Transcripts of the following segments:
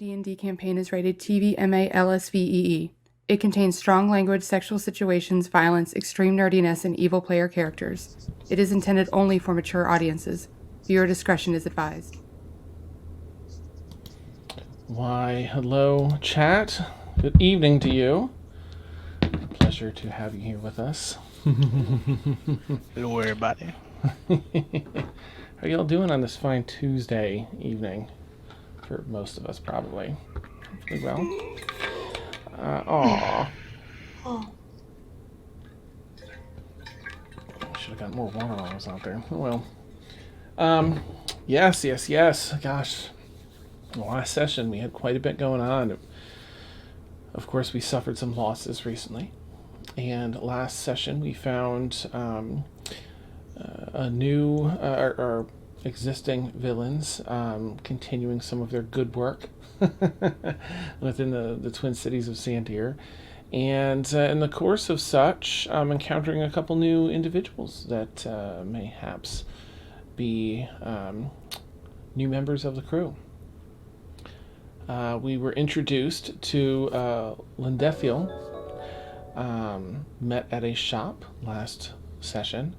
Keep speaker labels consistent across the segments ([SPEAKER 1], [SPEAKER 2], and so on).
[SPEAKER 1] D&D campaign is rated TV-MA-LSVEE. It contains strong language, sexual situations, violence, extreme nerdiness, and evil player characters. It is intended only for mature audiences. Viewer discretion is advised.
[SPEAKER 2] Why, hello, chat. Good evening to you. Pleasure to have you here with us.
[SPEAKER 3] Don't worry about it.
[SPEAKER 2] How y'all doing on this fine Tuesday evening? For most of us, probably. Hopefully well. Should have got more water while I was out there. Oh well. Yes. Gosh. The last session, we had quite a bit going on. Of course, we suffered some losses recently. And last session, we found our existing villains continuing some of their good work within the Twin Cities of Sandir. And in the course of such, encountering a couple new individuals that mayhaps be new members of the crew. We were introduced to Lindethiel, met at a shop last session.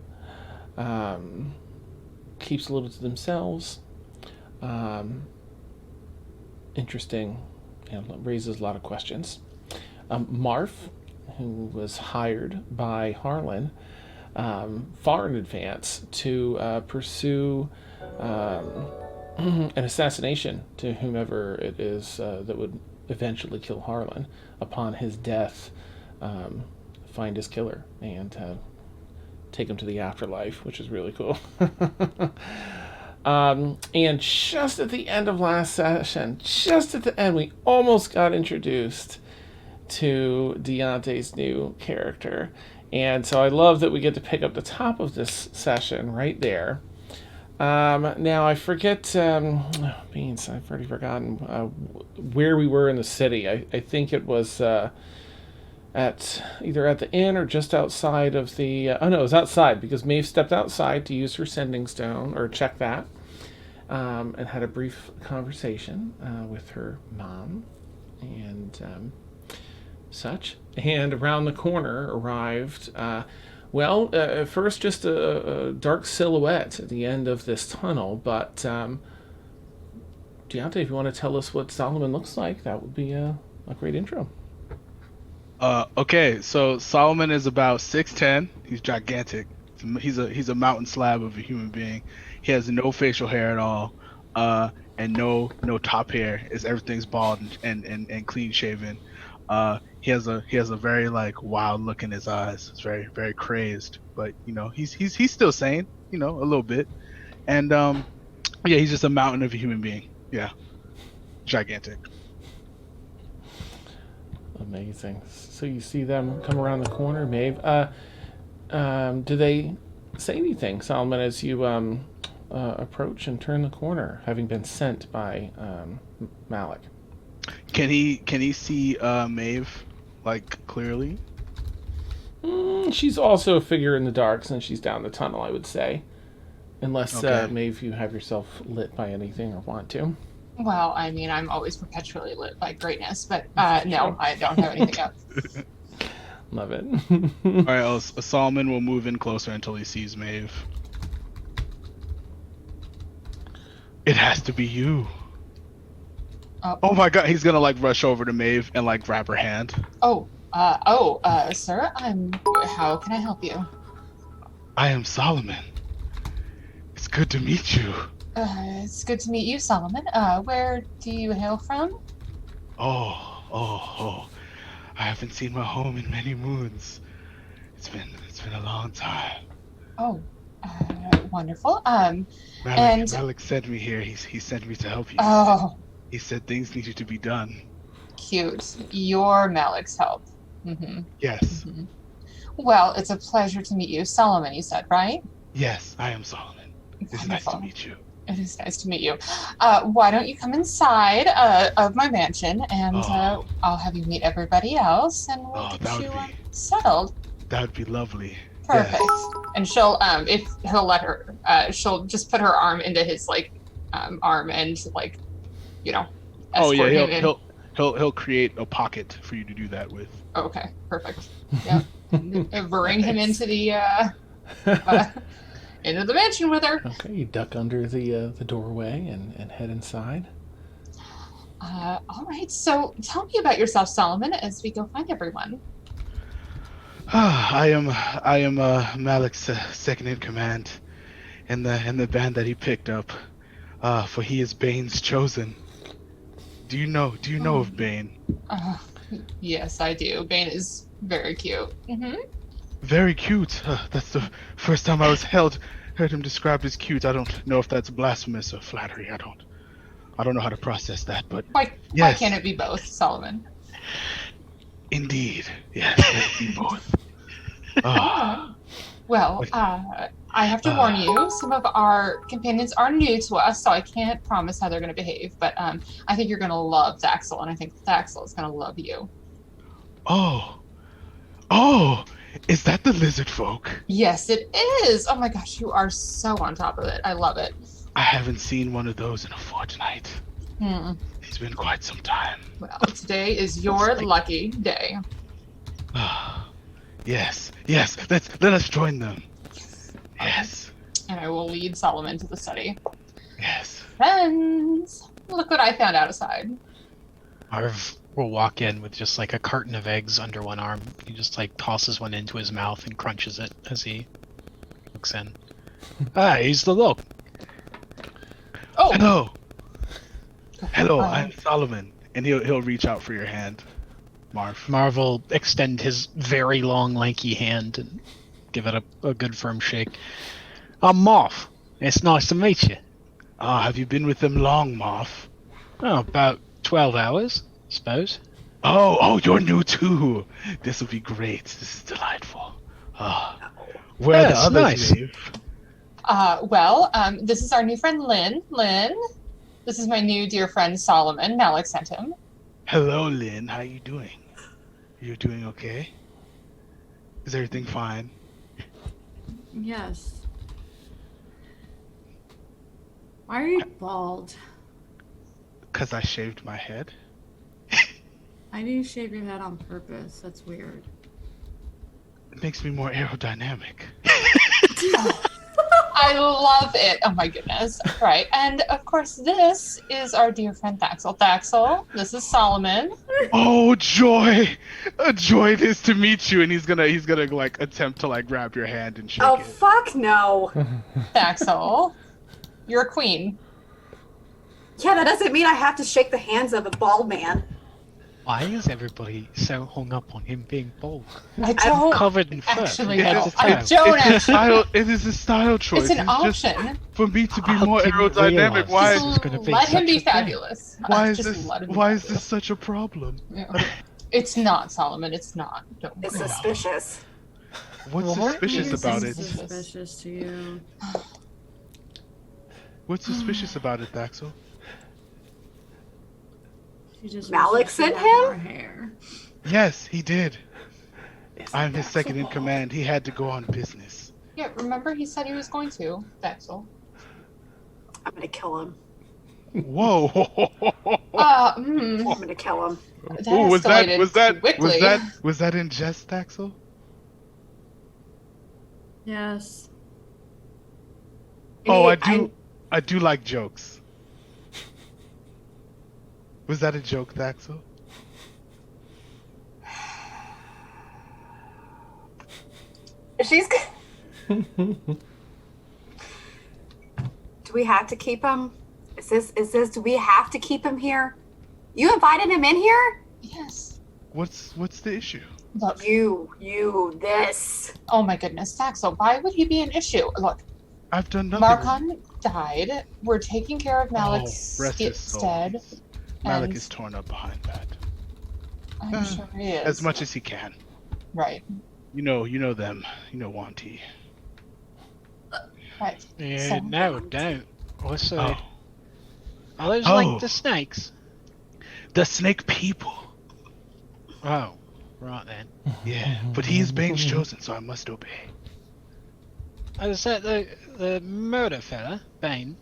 [SPEAKER 2] Keeps a little to themselves. Interesting, raises a lot of questions. Marf, who was hired by Harlan far in advance to pursue an assassination to whomever it is that would eventually kill Harlan. Upon his death, find his killer and take him to the afterlife, which is really cool. And just at the end of last session, just at the end, we almost got introduced to Deonte's new character. And so I love that we get to pick up the top of this session right there. Now I forget, Beans, I've already forgotten where we were in the city. I think it was either at the inn or just outside of the... it was outside, because Maeve stepped outside to use her sending stone, or check that, and had a brief conversation with her mom and such. And around the corner arrived... at first just a dark silhouette at the end of this tunnel, but Deonte, if you want to tell us what Solomon looks like, that would be a great intro.
[SPEAKER 3] Okay, so Solomon is about 6'10". He's gigantic. He's a mountain slab of a human being. He has no facial hair at all, and no top hair. Everything's bald and clean shaven. He has a very wild look in his eyes. It's very, very crazed, but he's still sane, a little bit. And he's just a mountain of a human being. Yeah, gigantic.
[SPEAKER 2] Amazing. So you see them come around the corner, Maeve. Do they say anything, Solomon, as you approach and turn the corner, having been sent by Malik?
[SPEAKER 3] Can he see Maeve clearly?
[SPEAKER 2] She's also a figure in the dark since she's down the tunnel, I would say. Unless,
[SPEAKER 3] okay.
[SPEAKER 2] Maeve, you have yourself lit by anything or want to.
[SPEAKER 4] Well, I mean, I'm always perpetually lit by greatness, but no, I don't have anything else.
[SPEAKER 2] Love it.
[SPEAKER 3] All right, Solomon will move in closer until he sees Maeve. It has to be you. Oh my god, he's gonna rush over to Maeve and grab her hand.
[SPEAKER 4] Sir, how can I help you?
[SPEAKER 3] I am Solomon. It's good to meet you.
[SPEAKER 4] It's good to meet you, Solomon. Where do you hail from?
[SPEAKER 3] Oh. I haven't seen my home in many moons. It's been a long time.
[SPEAKER 4] Oh, wonderful.
[SPEAKER 3] Malik sent me here. He sent me to help you.
[SPEAKER 4] Oh.
[SPEAKER 3] He said things needed to be done.
[SPEAKER 4] Cute. You're Malik's help. Mm-hmm.
[SPEAKER 3] Yes.
[SPEAKER 4] Mm-hmm. Well, it's a pleasure to meet you. Solomon, you said, right?
[SPEAKER 3] Yes, I am Solomon. It's nice to meet you.
[SPEAKER 4] It is nice to meet you. Why don't you come inside of my mansion, and I'll have you meet everybody else, and we'll get you settled.
[SPEAKER 3] That would be lovely.
[SPEAKER 4] Perfect.
[SPEAKER 3] Yes.
[SPEAKER 4] And she'll, if he'll let her, she'll just put her arm into his arm and
[SPEAKER 3] Oh yeah,
[SPEAKER 4] escort him in.
[SPEAKER 3] he'll create a pocket for you to do that with.
[SPEAKER 4] Okay, perfect. Yep. Bring him into the into the mansion with her.
[SPEAKER 2] Okay, you duck under the doorway and head inside.
[SPEAKER 4] All right. So tell me about yourself, Solomon, as we go find everyone.
[SPEAKER 3] I am Malik's second in command in the band that he picked up. For he is Bane's chosen. Do you know of Bane?
[SPEAKER 4] Yes, I do. Bane is very cute.
[SPEAKER 3] Very cute. That's the first time I heard him described as cute. I don't know if that's blasphemous or flattery. I don't know how to process that, but
[SPEAKER 4] Why
[SPEAKER 3] yes.
[SPEAKER 4] can't it be both, Solomon?
[SPEAKER 3] Indeed. Yes, let it be both.
[SPEAKER 4] Well, I have to warn you, some of our companions are new to us, so I can't promise how they're going to behave, but I think you're going to love Thaxel, and I think Thaxel is going to love you.
[SPEAKER 3] Oh, is that the lizard folk?
[SPEAKER 4] Yes, it is! Oh my gosh, you are so on top of it. I love it.
[SPEAKER 3] I haven't seen one of those in a fortnight. It's been quite some time.
[SPEAKER 4] Well, today is your lucky day.
[SPEAKER 3] Yes, let us join them. Yes.
[SPEAKER 4] And I will lead Solomon to the study.
[SPEAKER 3] Yes.
[SPEAKER 4] Friends! Look what I found outside.
[SPEAKER 5] Marv will walk in with just like a carton of eggs under one arm. He just like tosses one into his mouth and crunches it as he looks in. He's the look.
[SPEAKER 4] Oh!
[SPEAKER 3] Hello, I'm Solomon. And he'll reach out for your hand, Marv.
[SPEAKER 5] Marv will extend his very long, lanky hand and give it a good firm shake. I'm Marv. It's nice to meet you.
[SPEAKER 3] Have you been with them long, Marv?
[SPEAKER 5] Oh, about 12 hours, I suppose.
[SPEAKER 3] Oh, you're new too. This will be great. This is delightful. Where are the others,
[SPEAKER 5] nice.
[SPEAKER 3] Maeve?
[SPEAKER 4] This is our new friend, Lynn. Lynn, this is my new dear friend, Solomon. Malik sent him.
[SPEAKER 3] Hello, Lynn. How you doing? You're doing okay? Is everything fine?
[SPEAKER 6] Yes. Why are you bald?
[SPEAKER 3] 'Cause I shaved my head.
[SPEAKER 6] I didn't shave your head on purpose. That's weird.
[SPEAKER 3] It makes me more aerodynamic.
[SPEAKER 4] I love it. Oh my goodness. Right. And of course, this is our dear friend Thaxel. Thaxel, this is Solomon.
[SPEAKER 3] Oh, joy! A joy it is to meet you. And he's gonna like attempt to like grab your hand and shake it.
[SPEAKER 7] Fuck no.
[SPEAKER 4] Thaxel, you're a queen.
[SPEAKER 7] Yeah, that doesn't mean I have to shake the hands of a bald man.
[SPEAKER 5] Why is everybody so hung up on him being bald?
[SPEAKER 4] I don't
[SPEAKER 5] Covered in fur.
[SPEAKER 4] actually
[SPEAKER 3] Yeah,
[SPEAKER 4] know.
[SPEAKER 5] it's
[SPEAKER 4] I
[SPEAKER 5] a
[SPEAKER 4] don't
[SPEAKER 3] It's a
[SPEAKER 4] actually.
[SPEAKER 3] style. It is a style choice.
[SPEAKER 4] It's an
[SPEAKER 3] It's just
[SPEAKER 4] option.
[SPEAKER 3] for me to be
[SPEAKER 5] I
[SPEAKER 3] more
[SPEAKER 5] didn't
[SPEAKER 3] aerodynamic.
[SPEAKER 5] realize
[SPEAKER 3] Why?
[SPEAKER 5] this was gonna be
[SPEAKER 4] Let him
[SPEAKER 5] such
[SPEAKER 4] be
[SPEAKER 5] a thing.
[SPEAKER 4] fabulous.
[SPEAKER 3] Why is
[SPEAKER 4] Just
[SPEAKER 3] this?
[SPEAKER 4] let him be
[SPEAKER 3] Why is
[SPEAKER 4] fabulous.
[SPEAKER 3] this such a problem?
[SPEAKER 4] Yeah. It's not, Solomon. It's not. Don't
[SPEAKER 7] It's
[SPEAKER 4] worry.
[SPEAKER 7] suspicious.
[SPEAKER 3] What's
[SPEAKER 5] What?
[SPEAKER 3] suspicious
[SPEAKER 6] This
[SPEAKER 3] about
[SPEAKER 6] is
[SPEAKER 3] it?
[SPEAKER 6] suspicious to you.
[SPEAKER 3] What's suspicious about it, Thaxel?
[SPEAKER 6] She just
[SPEAKER 7] Malik
[SPEAKER 6] wishes she
[SPEAKER 7] sent
[SPEAKER 6] had
[SPEAKER 7] him?
[SPEAKER 6] more hair.
[SPEAKER 3] Yes, he did.
[SPEAKER 2] Is
[SPEAKER 3] I'm
[SPEAKER 2] it
[SPEAKER 3] his second in
[SPEAKER 2] Daxel?
[SPEAKER 3] command. He had to go on business.
[SPEAKER 4] Yeah, remember he said he was going to, Thaxel.
[SPEAKER 7] I'm gonna kill him.
[SPEAKER 3] Whoa!
[SPEAKER 7] I'm gonna kill him.
[SPEAKER 4] That
[SPEAKER 3] Ooh,
[SPEAKER 4] escalated quickly.
[SPEAKER 3] was that in jest, Thaxel?
[SPEAKER 6] Yes.
[SPEAKER 3] Oh,
[SPEAKER 7] Hey,
[SPEAKER 3] I do like jokes. Was that a joke, Thaxel?
[SPEAKER 7] She's. Do we have to keep him? Is this? Do we have to keep him here? You invited him in here?
[SPEAKER 4] Yes.
[SPEAKER 3] What's the issue?
[SPEAKER 4] Look.
[SPEAKER 7] This.
[SPEAKER 4] Oh my goodness, Thaxel. Why would he be an issue? Look,
[SPEAKER 3] I've done nothing.
[SPEAKER 4] Marcon died. We're taking care of Malik's
[SPEAKER 3] rest his soul.
[SPEAKER 4] stead.
[SPEAKER 3] Malik
[SPEAKER 4] and-
[SPEAKER 3] is torn up behind that.
[SPEAKER 4] I'm sure he is.
[SPEAKER 3] As much as he can.
[SPEAKER 4] Right.
[SPEAKER 3] You know them. You know Wanty.
[SPEAKER 4] Right.
[SPEAKER 5] Yeah,
[SPEAKER 4] So-
[SPEAKER 5] no, don't. What's the...
[SPEAKER 3] Oh.
[SPEAKER 5] Are those
[SPEAKER 3] Oh.
[SPEAKER 5] like the snakes?
[SPEAKER 3] The snake people.
[SPEAKER 5] Oh, right then.
[SPEAKER 3] Yeah, but he is Bane's chosen, so I must obey.
[SPEAKER 5] Oh, is that the murder fella, Bane?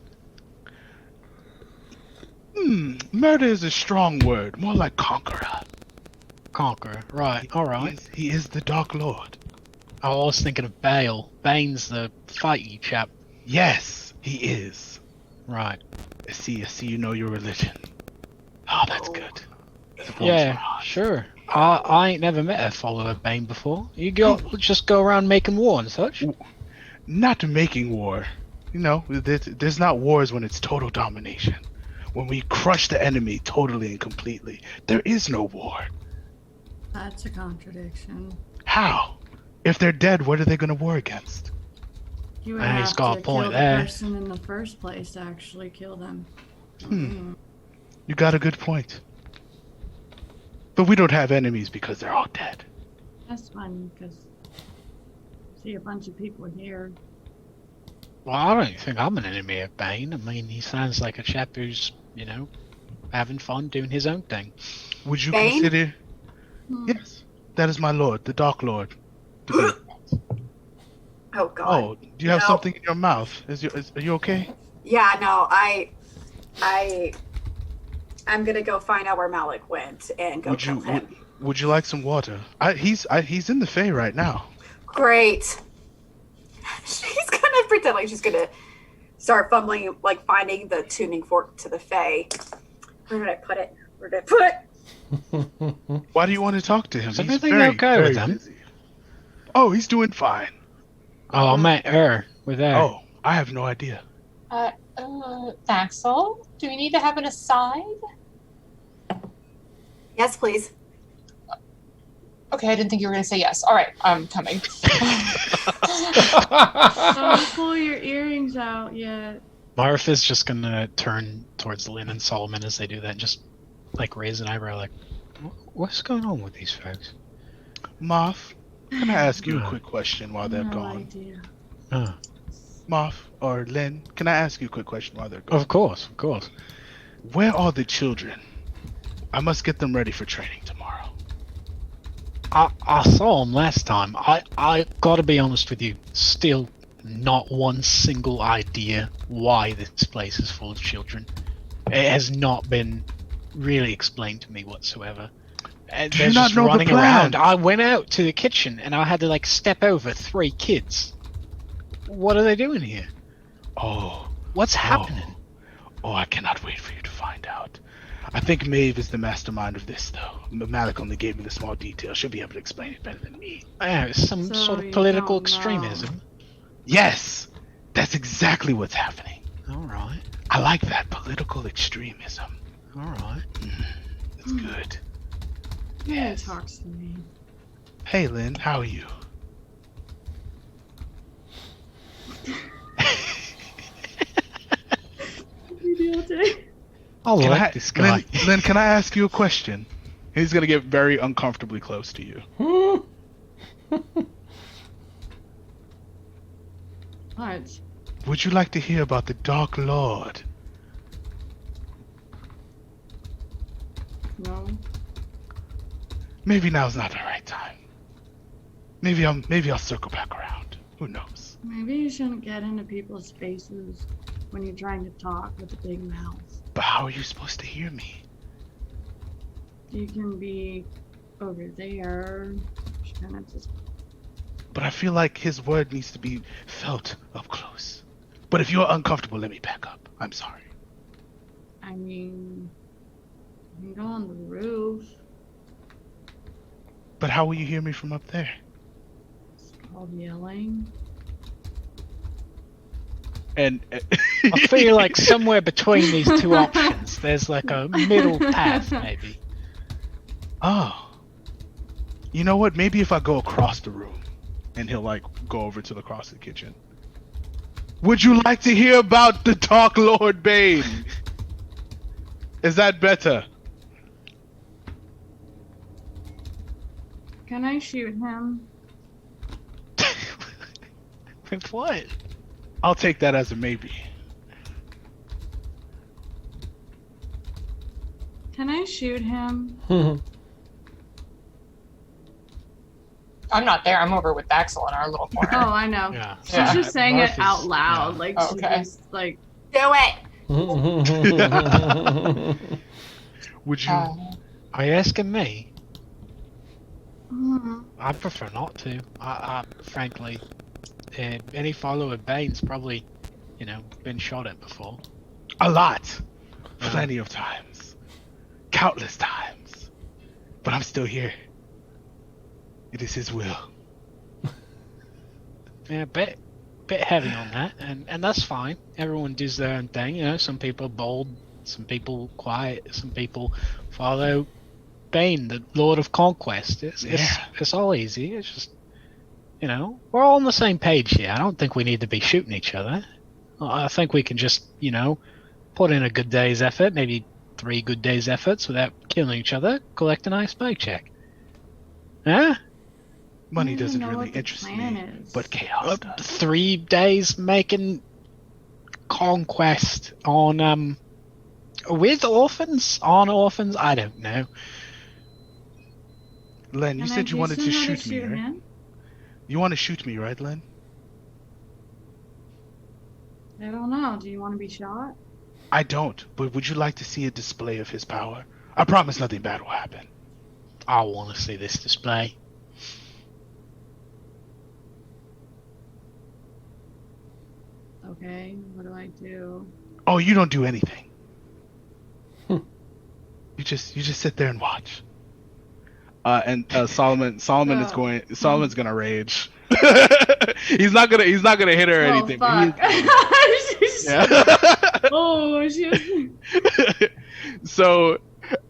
[SPEAKER 3] Murder is a strong word. More like conqueror.
[SPEAKER 5] Conqueror. Right. All right.
[SPEAKER 3] He is the Dark Lord.
[SPEAKER 5] I was thinking of Bale. Bane's the fighty chap.
[SPEAKER 3] Yes, he is.
[SPEAKER 5] Right.
[SPEAKER 3] I see you know your religion. Oh, that's good. That warms my
[SPEAKER 5] Yeah.
[SPEAKER 3] heart.
[SPEAKER 5] Sure. I ain't never met a follower of Bane before. You just go around making war and such.
[SPEAKER 3] Not making war. You know, there's not wars when it's total domination. When we crush the enemy totally and completely, there is no war.
[SPEAKER 6] That's a contradiction.
[SPEAKER 3] How? If they're dead, what are they going to war against?
[SPEAKER 6] You would
[SPEAKER 5] And he's
[SPEAKER 6] have
[SPEAKER 5] got
[SPEAKER 6] to
[SPEAKER 5] a point
[SPEAKER 6] kill
[SPEAKER 5] there.
[SPEAKER 6] the person in the first place to actually kill them.
[SPEAKER 3] You got a good point. But we don't have enemies because they're all dead.
[SPEAKER 6] That's fun because see a bunch of people here.
[SPEAKER 5] Well, I don't think I'm an enemy of Bane. I mean, he sounds like a chap who's, having fun doing his own thing.
[SPEAKER 3] Would you
[SPEAKER 7] Bane?
[SPEAKER 3] consider... Yes, that is my lord, the Dark Lord.
[SPEAKER 7] Oh God.
[SPEAKER 3] Oh, do you have
[SPEAKER 7] No.
[SPEAKER 3] something in your mouth? Are you okay?
[SPEAKER 7] Yeah, no, I'm gonna go find out where Malik went and go kill him.
[SPEAKER 3] Would you like some water? He's in the Fae right now.
[SPEAKER 7] Great. She's gonna pretend like she's gonna start fumbling, like finding the tuning fork to the Fae. Where did I put it? Where did I put it?
[SPEAKER 3] Why do you want to talk to him?
[SPEAKER 5] Is
[SPEAKER 3] He's
[SPEAKER 5] everything
[SPEAKER 3] very,
[SPEAKER 5] okay
[SPEAKER 3] very
[SPEAKER 5] with him?
[SPEAKER 3] busy. Oh, he's doing fine.
[SPEAKER 5] Oh, I meant her with her.
[SPEAKER 3] Oh, I have no idea.
[SPEAKER 4] Axel, do we need to have an aside?
[SPEAKER 7] Yes, please.
[SPEAKER 4] Okay, I didn't think you were going to say yes. All right, I'm coming.
[SPEAKER 6] Don't pull your earrings out yet.
[SPEAKER 5] Martha's just gonna turn towards Lynn and Solomon as they do that and just, raise an eyebrow like, what's going on with these folks?
[SPEAKER 3] Moth, can I ask you a quick question while they're
[SPEAKER 6] No
[SPEAKER 3] gone?
[SPEAKER 6] idea.
[SPEAKER 5] Oh,
[SPEAKER 3] Moth or Lynn, can I ask you a quick question while they're gone?
[SPEAKER 5] of course.
[SPEAKER 3] Where are the children? I must get them ready for training tomorrow.
[SPEAKER 5] I saw him last time. I gotta be honest with you, still not one single idea why this place is full of children. It has not been really explained to me whatsoever.
[SPEAKER 3] Do
[SPEAKER 5] They're
[SPEAKER 3] you not
[SPEAKER 5] just
[SPEAKER 3] know the
[SPEAKER 5] running
[SPEAKER 3] plan?
[SPEAKER 5] around. I went out to the kitchen and I had to step over 3 kids. What are they doing here?
[SPEAKER 3] Oh,
[SPEAKER 5] What's happening?
[SPEAKER 3] oh, I cannot wait for you to find out. I think Maeve is the mastermind of this, though. Malik only gave me the small details. She'll be able to explain it better than me.
[SPEAKER 5] It's some
[SPEAKER 6] So
[SPEAKER 5] sort of
[SPEAKER 6] you
[SPEAKER 5] political
[SPEAKER 6] don't know.
[SPEAKER 5] extremism.
[SPEAKER 3] Yes, that's exactly what's happening.
[SPEAKER 5] All right.
[SPEAKER 3] I like that political extremism.
[SPEAKER 5] All right.
[SPEAKER 3] That's good.
[SPEAKER 6] Yeah, talks to me.
[SPEAKER 3] Hey, Lynn, how are you?
[SPEAKER 5] I
[SPEAKER 3] Can
[SPEAKER 5] like
[SPEAKER 3] I-
[SPEAKER 5] this guy.
[SPEAKER 3] Lynn, can I ask you a question? He's gonna get very uncomfortably close to you.
[SPEAKER 6] What?
[SPEAKER 3] Would you like to hear about the Dark Lord?
[SPEAKER 6] No.
[SPEAKER 3] Maybe now's not the right time. Maybe I'll circle back around. Who knows?
[SPEAKER 6] Maybe you shouldn't get into people's faces when you're trying to talk with a big mouth.
[SPEAKER 3] But how are you supposed to hear me?
[SPEAKER 6] You can be over there. Just kind of just.
[SPEAKER 3] But I feel like his word needs to be felt up close. But if you're uncomfortable, let me back up. I'm sorry.
[SPEAKER 6] I mean, you can go on the roof.
[SPEAKER 3] But how will you hear me from up there?
[SPEAKER 6] It's called yelling.
[SPEAKER 3] And
[SPEAKER 5] I feel like somewhere between these two options, there's a middle path, maybe.
[SPEAKER 3] oh, you know what? Maybe if I go across the room, and he'll go over to the across the kitchen. Would you like to hear about the Dark Lord Bane? Is that better?
[SPEAKER 6] Can I shoot him?
[SPEAKER 5] With what?
[SPEAKER 3] I'll take that as a maybe.
[SPEAKER 6] Can I shoot him?
[SPEAKER 4] I'm not there. I'm over with Axel in our little corner.
[SPEAKER 6] Oh, I know.
[SPEAKER 5] Yeah.
[SPEAKER 6] She's
[SPEAKER 4] Yeah.
[SPEAKER 6] just saying it
[SPEAKER 5] Martha's-
[SPEAKER 6] out loud.
[SPEAKER 5] yeah.
[SPEAKER 6] Like,
[SPEAKER 4] Oh,
[SPEAKER 6] she's
[SPEAKER 4] okay.
[SPEAKER 6] just like,
[SPEAKER 7] Do it.
[SPEAKER 3] Would you?
[SPEAKER 5] Are you asking me?
[SPEAKER 6] Mhm.
[SPEAKER 5] I prefer not to. I frankly, any follower of Bane's probably, been shot at before.
[SPEAKER 3] A lot. Plenty of times. Countless times. But I'm still here. It is his will.
[SPEAKER 5] Yeah, bit heavy on that, and that's fine. Everyone does their own thing. Some people are bold, some people quiet, some people follow Bane, the Lord of Conquest. It's all easy. It's just, we're all on the same page here. I don't think we need to be shooting each other. I think we can just, put in a good day's effort, maybe 3 good days' efforts without killing each other, collect a nice paycheck. Huh?
[SPEAKER 3] Money
[SPEAKER 6] I don't
[SPEAKER 3] doesn't
[SPEAKER 6] know
[SPEAKER 3] really
[SPEAKER 6] what the
[SPEAKER 3] interest
[SPEAKER 6] plan
[SPEAKER 3] me,
[SPEAKER 6] is.
[SPEAKER 3] but chaos does.
[SPEAKER 5] 3 days making conquest on with orphans? On orphans? I don't know.
[SPEAKER 3] Len, you
[SPEAKER 6] Can I
[SPEAKER 3] said you
[SPEAKER 6] do
[SPEAKER 3] wanted to
[SPEAKER 6] something
[SPEAKER 3] shoot me, right?
[SPEAKER 6] him?
[SPEAKER 3] You want to shoot me, right, Len?
[SPEAKER 6] I don't know. Do you want to be shot?
[SPEAKER 3] I don't, but would you like to see a display of his power? I promise nothing bad will happen.
[SPEAKER 5] I want to see this display.
[SPEAKER 6] Okay, what do I do?
[SPEAKER 3] Oh, you don't do anything. You just sit there and watch. Solomon's gonna rage. he's not gonna hit her or
[SPEAKER 6] Oh,
[SPEAKER 3] anything.
[SPEAKER 6] fuck.
[SPEAKER 3] Yeah.
[SPEAKER 6] Oh, shit.
[SPEAKER 3] So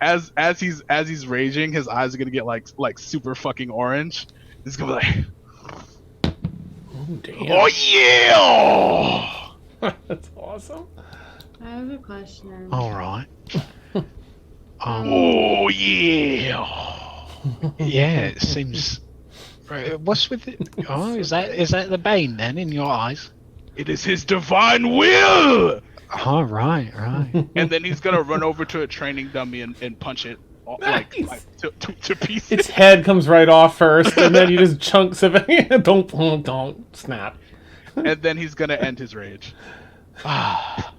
[SPEAKER 3] as he's raging, his eyes are gonna get like super fucking orange. He's gonna be like,
[SPEAKER 2] Oh, damn.
[SPEAKER 3] oh yeah.
[SPEAKER 2] That's awesome.
[SPEAKER 6] I have a question.
[SPEAKER 5] All right.
[SPEAKER 3] Oh yeah.
[SPEAKER 5] Yeah, it seems. What's with it? Oh, is that the Bane then in your eyes?
[SPEAKER 3] It is his divine will.
[SPEAKER 5] Oh, right.
[SPEAKER 3] And then he's gonna run over to a training dummy and punch it like to pieces.
[SPEAKER 2] Its head comes right off first, and then you just chunks of it. don't snap.
[SPEAKER 3] And then he's gonna end his rage. I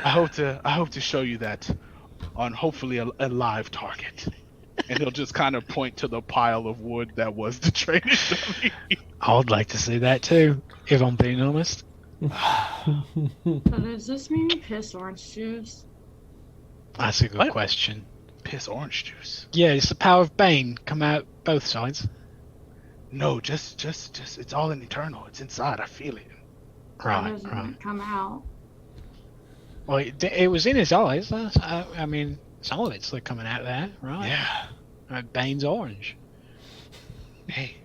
[SPEAKER 3] hope to show you that on hopefully a live target. And he'll just kind of point to the pile of wood that was the training dummy.
[SPEAKER 5] I would like to see that too, if I'm being honest.
[SPEAKER 6] So does this mean piss orange juice?
[SPEAKER 5] That's a good
[SPEAKER 3] What?
[SPEAKER 5] question.
[SPEAKER 3] Piss orange juice.
[SPEAKER 5] Yeah, it's the power of Bane come out both sides.
[SPEAKER 3] No, just it's all in eternal. It's inside. I feel it.
[SPEAKER 6] Why doesn't it come out?
[SPEAKER 5] Well, it was in his eyes. I mean, some of it's like coming out there, right?
[SPEAKER 3] Yeah.
[SPEAKER 5] Bane's orange.
[SPEAKER 3] Hey.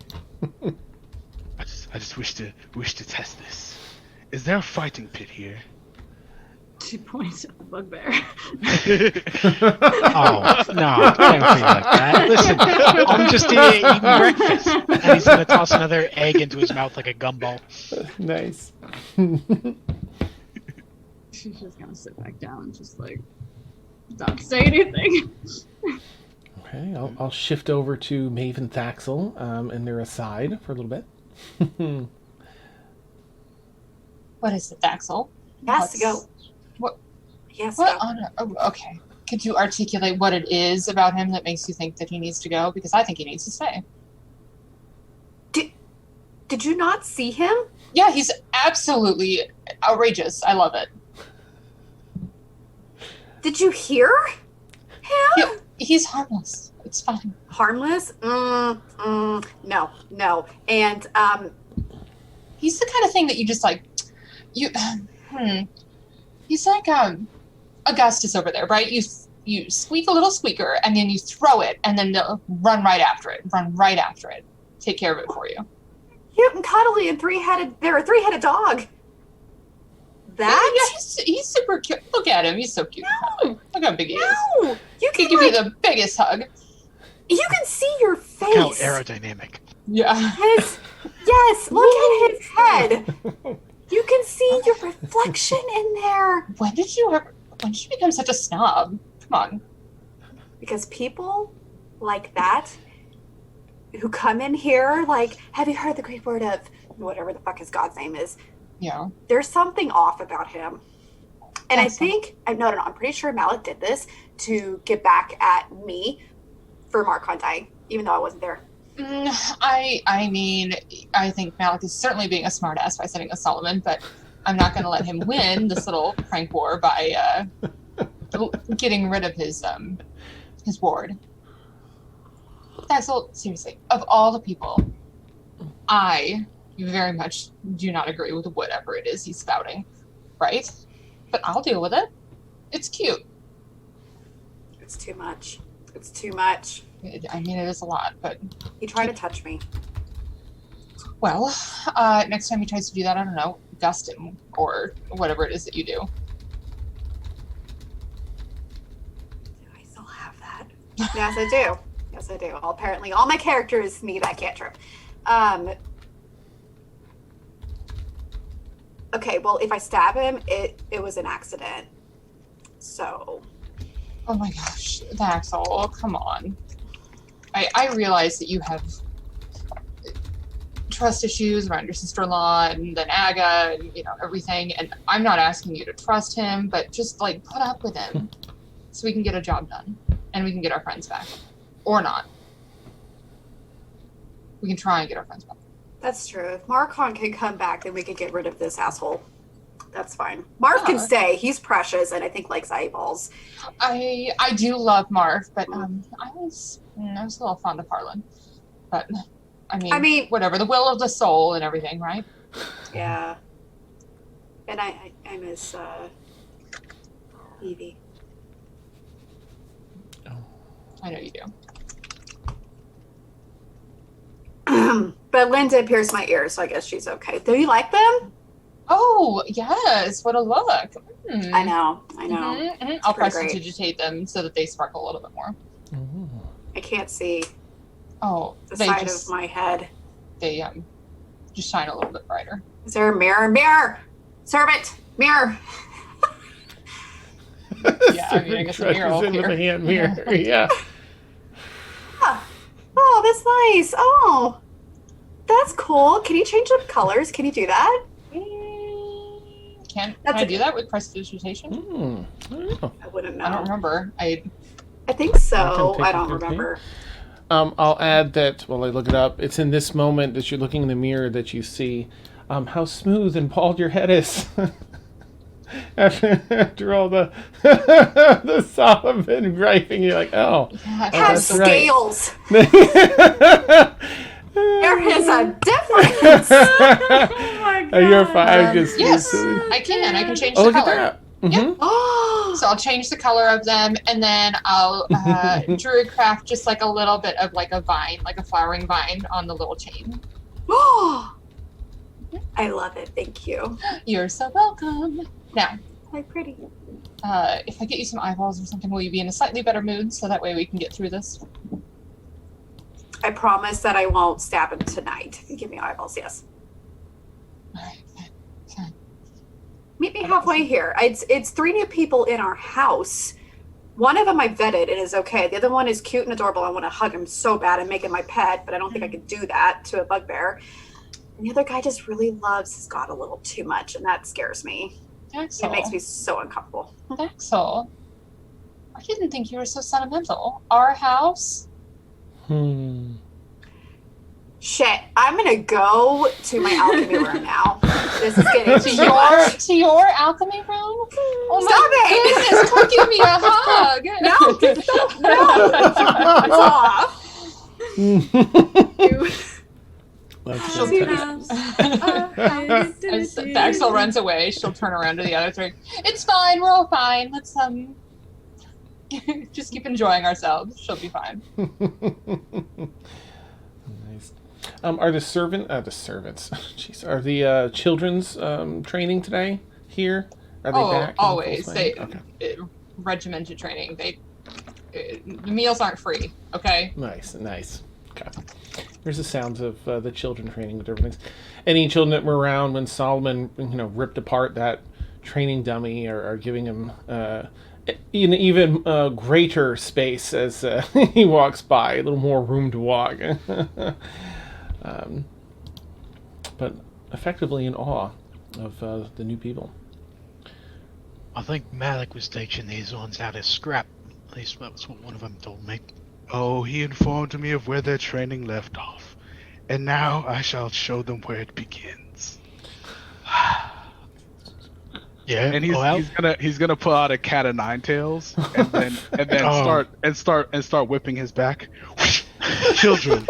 [SPEAKER 3] I just wish to test this. Is there a fighting pit here?
[SPEAKER 6] She points at the bugbear.
[SPEAKER 5] Oh, no, don't be like that. Listen, I'm just here eating breakfast. And he's going to toss another egg into his mouth like a gumball.
[SPEAKER 2] Nice.
[SPEAKER 6] She's just gonna sit back down and just like not say anything.
[SPEAKER 2] Okay, I'll shift over to Maeve and Thaxel, and they're aside for a little bit.
[SPEAKER 4] What is it, Daxel?
[SPEAKER 7] He has to go.
[SPEAKER 4] What?
[SPEAKER 7] He has
[SPEAKER 4] What
[SPEAKER 7] to go.
[SPEAKER 4] honor? Oh, okay. Could you articulate what it is about him that makes you think that he needs to go? Because I think he needs to stay.
[SPEAKER 7] Did you not see him?
[SPEAKER 4] Yeah, he's absolutely outrageous. I love it.
[SPEAKER 7] Did you hear him?
[SPEAKER 4] Yeah, he's harmless. It's fine.
[SPEAKER 7] Harmless? No. And
[SPEAKER 4] He's the kind of thing that you just like. He's like Augustus over there, right? You squeak a little squeaker and then you throw it and then they'll run right after it. Take care of it for you.
[SPEAKER 7] cute and cuddly and they're a three-headed dog. That?
[SPEAKER 4] Yeah, he's super cute. Look at him. He's so cute.
[SPEAKER 7] No.
[SPEAKER 4] Look how big he is.
[SPEAKER 7] No! You
[SPEAKER 4] He
[SPEAKER 7] can
[SPEAKER 4] give you the biggest hug.
[SPEAKER 7] you can see your face.
[SPEAKER 5] How aerodynamic.
[SPEAKER 4] Yeah.
[SPEAKER 7] Yes, look at his head. You can see your reflection in there.
[SPEAKER 4] When did you become such a snob? Come on.
[SPEAKER 7] Because people like that who come in here like, have you heard the great word of whatever the fuck his God's name is?
[SPEAKER 4] Yeah.
[SPEAKER 7] There's something off about him. And I
[SPEAKER 4] Excellent.
[SPEAKER 7] think, no, I'm pretty sure Malik did this to get back at me for Marcon dying, even though I wasn't there.
[SPEAKER 4] I mean, I think Malik is certainly being a smartass by sending us Solomon, but I'm not going to let him win this little prank war by getting rid of his ward. Daxel, seriously, of all the people, I very much do not agree with whatever it is he's spouting, right? But I'll deal with it. It's cute.
[SPEAKER 7] It's too much. It's too much.
[SPEAKER 4] I mean, it is a lot, but...
[SPEAKER 7] He tried to touch me.
[SPEAKER 4] Well, next time he tries to do that, I don't know, gust him, or whatever it is that you do.
[SPEAKER 7] Do I still have that? Yes, I do. Yes, I do. Apparently, all my characters need that cantrip. Okay, well, if I stab him, it was an accident. So...
[SPEAKER 4] Oh my gosh, Daxel, come on. I realize that you have trust issues around your sister-in-law and then Aga and, everything, and I'm not asking you to trust him, but just, put up with him so we can get a job done and we can get our friends back. Or not. We can try and get our friends back.
[SPEAKER 7] That's true. If Marcon can come back, then we can get rid of this asshole. That's fine. Marv can stay. He's precious and I think likes eyeballs.
[SPEAKER 4] I do love Marv, but I was a little fond of Harlan. But I mean, whatever, the will of the soul and everything, right?
[SPEAKER 7] Yeah. And I miss Evie.
[SPEAKER 4] I know you do.
[SPEAKER 7] But Linda pierced my ears, so I guess she's okay. Do you like them?
[SPEAKER 4] Oh, yes. What a look.
[SPEAKER 7] I know.
[SPEAKER 4] I'll prestidigitate them so that they sparkle a little bit more.
[SPEAKER 2] Ooh.
[SPEAKER 7] I can't see
[SPEAKER 4] the
[SPEAKER 7] side of my head.
[SPEAKER 4] They just shine a little bit brighter.
[SPEAKER 7] Is there a mirror? Mirror! Servant! Mirror!
[SPEAKER 4] Yeah, I mean, I guess a mirror will appear.
[SPEAKER 2] With a hand mirror, yeah.
[SPEAKER 7] Oh, that's nice. Oh, that's cool. Can you change the colors? Can you do that?
[SPEAKER 4] Can I do that with prestidigitation?
[SPEAKER 7] I wouldn't know.
[SPEAKER 4] I don't remember.
[SPEAKER 7] I think so.
[SPEAKER 2] I
[SPEAKER 7] I don't remember.
[SPEAKER 2] I'll add that while I look it up, it's in this moment that you're looking in the mirror that you see how smooth and bald your head is. after all the the Solomon griping, you're like, oh,
[SPEAKER 7] Have
[SPEAKER 2] that's right.
[SPEAKER 7] scales. There is a difference.
[SPEAKER 6] Oh my god.
[SPEAKER 2] You're fine.
[SPEAKER 4] Yes, I can change
[SPEAKER 2] Oh,
[SPEAKER 4] the
[SPEAKER 2] look at
[SPEAKER 4] color.
[SPEAKER 2] that. Mm-hmm.
[SPEAKER 7] Oh,
[SPEAKER 4] So I'll change the color of them, and then I'll druid craft just like a little bit of like a vine, like a flowering vine on the little chain.
[SPEAKER 7] I love it. Thank you.
[SPEAKER 4] You're so welcome. Now,
[SPEAKER 7] Quite pretty.
[SPEAKER 4] if I get you some eyeballs or something, will you be in a slightly better mood so that way we can get through this?
[SPEAKER 7] I promise that I won't stab him tonight. If you give me eyeballs, yes.
[SPEAKER 4] All right, fine.
[SPEAKER 7] Meet me halfway here. It's 3 new people in our house. One of them I vetted and is okay. The other one is cute and adorable. I want to hug him so bad and make him my pet, but I don't think I could do that to a bugbear. And the other guy just really loves his god a little too much, and that scares me.
[SPEAKER 4] Daxel.
[SPEAKER 7] It makes me so uncomfortable.
[SPEAKER 4] Daxel, I didn't think you were so sentimental. Our house?
[SPEAKER 7] Shit, I'm gonna go to my alchemy room now. This is getting
[SPEAKER 4] To
[SPEAKER 7] too much.
[SPEAKER 4] your alchemy room? Oh
[SPEAKER 7] Stop
[SPEAKER 4] my
[SPEAKER 7] it!
[SPEAKER 4] goodness, come give me a hug!
[SPEAKER 7] No, stop, no.
[SPEAKER 2] That's
[SPEAKER 4] She'll
[SPEAKER 2] fantastic.
[SPEAKER 4] As Daxel runs away, she'll turn around to the other 3. It's fine, we're all fine. Let's just keep enjoying ourselves. She'll be fine.
[SPEAKER 2] Nice. Are the servants? Jeez, are the children's training today here? Are they back?
[SPEAKER 4] Always.
[SPEAKER 2] Okay.
[SPEAKER 4] Regimented training. The meals aren't free. Okay.
[SPEAKER 2] Nice. Okay. There's the sounds of the children training with different things. Any children that were around when Solomon, ripped apart that training dummy, are giving him an even greater space as he walks by, a little more room to walk. But effectively in awe of the new people.
[SPEAKER 5] I think Malik was teaching these ones how to scrap. At least that's what one of them told me.
[SPEAKER 3] Oh, he informed me of where their training left off. And now I shall show them where it begins.
[SPEAKER 5] Yeah,
[SPEAKER 3] And
[SPEAKER 5] well,
[SPEAKER 3] he's gonna pull out a cat of nine tails and then
[SPEAKER 5] Oh.
[SPEAKER 3] start whipping his back. Children,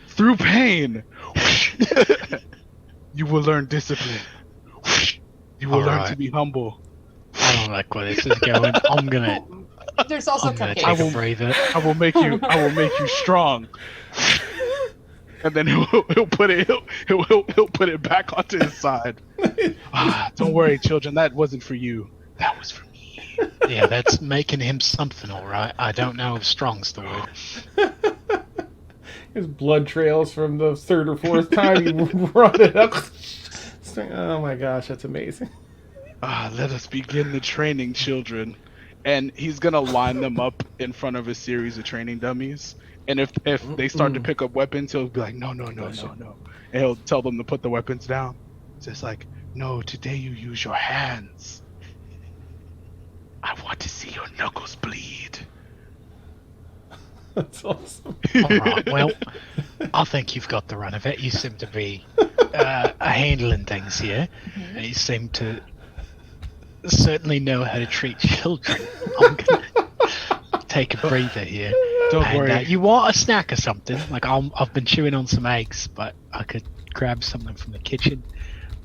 [SPEAKER 3] through pain, you will learn discipline. You will learn to
[SPEAKER 5] Alright.
[SPEAKER 3] be humble.
[SPEAKER 5] I don't like where this is going. I'm gonna
[SPEAKER 4] There's also
[SPEAKER 5] take
[SPEAKER 4] cupcakes.
[SPEAKER 5] a breather.
[SPEAKER 3] I will make you strong. And then he'll put it back onto his side. Don't worry, children. That wasn't for you. That was for me.
[SPEAKER 5] Yeah, that's making him something, alright. I don't know if strong's the word.
[SPEAKER 2] His blood trails from the third or fourth time you brought it up. It's like, oh my gosh, that's amazing.
[SPEAKER 3] Let us begin the training, children. And he's gonna line them up in front of a series of training dummies. And if they start to pick up weapons, he'll be like, no. And he'll tell them to put the weapons down. So it's like, no, today you use your hands. I want to see your knuckles bleed.
[SPEAKER 2] That's awesome.
[SPEAKER 5] Alright, well, I think you've got the run of it. You seem to be handling things here. And you seem to certainly know how to treat children. I'm gonna take a breather here.
[SPEAKER 3] Don't
[SPEAKER 5] And,
[SPEAKER 3] worry.
[SPEAKER 5] you want a snack or something? Like I've been chewing on some eggs, but I could grab something from the kitchen.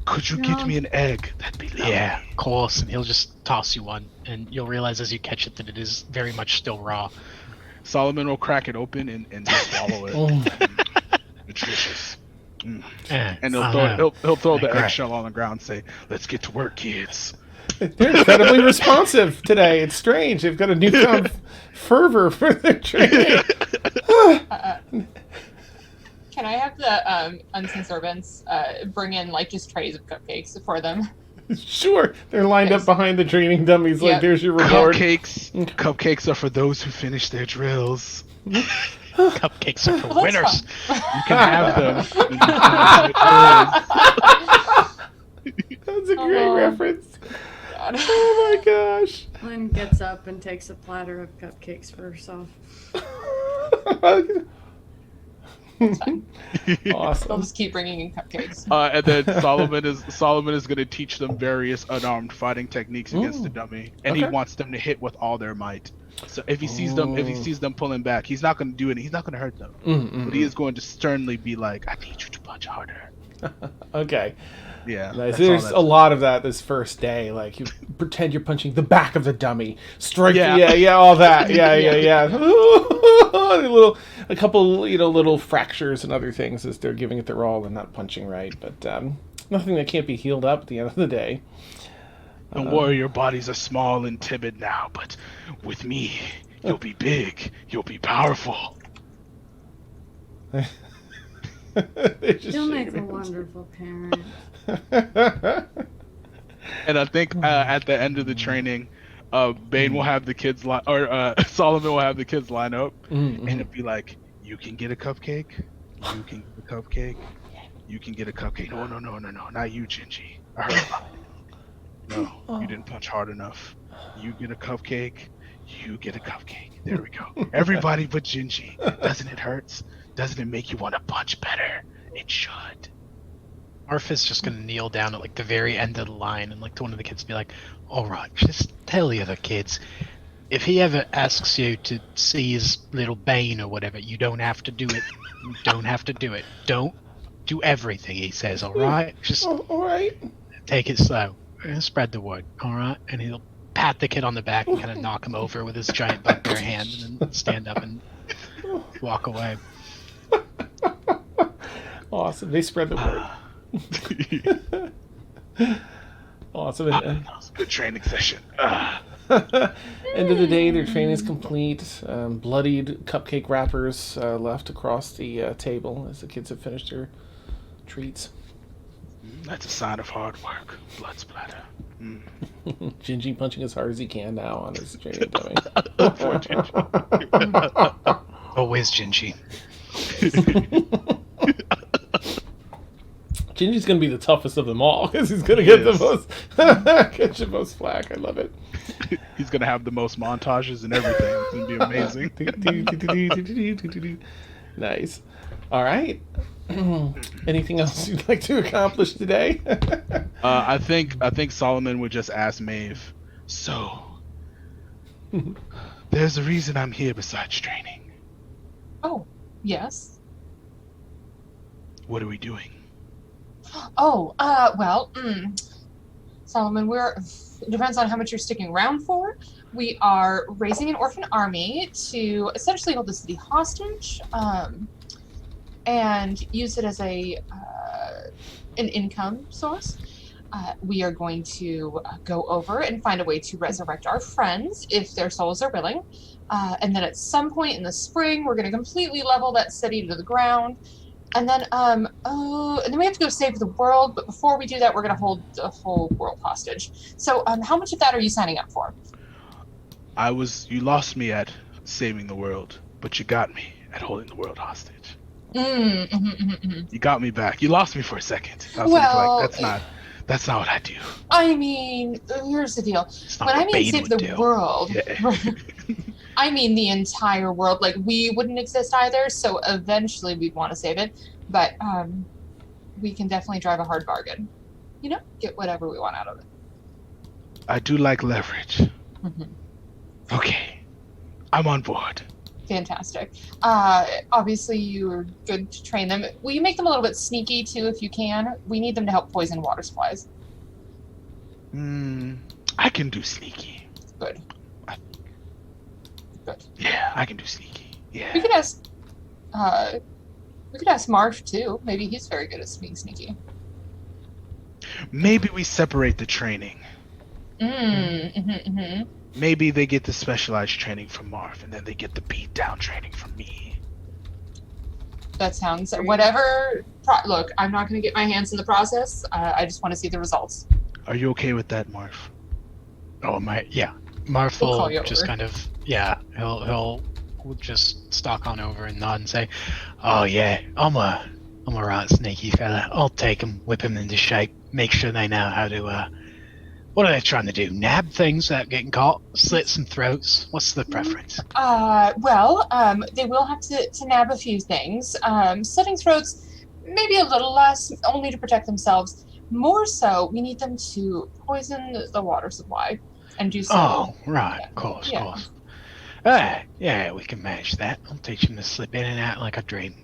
[SPEAKER 3] Could you get me an egg? That'd be lovely.
[SPEAKER 5] Yeah, of course. And he'll just toss you one, and you'll realize as you catch it that it is very much still raw.
[SPEAKER 3] Solomon will crack it open and swallow it.
[SPEAKER 2] Oh.
[SPEAKER 3] Nutritious. And
[SPEAKER 5] I know.
[SPEAKER 3] he'll throw the
[SPEAKER 5] Great.
[SPEAKER 3] eggshell on the ground and say, "Let's get to work, kids."
[SPEAKER 2] They're incredibly responsive today. It's strange. They've got a newfound fervor for their training.
[SPEAKER 4] Can I have the unseen servants bring in like just trays of cupcakes for them?
[SPEAKER 2] Sure. They're lined up behind the training dummies like,
[SPEAKER 4] Yep.
[SPEAKER 2] there's your reward.
[SPEAKER 3] Cupcakes are for those who finish their drills.
[SPEAKER 5] Cupcakes are for
[SPEAKER 4] Well, that's
[SPEAKER 5] winners.
[SPEAKER 4] fun.
[SPEAKER 3] You can have them. when you finish their drills.
[SPEAKER 2] That's a great
[SPEAKER 4] Oh.
[SPEAKER 2] reference.
[SPEAKER 4] God.
[SPEAKER 2] Oh my gosh.
[SPEAKER 6] Lynn gets up and takes a platter of cupcakes for herself.
[SPEAKER 4] They'll
[SPEAKER 2] Awesome.
[SPEAKER 4] just keep bringing in cupcakes.
[SPEAKER 3] And then Solomon is going to teach them various unarmed fighting techniques against the dummy, and he
[SPEAKER 2] Okay.
[SPEAKER 3] wants them to hit with all their might. So if he sees them pulling back, he's not going to do it. He's not going to hurt them, but he is going to sternly be like, "I need you to punch harder."
[SPEAKER 2] Okay.
[SPEAKER 3] Yeah,
[SPEAKER 2] Nice.
[SPEAKER 3] that's all
[SPEAKER 2] There's
[SPEAKER 3] that's-
[SPEAKER 2] a lot of that this first day. Like, you pretend you're punching the back of the dummy. Strike.
[SPEAKER 3] Yeah.
[SPEAKER 2] Yeah, all that. Yeah. A couple, little fractures and other things as they're giving it their all and not punching right. But nothing that can't be healed up at the end of the day.
[SPEAKER 3] Don't worry, your bodies are small and timid now, but with me, you'll be big. You'll be powerful.
[SPEAKER 2] They're just
[SPEAKER 6] You'll make a
[SPEAKER 2] shaking
[SPEAKER 6] wonderful parent.
[SPEAKER 3] And I think at the end of the training, Bane will have the kids Solomon will have the kids line up, and it'll be like, "You can get a cupcake. You can get a cupcake. You can get a cupcake. No, not you, Gingy. I heard about it. No, you didn't punch hard enough. You get a cupcake. You get a cupcake. There we go. Everybody but Gingy. Doesn't it hurt? Doesn't it make you want to punch better? It should."
[SPEAKER 5] Arthur's just gonna kneel down at like the very end of the line and like to one of the kids be like, "Alright, just tell the other kids, if he ever asks you to see his little Bane or whatever, you don't have to do it. You don't have to do it. Don't do everything he says, alright? Just
[SPEAKER 2] all right.
[SPEAKER 5] take it slow. Spread the word, alright?" And he'll pat the kid on the back and kind of knock him over with his giant bugbear hand and then stand up and walk away.
[SPEAKER 2] Awesome. They spread the word. Awesome. And,
[SPEAKER 3] That was a good training session.
[SPEAKER 2] end of the day, their training is complete. Bloodied cupcake wrappers left across the table as the kids have finished their treats.
[SPEAKER 3] That's a sign of hard work. Blood splatter.
[SPEAKER 2] Gingy punching as hard as he can now on his training dummy.
[SPEAKER 3] Poor Gingy.
[SPEAKER 5] Always Gingy.
[SPEAKER 2] Gingy's gonna be the toughest of them all because he's gonna
[SPEAKER 3] He
[SPEAKER 2] get the
[SPEAKER 3] is.
[SPEAKER 2] most get the most flack. I love it.
[SPEAKER 3] He's gonna have the most montages and everything. It's gonna be amazing.
[SPEAKER 2] Nice. All right. Anything else you'd like to accomplish today?
[SPEAKER 3] I think Solomon would just ask Maeve. So, there's a reason I'm here besides training.
[SPEAKER 4] Oh, yes.
[SPEAKER 3] What are we doing?
[SPEAKER 4] Oh, well, Solomon, it depends on how much you're sticking around for. We are raising an orphan army to essentially hold the city hostage, and use it as an income source. We are going to go over and find a way to resurrect our friends if their souls are willing. And then at some point in the spring, we're going to completely level that city to the ground. And then, and then we have to go save the world. But before we do that, we're going to hold the whole world hostage. So, how much of that are you signing up for?
[SPEAKER 3] You lost me at saving the world, but you got me at holding the world hostage. You got me back. You lost me for a second. I was
[SPEAKER 4] Well,
[SPEAKER 3] like, that's not what I do.
[SPEAKER 4] I mean, here's the deal.
[SPEAKER 5] It's not
[SPEAKER 4] When I
[SPEAKER 5] what
[SPEAKER 4] mean
[SPEAKER 5] Bane
[SPEAKER 4] save
[SPEAKER 5] would
[SPEAKER 4] the
[SPEAKER 5] do.
[SPEAKER 4] world,
[SPEAKER 3] Yeah.
[SPEAKER 4] I mean the entire world. Like, we wouldn't exist either, so eventually we'd want to save it. But we can definitely drive a hard bargain. You know, get whatever we want out of it.
[SPEAKER 3] I do like leverage. Okay, I'm on board.
[SPEAKER 4] Fantastic. Obviously, you're good to train them. Will you make them a little bit sneaky, too, if you can? We need them to help poison water supplies.
[SPEAKER 3] I can do sneaky.
[SPEAKER 4] Good. Good.
[SPEAKER 3] Yeah, I can do sneaky. Yeah.
[SPEAKER 4] We could ask Marsh, too. Maybe he's very good at being sneaky.
[SPEAKER 3] Maybe we separate the training. Maybe they get the specialized training from Marv, and then they get the beat down training from me.
[SPEAKER 4] That sounds whatever. Look, I'm not going to get my hands in the process. I just want to see the results.
[SPEAKER 3] Are you okay with that, Marv?
[SPEAKER 5] Oh my, yeah. Marth
[SPEAKER 4] We'll call you
[SPEAKER 5] will just
[SPEAKER 4] over.
[SPEAKER 5] kind of, yeah, he'll just stalk on over and nod and say, "Oh yeah, I'm a right sneaky fella. I'll take him, whip him into shape, make sure they know how to. What are they trying to do? Nab things without getting caught? Slit some throats? What's the preference?"
[SPEAKER 4] Well, they will have to nab a few things. Slitting throats, maybe a little less, only to protect themselves. More so, we need them to poison the water supply and do so.
[SPEAKER 5] Oh, right,
[SPEAKER 4] Yeah.
[SPEAKER 5] of course,
[SPEAKER 4] Yeah.
[SPEAKER 5] of course. Yeah, we can manage that. I'll teach him to slip in and out like a dream.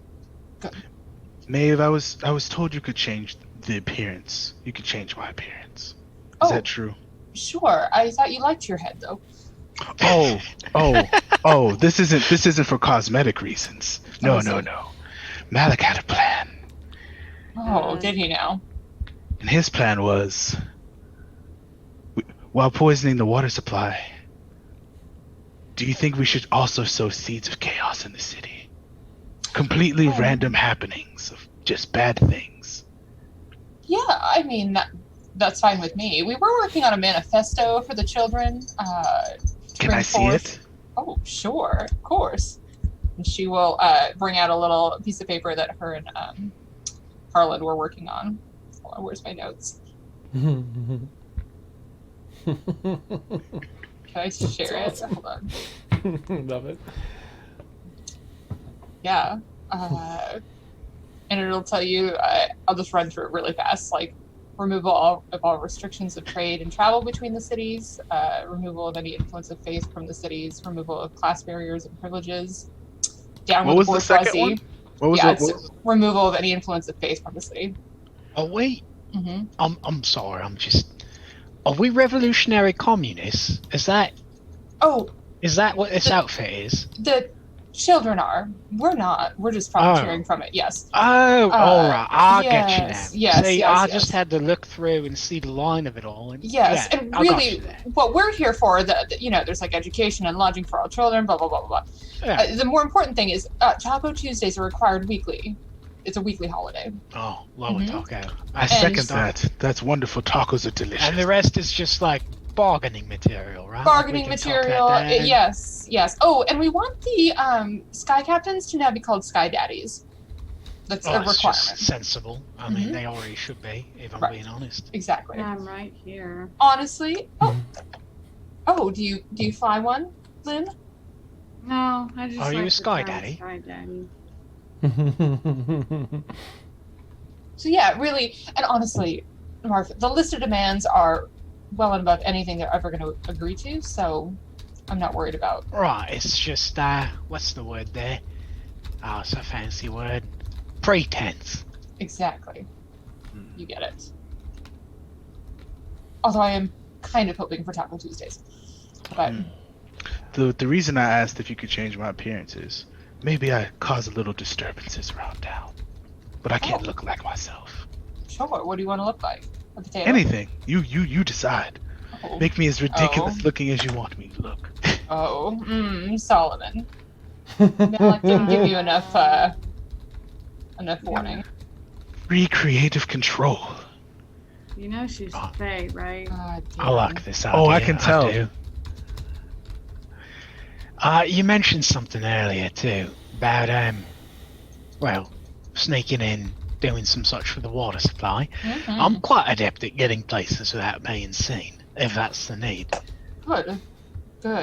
[SPEAKER 3] Maeve, I was told you could change the appearance. You could change my appearance. Is that true?
[SPEAKER 4] Sure. I thought you liked your head, though.
[SPEAKER 3] Oh, this isn't for cosmetic reasons. No. Malik had a plan.
[SPEAKER 4] Oh, did he now?
[SPEAKER 3] And his plan was, while poisoning the water supply, do you think we should also sow seeds of chaos in the city? Completely random happenings of just bad things.
[SPEAKER 4] Yeah, I mean, that's fine with me. We were working on a manifesto for the children.
[SPEAKER 3] Can I see it?
[SPEAKER 4] Oh, sure, of course. And she will bring out a little piece of paper that her and Harlan were working on. Hold on, where's my notes? Can I share it?
[SPEAKER 2] Awesome.
[SPEAKER 4] Hold on.
[SPEAKER 2] Love it.
[SPEAKER 4] Yeah. And it'll tell you, I'll just run through it really fast, like removal of all restrictions of trade and travel between the cities, removal of any influence of faith from the cities, removal of class barriers and privileges, down
[SPEAKER 3] What
[SPEAKER 4] with
[SPEAKER 3] was the second one? What was
[SPEAKER 4] Yeah,
[SPEAKER 3] it?
[SPEAKER 4] it's removal of any influence of faith from the city.
[SPEAKER 5] Oh wait,
[SPEAKER 4] Mm-hmm.
[SPEAKER 5] I'm sorry. Are we revolutionary communists? Is that
[SPEAKER 4] Oh,
[SPEAKER 5] what this outfit is?
[SPEAKER 4] the children are. We're not. We're just profiteering from it. Yes.
[SPEAKER 5] Oh, all right. I get you now.
[SPEAKER 4] yes, yes,
[SPEAKER 5] See,
[SPEAKER 4] yes,
[SPEAKER 5] I
[SPEAKER 4] yes.
[SPEAKER 5] just had to look through and see the line of it all. And
[SPEAKER 4] Yes,
[SPEAKER 5] yeah,
[SPEAKER 4] and
[SPEAKER 5] I got
[SPEAKER 4] really,
[SPEAKER 5] you there.
[SPEAKER 4] what we're here for, there's like education and lodging for all children, blah, blah, blah, blah, blah.
[SPEAKER 5] Yeah.
[SPEAKER 4] The more important thing is Taco Tuesdays are required weekly. It's a weekly holiday.
[SPEAKER 5] Oh, lower
[SPEAKER 4] Mhm.
[SPEAKER 5] talk out.
[SPEAKER 3] I second that. That's wonderful. Tacos are delicious.
[SPEAKER 5] And the rest is just like bargaining material, right?
[SPEAKER 4] Bargaining
[SPEAKER 5] Like we can talk
[SPEAKER 4] material,
[SPEAKER 5] that down.
[SPEAKER 4] yes. Oh, and we want the Sky Captains to now be called Sky Daddies. That's
[SPEAKER 5] Oh,
[SPEAKER 4] a
[SPEAKER 5] it's
[SPEAKER 4] requirement.
[SPEAKER 5] just sensible. I mean,
[SPEAKER 4] Mhm.
[SPEAKER 5] they already should be, if I'm
[SPEAKER 4] Right.
[SPEAKER 5] being honest.
[SPEAKER 4] Exactly.
[SPEAKER 6] Yeah, I'm right here.
[SPEAKER 4] Honestly, oh, do you fly one, Lynn?
[SPEAKER 6] No, I just
[SPEAKER 5] Are you
[SPEAKER 6] like
[SPEAKER 5] a
[SPEAKER 6] the
[SPEAKER 5] Sky
[SPEAKER 6] term
[SPEAKER 5] Daddy?
[SPEAKER 6] Sky Daddy.
[SPEAKER 4] So yeah, really, and honestly, Martha, the list of demands are well and above anything they're ever going to agree to. So I'm not worried about.
[SPEAKER 5] Right, it's just, what's the word there? Oh, it's a fancy word. Pretense.
[SPEAKER 4] Exactly. You get it. Although I am kind of hoping for Taco Tuesdays. But
[SPEAKER 3] The reason I asked if you could change my appearance is maybe I cause a little disturbances around town, but I can't
[SPEAKER 4] Oh.
[SPEAKER 3] look like myself.
[SPEAKER 4] sure, what do you want to look like? A potato?
[SPEAKER 3] Anything. You decide.
[SPEAKER 4] Oh.
[SPEAKER 3] Make me as ridiculous looking as you want me to look.
[SPEAKER 4] Solomon. Malik didn't give you enough warning.
[SPEAKER 3] Free creative control.
[SPEAKER 6] You know she's Fae, right?
[SPEAKER 4] God
[SPEAKER 5] I
[SPEAKER 4] damn.
[SPEAKER 5] like this idea.
[SPEAKER 3] Oh, I can tell.
[SPEAKER 5] do. You mentioned something earlier too about well, sneaking in, doing some such for the water supply.
[SPEAKER 4] Mhm.
[SPEAKER 5] I'm quite adept at getting places without being seen, if that's the need.
[SPEAKER 4] Good.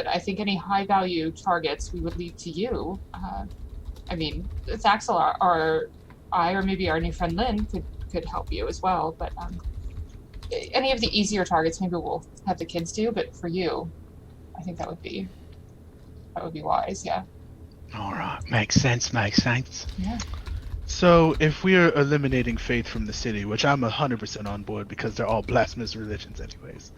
[SPEAKER 4] I think any high value targets we would leave to you. I mean, Thaxel or I, or maybe our new friend Lynn could help you as well. But any of the easier targets, maybe we'll have the kids do. But for you, I think that would be wise. Yeah.
[SPEAKER 5] All right, makes sense.
[SPEAKER 4] Yeah.
[SPEAKER 3] So, if we are eliminating faith from the city, which I'm 100% on board because they're all blasphemous religions anyways,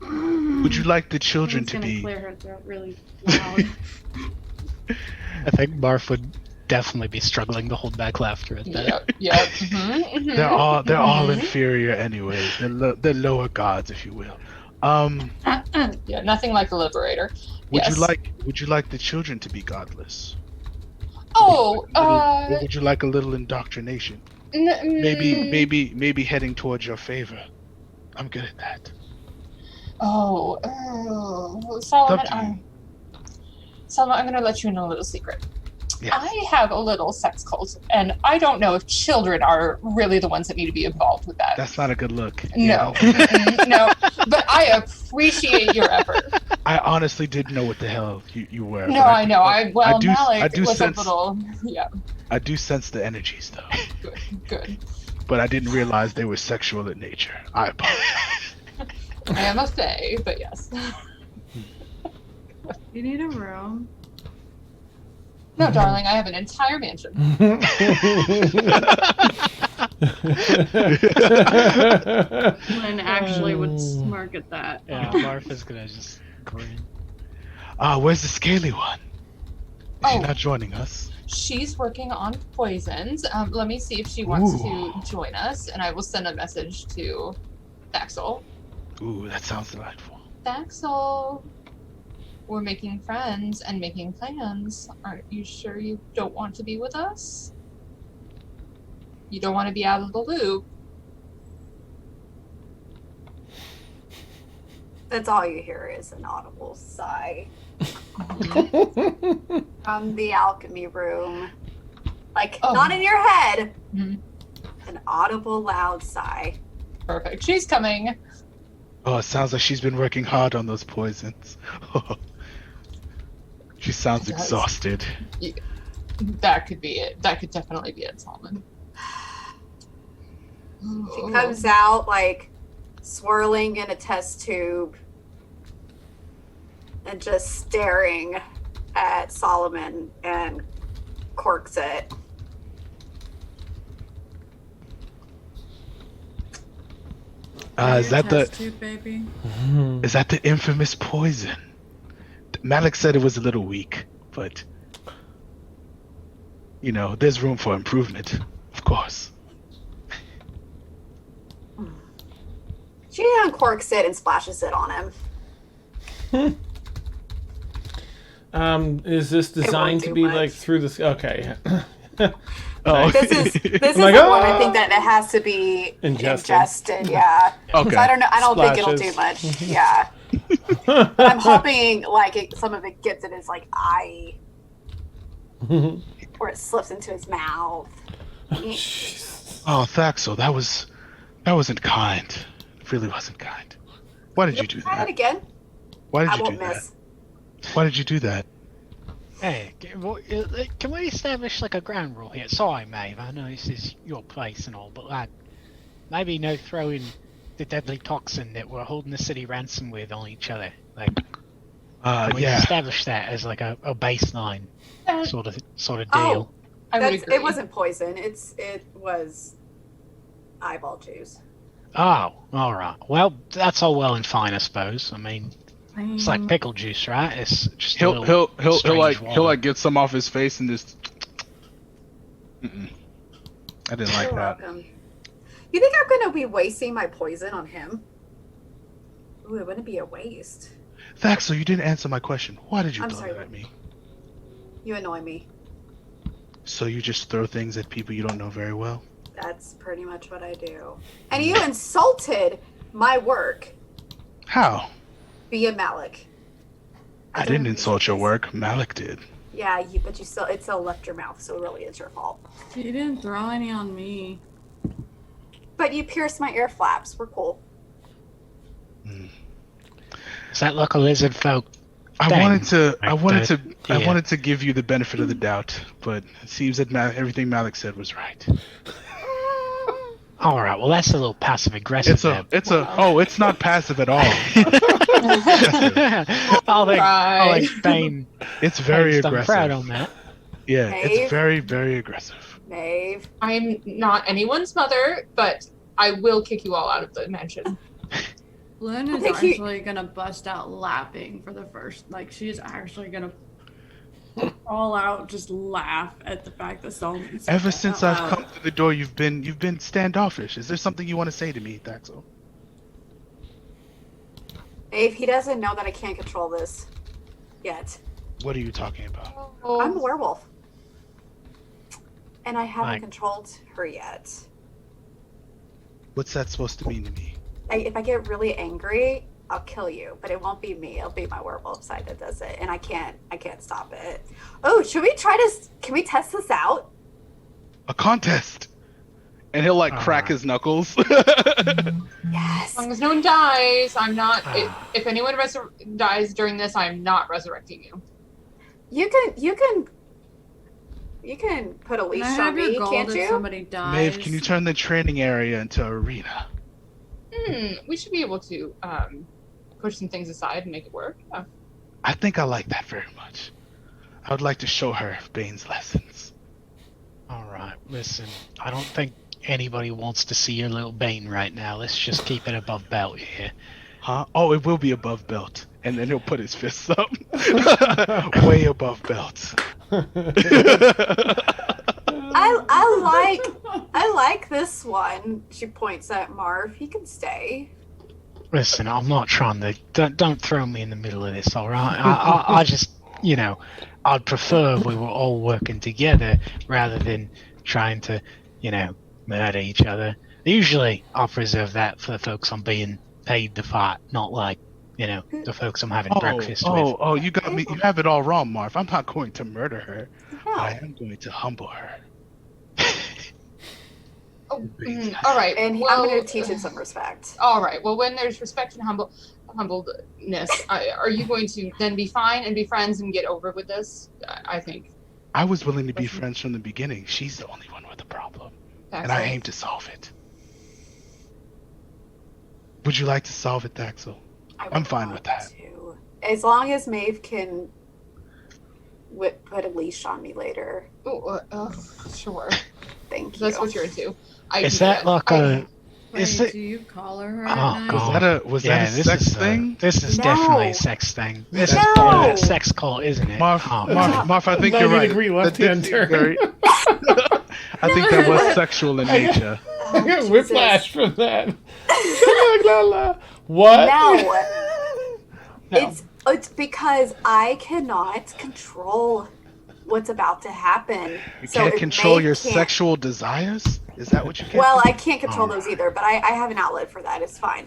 [SPEAKER 3] would you like the children
[SPEAKER 6] She's
[SPEAKER 3] to
[SPEAKER 6] gonna
[SPEAKER 3] be...
[SPEAKER 6] clear her throat really loud.
[SPEAKER 5] I think Barf would definitely be struggling to hold back laughter at that.
[SPEAKER 4] Yep. Mhm.
[SPEAKER 3] They're all
[SPEAKER 4] Mhm.
[SPEAKER 3] inferior anyways. They're lower gods, if you will.
[SPEAKER 4] Yeah, nothing like a liberator.
[SPEAKER 3] Would
[SPEAKER 4] Yes.
[SPEAKER 3] you like the children to be godless?
[SPEAKER 4] Oh,
[SPEAKER 3] Or would you like a little indoctrination?
[SPEAKER 4] mm.
[SPEAKER 3] Maybe heading towards your favor. I'm good at that.
[SPEAKER 4] Solomon,
[SPEAKER 3] Up to you.
[SPEAKER 4] Solomon, I'm going to let you in on a little secret.
[SPEAKER 3] Yes.
[SPEAKER 4] I have a little sex cult, and I don't know if children are really the ones that need to be involved with that.
[SPEAKER 3] That's not a good look.
[SPEAKER 4] No, no, but I appreciate your effort.
[SPEAKER 3] I honestly didn't know what the hell you were.
[SPEAKER 4] No, I know. Malik
[SPEAKER 3] I do
[SPEAKER 4] was
[SPEAKER 3] sense,
[SPEAKER 4] a little, yeah,
[SPEAKER 3] I do sense the energies though,
[SPEAKER 4] good.
[SPEAKER 3] but I didn't realize they were sexual in nature. I apologize.
[SPEAKER 4] I am a fae, but yes.
[SPEAKER 6] You need a room.
[SPEAKER 4] No, darling, I have an entire mansion.
[SPEAKER 6] Lynn actually would smirk at that.
[SPEAKER 5] Yeah, Barf is gonna just grin.
[SPEAKER 3] Where's the scaly one? Is she
[SPEAKER 4] Oh.
[SPEAKER 3] not joining us?
[SPEAKER 4] She's working on poisons. Let me see if she wants
[SPEAKER 3] Ooh.
[SPEAKER 4] to join us, and I will send a message to Thaxel.
[SPEAKER 3] Ooh, that sounds delightful.
[SPEAKER 4] Thaxel, we're making friends and making plans. Aren't you sure you don't want to be with us? You don't want to be out of the loop.
[SPEAKER 7] That's all you hear is an audible sigh from the alchemy room. Like,
[SPEAKER 4] Oh.
[SPEAKER 7] not in your head.
[SPEAKER 4] Mhm.
[SPEAKER 7] An audible, loud sigh.
[SPEAKER 4] Perfect. She's coming.
[SPEAKER 3] Oh, it sounds like she's been working hard on those poisons. She sounds
[SPEAKER 4] It does.
[SPEAKER 3] exhausted.
[SPEAKER 4] That could be it. That could definitely be it, Solomon.
[SPEAKER 7] She comes out, like, swirling in a test tube and just staring at Solomon and corks it.
[SPEAKER 3] Is that the
[SPEAKER 6] Test tube, baby?
[SPEAKER 3] infamous poison? Malik said it was a little weak, but you know, there's room for improvement, of course.
[SPEAKER 7] She uncorks it and splashes it on him.
[SPEAKER 2] Is this designed to
[SPEAKER 7] do
[SPEAKER 2] be
[SPEAKER 7] much.
[SPEAKER 2] like through this? Okay.
[SPEAKER 3] Oh,
[SPEAKER 7] This is
[SPEAKER 2] like,
[SPEAKER 7] the one
[SPEAKER 2] "Ah!"
[SPEAKER 7] I think that it has to be
[SPEAKER 2] Ingested.
[SPEAKER 7] yeah.
[SPEAKER 3] okay.
[SPEAKER 7] So I don't know. I don't think it'll do
[SPEAKER 2] Splashes.
[SPEAKER 7] much. Yeah. But I'm hoping like some of it gets in his like eye Or it slips into his mouth.
[SPEAKER 3] Oh, Thaxel, that wasn't kind. It really wasn't kind. Why did you do
[SPEAKER 7] Try it
[SPEAKER 3] that?
[SPEAKER 7] again.
[SPEAKER 3] Why did
[SPEAKER 7] I
[SPEAKER 3] you
[SPEAKER 7] won't
[SPEAKER 3] do
[SPEAKER 7] miss.
[SPEAKER 3] that? Why did you do that?
[SPEAKER 5] Hey, can we establish like a ground rule here? Sorry, Maeve, I know this is your place and all, but like, maybe no throwing the deadly toxin that we're holding the city ransom with on each other. Like, can we
[SPEAKER 3] Yeah.
[SPEAKER 5] establish that as like a baseline sort of
[SPEAKER 7] Oh,
[SPEAKER 5] deal?
[SPEAKER 4] I would agree.
[SPEAKER 7] It wasn't poison. It was eyeball juice.
[SPEAKER 5] Oh, all right. Well, that's all well and fine, I suppose. I mean, it's like pickle juice, right? It's just
[SPEAKER 3] He'll
[SPEAKER 5] strange water.
[SPEAKER 3] get some off his face and just. Mm-mm. I didn't like
[SPEAKER 7] You're
[SPEAKER 3] that.
[SPEAKER 7] welcome. You think I'm gonna be wasting my poison on him? Ooh, it wouldn't be a waste.
[SPEAKER 3] Thaxel, you didn't answer my question. Why did you
[SPEAKER 7] I'm
[SPEAKER 3] throw
[SPEAKER 7] sorry.
[SPEAKER 3] that at me?
[SPEAKER 7] You annoy me.
[SPEAKER 3] So you just throw things at people you don't know very well?
[SPEAKER 7] That's pretty much what I do. And you insulted my work
[SPEAKER 3] How?
[SPEAKER 7] via Malik.
[SPEAKER 3] I
[SPEAKER 7] don't
[SPEAKER 3] didn't insult your
[SPEAKER 7] appreciate
[SPEAKER 3] work. Malik did.
[SPEAKER 7] this. Yeah, it still left your mouth, so it really is your fault.
[SPEAKER 6] She didn't throw any on me.
[SPEAKER 7] But you pierced my ear flaps. We're cool.
[SPEAKER 5] Is that like a lizard folk?
[SPEAKER 3] I
[SPEAKER 5] Dang.
[SPEAKER 3] wanted
[SPEAKER 5] Yeah.
[SPEAKER 3] to give you the benefit of the doubt, but it seems that everything Malik said was right.
[SPEAKER 5] All right. Well, that's a little passive aggressive.
[SPEAKER 3] It's not passive at all.
[SPEAKER 5] I'll think Bane.
[SPEAKER 3] It's very
[SPEAKER 5] I'm
[SPEAKER 3] aggressive.
[SPEAKER 5] proud on that.
[SPEAKER 3] Yeah,
[SPEAKER 7] Maeve?
[SPEAKER 3] it's very, very aggressive.
[SPEAKER 7] Maeve.
[SPEAKER 4] I'm not anyone's mother, but I will kick you all out of the mansion.
[SPEAKER 6] Lynn is
[SPEAKER 7] think he-
[SPEAKER 6] actually gonna bust out laughing for the first. Like, she's actually gonna all out just laugh at the fact that Solomon said
[SPEAKER 3] Ever
[SPEAKER 6] that
[SPEAKER 3] since
[SPEAKER 6] out
[SPEAKER 3] I've
[SPEAKER 6] loud.
[SPEAKER 3] come through the door, you've been standoffish. Is there something you want to say to me, Thaxel?
[SPEAKER 7] Maeve, he doesn't know that I can't control this yet.
[SPEAKER 3] What are you talking about?
[SPEAKER 7] I'm a werewolf. And I haven't
[SPEAKER 5] Right.
[SPEAKER 7] controlled her yet.
[SPEAKER 3] What's that supposed to mean to me?
[SPEAKER 7] If I get really angry, I'll kill you. But it won't be me. It'll be my werewolf side that does it. And I can't stop it. Oh, can we test this out?
[SPEAKER 3] A contest. And he'll crack his knuckles.
[SPEAKER 7] Yes.
[SPEAKER 4] As long as no one dies, I'm not. If anyone dies during this, I'm not resurrecting you.
[SPEAKER 7] You can put a leash
[SPEAKER 6] Can I
[SPEAKER 7] on
[SPEAKER 6] have your
[SPEAKER 7] me,
[SPEAKER 6] gold
[SPEAKER 7] can't
[SPEAKER 6] if
[SPEAKER 7] you?
[SPEAKER 6] somebody dies?
[SPEAKER 3] Maeve, can you turn the training area into arena?
[SPEAKER 4] We should be able to push some things aside and make it work. Yeah.
[SPEAKER 3] I think I like that very much. I would like to show her Bane's lessons.
[SPEAKER 5] All right. Listen, I don't think anybody wants to see your little Bane right now. Let's just keep it above belt here.
[SPEAKER 3] Huh? Oh, it will be above belt. And then he'll put his fists up. Way above belt.
[SPEAKER 7] I like this one. She points at Marv. He can stay.
[SPEAKER 5] Listen, I'm not trying to. Don't throw me in the middle of this, all right? I just, I'd prefer we were all working together rather than trying to, murder each other. Usually, I preserve that for the folks I'm being paid to fight, not like, the folks I'm having breakfast with.
[SPEAKER 3] Oh, you got me. You have it all wrong, Marv. I'm not going to murder her.
[SPEAKER 7] No.
[SPEAKER 3] I am going to humble her.
[SPEAKER 4] All right.
[SPEAKER 7] And
[SPEAKER 4] well,
[SPEAKER 7] I'm going to teach him some respect.
[SPEAKER 4] All right. Well, when there's respect and humbleness, are you going to then be fine and be friends and get over with this? I think.
[SPEAKER 3] I was willing to be friends from the beginning. She's the only one with a problem. And I aim to solve it. Would you like to solve it, Thaxel? I'm fine with that.
[SPEAKER 7] To. As long as Maeve can put a leash on me later.
[SPEAKER 4] Sure.
[SPEAKER 7] Thank you.
[SPEAKER 4] That's what you're into.
[SPEAKER 5] Is that like a...
[SPEAKER 6] Wait,
[SPEAKER 5] Is it...
[SPEAKER 6] do you call her
[SPEAKER 5] Oh,
[SPEAKER 6] at night?
[SPEAKER 5] God.
[SPEAKER 3] Was that a sex thing?
[SPEAKER 5] This is
[SPEAKER 7] No.
[SPEAKER 5] definitely a sex thing. This is
[SPEAKER 7] No.
[SPEAKER 5] part of that sex cult, isn't it?
[SPEAKER 3] Marv, I think you're right.
[SPEAKER 2] 90-degree left-hand
[SPEAKER 3] That did seem
[SPEAKER 2] turn.
[SPEAKER 3] very- I think that was sexual in nature.
[SPEAKER 7] Oh,
[SPEAKER 2] I got
[SPEAKER 7] Jesus.
[SPEAKER 2] whiplash from that. What?
[SPEAKER 7] No. It's because I cannot control what's about to happen.
[SPEAKER 3] You
[SPEAKER 7] So
[SPEAKER 3] can't
[SPEAKER 7] if
[SPEAKER 3] control
[SPEAKER 7] Maeve
[SPEAKER 3] your
[SPEAKER 7] can't-
[SPEAKER 3] sexual desires? Is that what you can't
[SPEAKER 7] Well,
[SPEAKER 3] do?
[SPEAKER 7] I can't control those either, but I have an outlet for that. It's fine.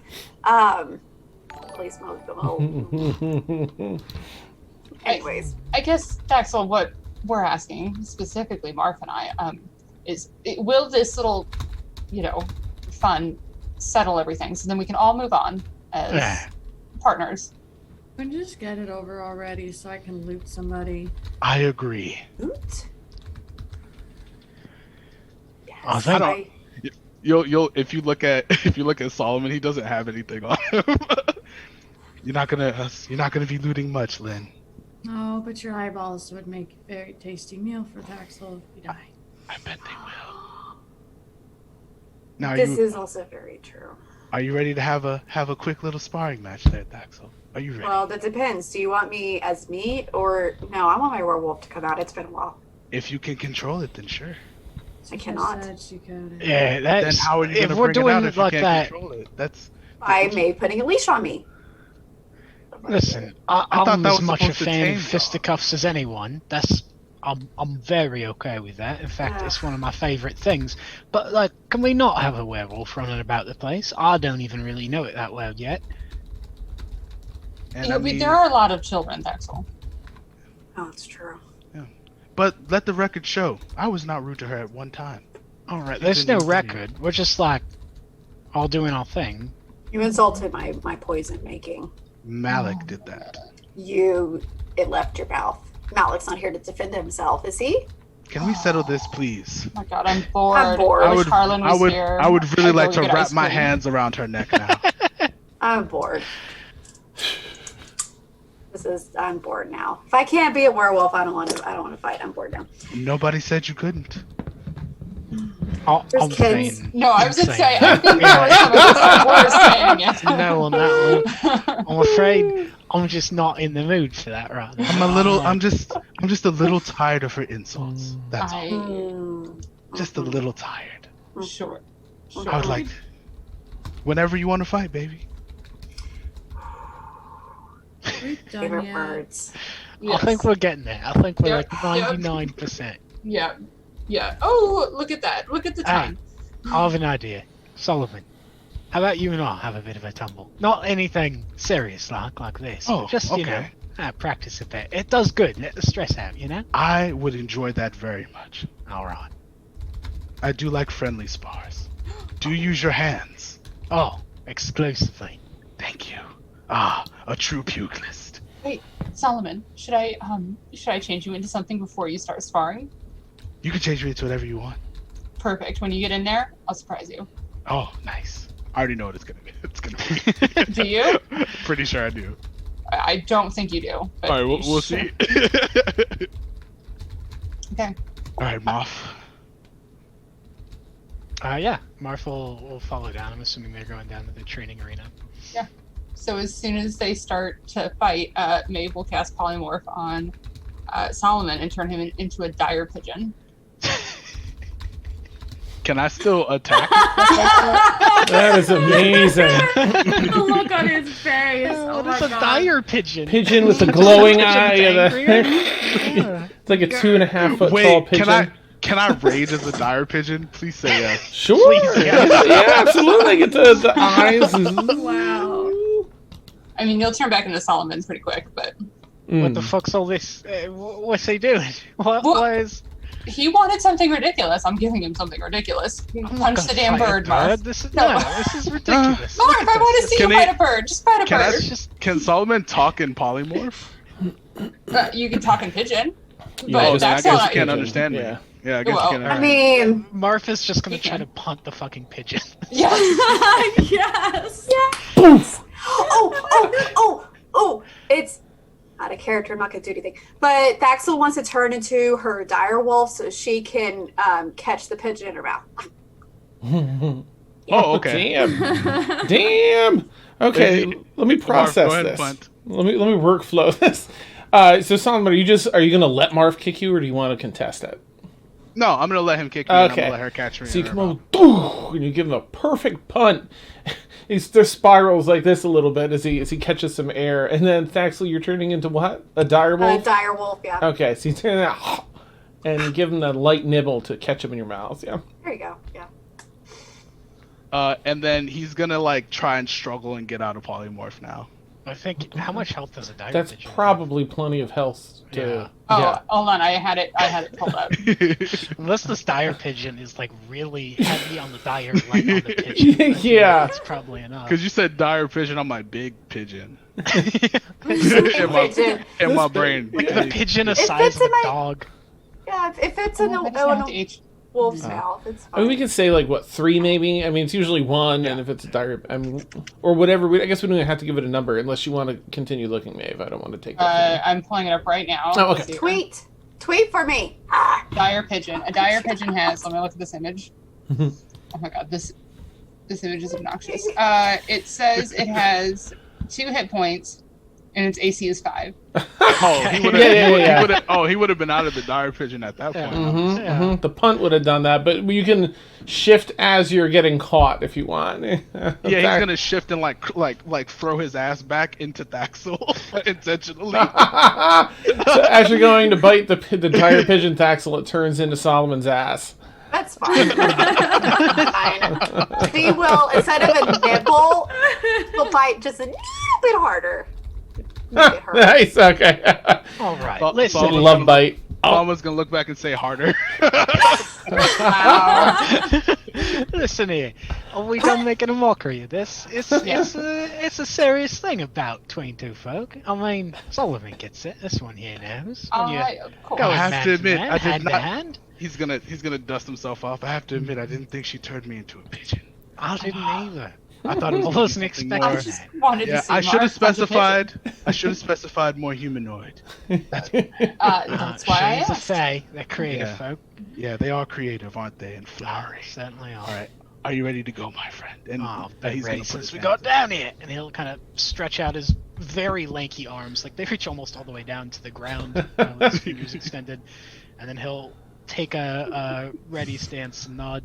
[SPEAKER 7] Please move them over. Anyways,
[SPEAKER 4] I guess, Daxel, what we're asking, specifically Marf and I, will this little, fun settle everything so then we can all move on as partners?
[SPEAKER 6] We can just get it over already so I can loot somebody.
[SPEAKER 3] I agree.
[SPEAKER 7] Oot. Yes,
[SPEAKER 5] I think-
[SPEAKER 3] You'll if you look at Solomon, he doesn't have anything on him. You're not gonna be looting much, Lynn.
[SPEAKER 6] Oh, but your eyeballs would make a very tasty meal for Daxel if you die.
[SPEAKER 3] I bet they will. Now,
[SPEAKER 7] This is also very true.
[SPEAKER 3] are you ready to have a quick little sparring match there, Daxel? Are you ready?
[SPEAKER 7] Well, that depends. Do you want me as meat or no? I want my werewolf to come out. It's been a while.
[SPEAKER 3] If you can control it, then sure.
[SPEAKER 7] I cannot.
[SPEAKER 6] Said she could.
[SPEAKER 5] Yeah,
[SPEAKER 3] Then
[SPEAKER 5] that's.
[SPEAKER 3] how are you
[SPEAKER 5] If
[SPEAKER 3] gonna
[SPEAKER 5] we're
[SPEAKER 3] bring it
[SPEAKER 5] doing
[SPEAKER 3] out
[SPEAKER 5] it
[SPEAKER 3] if you
[SPEAKER 5] like
[SPEAKER 3] can't
[SPEAKER 5] that,
[SPEAKER 3] control it? That's
[SPEAKER 7] By May putting a leash on me.
[SPEAKER 5] listen,
[SPEAKER 3] I thought
[SPEAKER 5] I'm
[SPEAKER 3] that
[SPEAKER 5] as
[SPEAKER 3] was
[SPEAKER 5] much a
[SPEAKER 3] supposed to
[SPEAKER 5] fan
[SPEAKER 3] tame
[SPEAKER 5] of fisticuffs as anyone. I'm very okay with that. In fact, it's one of my favorite things. But like, can we not have a werewolf running about the place? I don't even really know it that well yet.
[SPEAKER 3] and I mean,
[SPEAKER 4] There are a lot of children, Daxel.
[SPEAKER 7] Oh, it's true.
[SPEAKER 3] but let the record show. I was not rude to her at one time.
[SPEAKER 5] All right, there's no record. We're just like all doing our thing.
[SPEAKER 7] You insulted my poison making.
[SPEAKER 3] Malik did that.
[SPEAKER 7] It left your mouth. Malik's not here to defend himself, is he?
[SPEAKER 3] Can we settle this, please?
[SPEAKER 4] Oh my god, I'm bored.
[SPEAKER 7] I'm bored.
[SPEAKER 4] I wish Harlan was here.
[SPEAKER 3] I would really
[SPEAKER 4] I'd
[SPEAKER 3] like
[SPEAKER 4] go
[SPEAKER 3] to
[SPEAKER 4] get
[SPEAKER 3] wrap
[SPEAKER 4] ice
[SPEAKER 3] my
[SPEAKER 4] cream.
[SPEAKER 3] hands around her neck now.
[SPEAKER 7] I'm bored. I'm bored now. If I can't be a werewolf, I don't want to fight. I'm bored now.
[SPEAKER 3] Nobody said you couldn't.
[SPEAKER 7] There's
[SPEAKER 5] I'm
[SPEAKER 7] kids.
[SPEAKER 5] saying
[SPEAKER 4] No, I was going to say,
[SPEAKER 5] insane.
[SPEAKER 4] I think there was some worse saying it.
[SPEAKER 5] No on that one. I'm afraid I'm just not in the mood for that right now.
[SPEAKER 3] I'm just a little tired of her insults. That's all.
[SPEAKER 7] Mm.
[SPEAKER 3] Just a little tired.
[SPEAKER 4] Sure.
[SPEAKER 3] I would like to, whenever you want to fight, baby.
[SPEAKER 6] We've done
[SPEAKER 7] Favorite
[SPEAKER 6] yet.
[SPEAKER 7] words.
[SPEAKER 5] I think we're getting there. I think we're
[SPEAKER 4] Yep,
[SPEAKER 5] like
[SPEAKER 4] yep.
[SPEAKER 5] 99%.
[SPEAKER 4] Yeah. Oh, look at that. Look at the time.
[SPEAKER 5] I have an idea. Solomon, how about you and I have a bit of a tumble? Not anything serious like this.
[SPEAKER 3] Oh,
[SPEAKER 5] but just,
[SPEAKER 3] okay.
[SPEAKER 5] Practice a bit. It does good. Let the stress out, you know?
[SPEAKER 3] I would enjoy that very much.
[SPEAKER 5] All right.
[SPEAKER 3] I do like friendly spars. Do use your hands.
[SPEAKER 5] Oh, exclusively.
[SPEAKER 3] Thank you. Ah, a true pugilist.
[SPEAKER 4] Solomon, should I change you into something before you start sparring?
[SPEAKER 3] You can change me into whatever you want.
[SPEAKER 4] Perfect. When you get in there, I'll surprise you.
[SPEAKER 3] Oh, nice. I already know what it's gonna be. It's gonna be.
[SPEAKER 4] Do you?
[SPEAKER 3] Pretty sure I do.
[SPEAKER 4] I don't think you do. But
[SPEAKER 3] All right, we'll
[SPEAKER 4] sure.
[SPEAKER 3] see.
[SPEAKER 4] Okay.
[SPEAKER 3] All right, Moff.
[SPEAKER 5] Yeah, Marth will follow down. I'm assuming they're going down to the training arena.
[SPEAKER 4] So as soon as they start to fight, Maeve will cast Polymorph on Solomon and turn him into a dire pigeon.
[SPEAKER 3] Can I still attack?
[SPEAKER 2] That is amazing.
[SPEAKER 6] The look on his face. Oh my
[SPEAKER 5] It's a
[SPEAKER 6] god.
[SPEAKER 5] dire pigeon.
[SPEAKER 2] Pigeon with a glowing
[SPEAKER 5] Pigeon's
[SPEAKER 2] eye.
[SPEAKER 5] angrier.
[SPEAKER 2] It's like a 2.5 foot tall
[SPEAKER 3] Wait,
[SPEAKER 2] pigeon.
[SPEAKER 3] can I raid as a dire pigeon? Please say yes.
[SPEAKER 2] Sure.
[SPEAKER 5] Please,
[SPEAKER 2] Yeah, absolutely. Get the eyes.
[SPEAKER 6] Wow.
[SPEAKER 4] I mean, you'll turn back into Solomon pretty quick, but
[SPEAKER 5] What the fuck's all this? What's he doing?
[SPEAKER 4] What?
[SPEAKER 5] What is?
[SPEAKER 4] he wanted something ridiculous. I'm giving him something ridiculous.
[SPEAKER 5] I'm not
[SPEAKER 4] Punch
[SPEAKER 5] gonna
[SPEAKER 4] the damn
[SPEAKER 5] fight a
[SPEAKER 4] bird, Marv.
[SPEAKER 5] This is
[SPEAKER 4] No.
[SPEAKER 5] this is ridiculous.
[SPEAKER 4] Marv, I want to see
[SPEAKER 3] Can
[SPEAKER 4] you
[SPEAKER 3] he-
[SPEAKER 4] fight a bird. Just fight a
[SPEAKER 3] Can I
[SPEAKER 4] bird.
[SPEAKER 5] just
[SPEAKER 3] Can Solomon talk in polymorph?
[SPEAKER 4] You can talk in pigeon,
[SPEAKER 2] Yeah,
[SPEAKER 4] but
[SPEAKER 3] Oh, then I
[SPEAKER 4] that's
[SPEAKER 3] guess
[SPEAKER 4] not.
[SPEAKER 3] you can't
[SPEAKER 2] Pigeon,
[SPEAKER 3] understand me.
[SPEAKER 2] yeah.
[SPEAKER 3] Yeah, I guess
[SPEAKER 4] Well,
[SPEAKER 3] you can't
[SPEAKER 7] I
[SPEAKER 3] understand me.
[SPEAKER 7] mean,
[SPEAKER 5] Martha's just gonna
[SPEAKER 4] He
[SPEAKER 5] try
[SPEAKER 4] can.
[SPEAKER 5] to punt the fucking pigeon.
[SPEAKER 4] Yeah.
[SPEAKER 6] Yes.
[SPEAKER 7] oh, it's out of character. I'm not gonna do anything. But Thaxel wants to turn into her dire wolf so she can catch the pigeon in her mouth.
[SPEAKER 3] Oh, okay.
[SPEAKER 2] Damn. Damn. Okay,
[SPEAKER 3] Hey,
[SPEAKER 2] let me
[SPEAKER 3] Marv,
[SPEAKER 2] process
[SPEAKER 3] go ahead and
[SPEAKER 2] this.
[SPEAKER 3] punt.
[SPEAKER 2] Let me workflow this. So Solomon, are you gonna let Marv kick you, or do you want to contest it?
[SPEAKER 3] No, I'm gonna let him kick me. And I'm
[SPEAKER 2] Okay.
[SPEAKER 3] gonna let her catch me.
[SPEAKER 2] So you
[SPEAKER 3] in her
[SPEAKER 2] come
[SPEAKER 3] mouth.
[SPEAKER 2] over, and you give him a perfect punt. He just spirals like this a little bit as he catches some air, and then Thaxel, you're turning into what? A dire wolf?
[SPEAKER 7] Dire wolf, yeah.
[SPEAKER 2] Okay, so you turn that, and you give him a light nibble to catch him in your mouth. Yeah.
[SPEAKER 7] There you go. Yeah.
[SPEAKER 3] And then he's gonna like try and struggle and get out of polymorph now.
[SPEAKER 5] I think how much health does a dire
[SPEAKER 2] That's
[SPEAKER 5] pigeon?
[SPEAKER 2] probably plenty of health to.
[SPEAKER 5] Yeah.
[SPEAKER 4] Oh, hold on. I had it pulled up.
[SPEAKER 5] Unless this dire pigeon is like really heavy on the dire, light on the pigeon.
[SPEAKER 2] Yeah.
[SPEAKER 5] That's probably enough.
[SPEAKER 3] Because you said dire pigeon, I'm like big pigeon.
[SPEAKER 7] Pigeon.
[SPEAKER 3] In my brain.
[SPEAKER 5] Like the pigeon the
[SPEAKER 7] It
[SPEAKER 5] size
[SPEAKER 7] fits
[SPEAKER 5] of a
[SPEAKER 7] in my-
[SPEAKER 5] dog.
[SPEAKER 7] Yeah, if it's in
[SPEAKER 4] I
[SPEAKER 7] a,
[SPEAKER 4] just have to
[SPEAKER 7] a
[SPEAKER 4] H.
[SPEAKER 7] wolf's mouth, it's
[SPEAKER 2] I mean,
[SPEAKER 7] fine.
[SPEAKER 2] we could say like what 3 maybe. I mean, it's usually 1, and if it's a dire, I mean, or whatever. I guess we don't even have to give it a number unless you want to continue looking, Maeve. I don't want to take that.
[SPEAKER 4] I'm pulling it up right now.
[SPEAKER 2] Oh, okay.
[SPEAKER 4] Let's see.
[SPEAKER 7] Tweet for me. Ah,
[SPEAKER 4] Dire pigeon. A dire pigeon has. Let me look at this image. Oh my god, this image is obnoxious. It says it has 2 hit points, and its AC is 5.
[SPEAKER 3] Oh, he would have. He would have been out of the dire pigeon at that point.
[SPEAKER 2] The punt would have done that, but you can shift as you're getting caught if you want.
[SPEAKER 3] Yeah, he's gonna shift and like throw his ass back into Thaxel intentionally.
[SPEAKER 2] So as you're going to bite the dire pigeon Thaxel, it turns into Solomon's ass.
[SPEAKER 7] that's fine. Fine. He will, instead of a nipple, he'll bite just a little bit harder. Make it hurt.
[SPEAKER 2] Nice. Okay.
[SPEAKER 5] All right,
[SPEAKER 3] But-
[SPEAKER 5] listen.
[SPEAKER 3] but-
[SPEAKER 2] Love bite.
[SPEAKER 3] Mama's gonna look back and say harder.
[SPEAKER 4] Wow.
[SPEAKER 5] Listen here. Are we done making a mockery of this? It's a serious thing about 22 folk. I mean, Solomon gets it. This one here knows. When you
[SPEAKER 4] Of course.
[SPEAKER 5] go
[SPEAKER 3] I have
[SPEAKER 5] man
[SPEAKER 3] to admit,
[SPEAKER 5] man,
[SPEAKER 3] I did
[SPEAKER 5] hand to
[SPEAKER 3] not-
[SPEAKER 5] hand.
[SPEAKER 3] He's gonna dust himself off. I have to admit, I didn't think she turned me into a pigeon.
[SPEAKER 5] I didn't either.
[SPEAKER 3] I thought it
[SPEAKER 5] I
[SPEAKER 3] was
[SPEAKER 5] wasn't
[SPEAKER 3] something
[SPEAKER 5] expecting
[SPEAKER 4] I
[SPEAKER 3] more.
[SPEAKER 4] just
[SPEAKER 5] that.
[SPEAKER 4] wanted
[SPEAKER 3] Yeah,
[SPEAKER 4] to see
[SPEAKER 3] I should have
[SPEAKER 4] Mark punch a pigeon.
[SPEAKER 3] specified. I should have specified more humanoid.
[SPEAKER 4] That's why I
[SPEAKER 5] She's a
[SPEAKER 4] asked.
[SPEAKER 5] fae. They're creative
[SPEAKER 3] Yeah.
[SPEAKER 5] folk.
[SPEAKER 3] Yeah, they are creative, aren't they? And flowery.
[SPEAKER 5] Certainly are.
[SPEAKER 3] All right, are you ready to go, my friend? And
[SPEAKER 5] Oh,
[SPEAKER 3] he's
[SPEAKER 5] ready
[SPEAKER 3] gonna put
[SPEAKER 5] since
[SPEAKER 3] his
[SPEAKER 5] we
[SPEAKER 3] hands
[SPEAKER 5] got
[SPEAKER 3] up.
[SPEAKER 5] down here. And he'll kind of stretch out his very lanky arms. Like, they reach almost all the way down to the ground with his fingers extended. And then he'll take a ready stance and nod.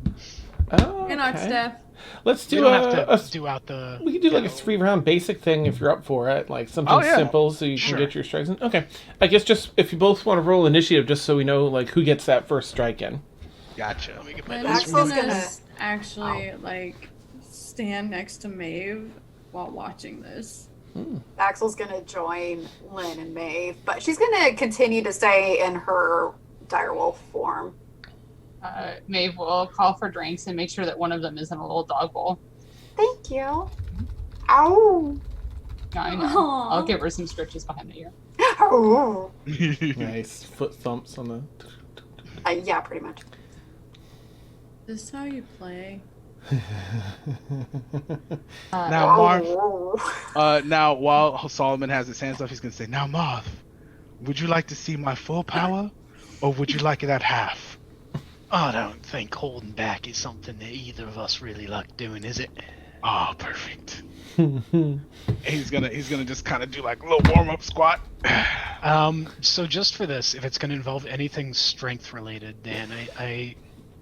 [SPEAKER 2] Oh,
[SPEAKER 6] Good night,
[SPEAKER 2] okay.
[SPEAKER 6] Steph.
[SPEAKER 2] Let's
[SPEAKER 5] We
[SPEAKER 2] do
[SPEAKER 5] don't have
[SPEAKER 2] a
[SPEAKER 5] to do out the...
[SPEAKER 2] we could do like a 3-round basic thing if you're up for it, like something
[SPEAKER 3] Oh, yeah.
[SPEAKER 2] simple so you can
[SPEAKER 5] Sure.
[SPEAKER 2] get your strikes in. Okay, I guess just if you both want to roll initiative, just so we know like who gets that first strike in.
[SPEAKER 3] Gotcha.
[SPEAKER 5] Let me get my
[SPEAKER 6] I'm
[SPEAKER 5] dice
[SPEAKER 7] Axel's
[SPEAKER 6] gonna
[SPEAKER 7] gonna-
[SPEAKER 6] actually like stand next to Maeve while watching this.
[SPEAKER 7] Axel's gonna join Lynn and Maeve, but she's gonna continue to stay in her direwolf form.
[SPEAKER 4] Maeve will call for drinks and make sure that one of them is in a little dog bowl.
[SPEAKER 7] Thank you. Ow.
[SPEAKER 4] I know.
[SPEAKER 6] Aw.
[SPEAKER 4] I'll give her some stretches behind the ear.
[SPEAKER 7] Ow.
[SPEAKER 2] Nice foot thumps on the.
[SPEAKER 7] Yeah, pretty much.
[SPEAKER 6] This is how you play.
[SPEAKER 3] Now, Marv.
[SPEAKER 7] Oh.
[SPEAKER 3] Now, while Solomon has his hands up, he's gonna say, "Now, Marv, would you like to see my full power, or would you like it at half?"
[SPEAKER 5] I don't think holding back is something that either of us really like doing, is it?
[SPEAKER 3] Oh, perfect. He's gonna just kind of do like a little warm up squat.
[SPEAKER 5] So just for this, if it's going to involve anything strength related, then I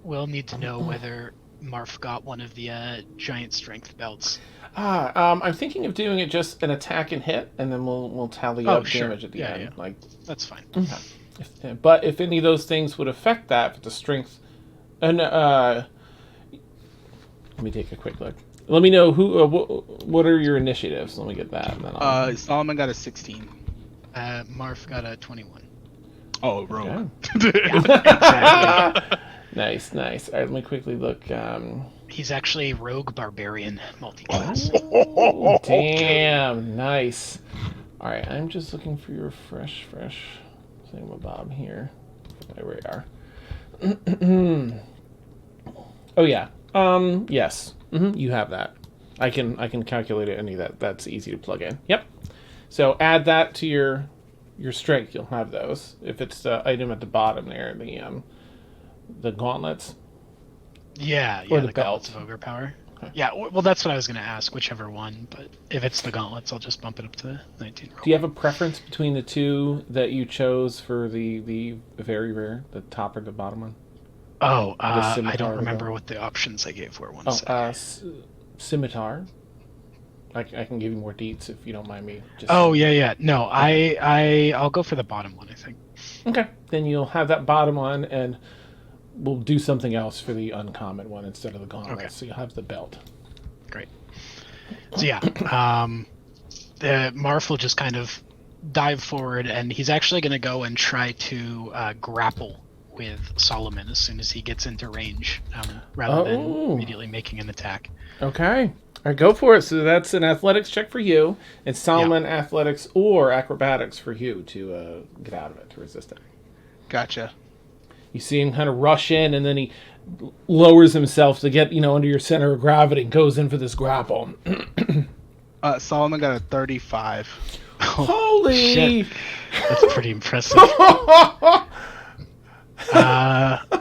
[SPEAKER 5] will need to know whether Marf got one of the giant strength belts.
[SPEAKER 2] I'm thinking of doing it just an attack and hit, and then we'll tally
[SPEAKER 5] Oh,
[SPEAKER 2] up
[SPEAKER 5] sure.
[SPEAKER 2] damage at the
[SPEAKER 5] Yeah,
[SPEAKER 2] end.
[SPEAKER 5] yeah.
[SPEAKER 2] Like,
[SPEAKER 5] That's fine.
[SPEAKER 2] but if any of those things would affect that, if the strength, and let me take a quick look. Let me know who. What are your initiatives? Let me get that. And then I'll...
[SPEAKER 3] Solomon got a 16.
[SPEAKER 5] Marf got a 21.
[SPEAKER 3] Oh, rogue.
[SPEAKER 2] Nice. All right, let me quickly look.
[SPEAKER 5] He's actually rogue barbarian multi-class.
[SPEAKER 2] Oh, damn, nice. All right, I'm just looking for your fresh thingamabob here. There we are. Oh yeah. Yes. You have that. I can calculate it. Any of that. That's easy to plug in. Yep. So add that to your strength. You'll have those. If it's the item at the bottom there, the gauntlets.
[SPEAKER 5] Yeah,
[SPEAKER 2] Or
[SPEAKER 5] the
[SPEAKER 2] the
[SPEAKER 5] gauntlets
[SPEAKER 2] belt.
[SPEAKER 5] of ogre power.
[SPEAKER 2] Okay.
[SPEAKER 5] Yeah, well, that's what I was going to ask, whichever one. But if it's the gauntlets, I'll just bump it up to 19.
[SPEAKER 2] Do you have a preference between the two that you chose for the very rare, the top or the bottom one?
[SPEAKER 5] Oh, I
[SPEAKER 2] scimitar
[SPEAKER 5] don't
[SPEAKER 2] or
[SPEAKER 5] remember
[SPEAKER 2] the-
[SPEAKER 5] what the options I gave were. One
[SPEAKER 2] Oh,
[SPEAKER 5] sec.
[SPEAKER 2] scimitar. I can give you more deets if you don't mind me. Just
[SPEAKER 5] Oh yeah. No, I'll go for the bottom one. I think.
[SPEAKER 2] Okay, then you'll have that bottom one, and we'll do something else for the uncommon one instead of the gauntlet.
[SPEAKER 5] Okay.
[SPEAKER 2] So you'll have the belt.
[SPEAKER 5] Great. So yeah, Marf will just kind of dive forward, and he's actually going to go and try to grapple with Solomon as soon as he gets into range, rather than immediately making an attack.
[SPEAKER 2] Okay. All right, go for it. So that's an athletics check for you, and Solomon athletics or acrobatics for you to get out of it, to resist it.
[SPEAKER 3] Gotcha.
[SPEAKER 2] You see him kind of rush in, and then he lowers himself to get, under your center of gravity and goes in for this grapple.
[SPEAKER 3] Solomon got a 35.
[SPEAKER 2] Holy!
[SPEAKER 5] Shit. That's pretty impressive.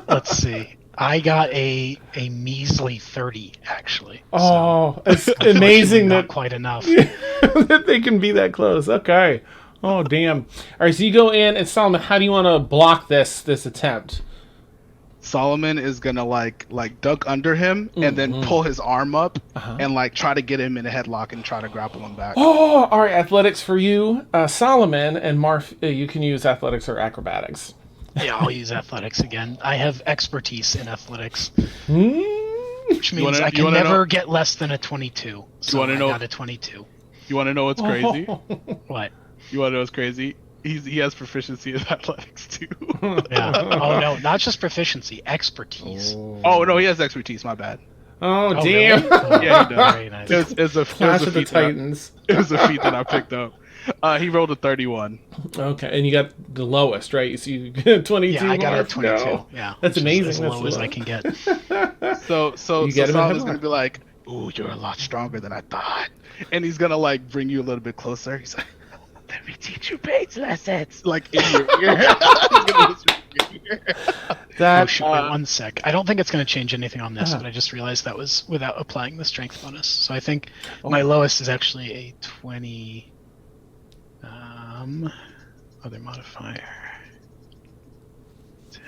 [SPEAKER 5] Let's see. I got a measly 30, actually.
[SPEAKER 2] Oh, it's
[SPEAKER 5] Unfortunately
[SPEAKER 2] amazing
[SPEAKER 5] not
[SPEAKER 2] that
[SPEAKER 5] quite enough.
[SPEAKER 2] that they can be that close. Okay. Oh, damn. All right, so you go in, and Solomon, how do you want to block this attempt?
[SPEAKER 3] Solomon is gonna like duck under him and then pull his arm up and try to get him in a headlock and try to grapple him back.
[SPEAKER 2] Oh, all right. Athletics for you, Solomon, and Marf. You can use athletics or acrobatics.
[SPEAKER 5] Yeah, I'll use athletics again. I have expertise in athletics, which means I can never get less than a 22. So I got a 22.
[SPEAKER 3] You want to know what's crazy?
[SPEAKER 5] What?
[SPEAKER 3] You want to know what's crazy? He has proficiency in athletics too.
[SPEAKER 5] Yeah. Oh no, not just proficiency, expertise.
[SPEAKER 3] Oh no, he has expertise. My bad.
[SPEAKER 2] Oh, damn.
[SPEAKER 5] Really? Oh,
[SPEAKER 3] Yeah, he does.
[SPEAKER 5] Very nice.
[SPEAKER 3] It's a
[SPEAKER 2] Clash of the
[SPEAKER 3] feat
[SPEAKER 2] Titans.
[SPEAKER 3] It was a feat that I picked up. He rolled a 31.
[SPEAKER 2] Okay, and you got the lowest, right? So you get 22.
[SPEAKER 5] Yeah, I got a
[SPEAKER 2] Marf?
[SPEAKER 5] 22.
[SPEAKER 2] No.
[SPEAKER 5] Yeah,
[SPEAKER 2] That's
[SPEAKER 5] which is
[SPEAKER 2] amazing.
[SPEAKER 5] as
[SPEAKER 2] That's
[SPEAKER 5] low as
[SPEAKER 2] low.
[SPEAKER 5] I can get.
[SPEAKER 3] So
[SPEAKER 2] You get him in
[SPEAKER 3] Solomon's
[SPEAKER 2] headlock.
[SPEAKER 3] gonna be like, "Ooh, you're a lot stronger than I thought," and he's gonna bring you a little bit closer. He's like, "Let me teach you page lessons," in your ear. He's gonna whisper in your ear.
[SPEAKER 5] Oh shoot! Wait, 1 sec. I don't think it's going to change anything on this, but I just realized that was without applying the strength bonus. So I think my lowest is actually a 20. Other modifier. 10.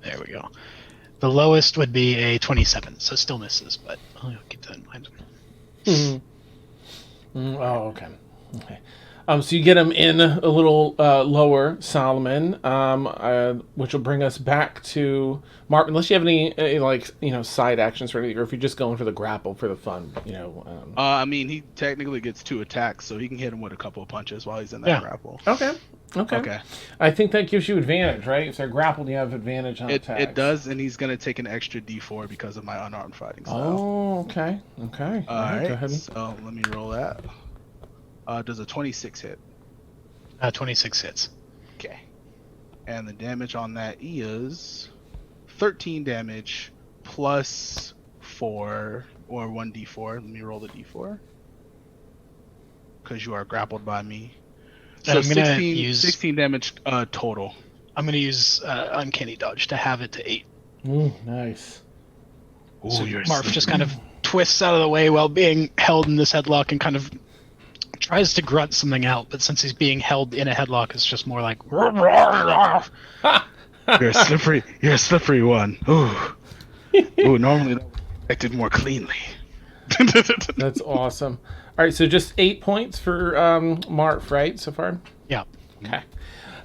[SPEAKER 5] There we go. The lowest would be a 27, so still misses, but I'll keep that in mind.
[SPEAKER 2] Oh, okay. So you get him in a little lower, Solomon, which will bring us back to Mark. Unless you have any side actions or anything, or if you're just going for the grapple for the fun,
[SPEAKER 3] I mean, he technically gets 2 attacks, so he can hit him with a couple of punches while he's in that grapple.
[SPEAKER 2] Okay. I think that gives you advantage, right? If they're grappled, you have advantage on attacks.
[SPEAKER 3] It does, and he's gonna take an extra D4 because of my unarmed fighting style.
[SPEAKER 2] Oh, okay.
[SPEAKER 3] All
[SPEAKER 2] right,
[SPEAKER 3] right.
[SPEAKER 2] go ahead.
[SPEAKER 3] So let me roll that. Does a 26 hit?
[SPEAKER 5] 26 hits.
[SPEAKER 3] Okay. And the damage on that is 13 damage plus 4 or 1d4. Let me roll the d4. Because you are grappled by me. So
[SPEAKER 5] I'm gonna use
[SPEAKER 3] 16 damage total.
[SPEAKER 5] I'm going to use Uncanny Dodge to have it to 8.
[SPEAKER 2] Nice.
[SPEAKER 5] So Marf just kind of twists out of the way while being held in this headlock and kind of tries to grunt something out, but since he's being held in a headlock, it's just more like
[SPEAKER 3] You're a slippery one. Ooh, normally that was acted more cleanly.
[SPEAKER 2] That's awesome. All right, so just 8 points for Marf, right, so far?
[SPEAKER 5] Yeah.
[SPEAKER 2] Okay.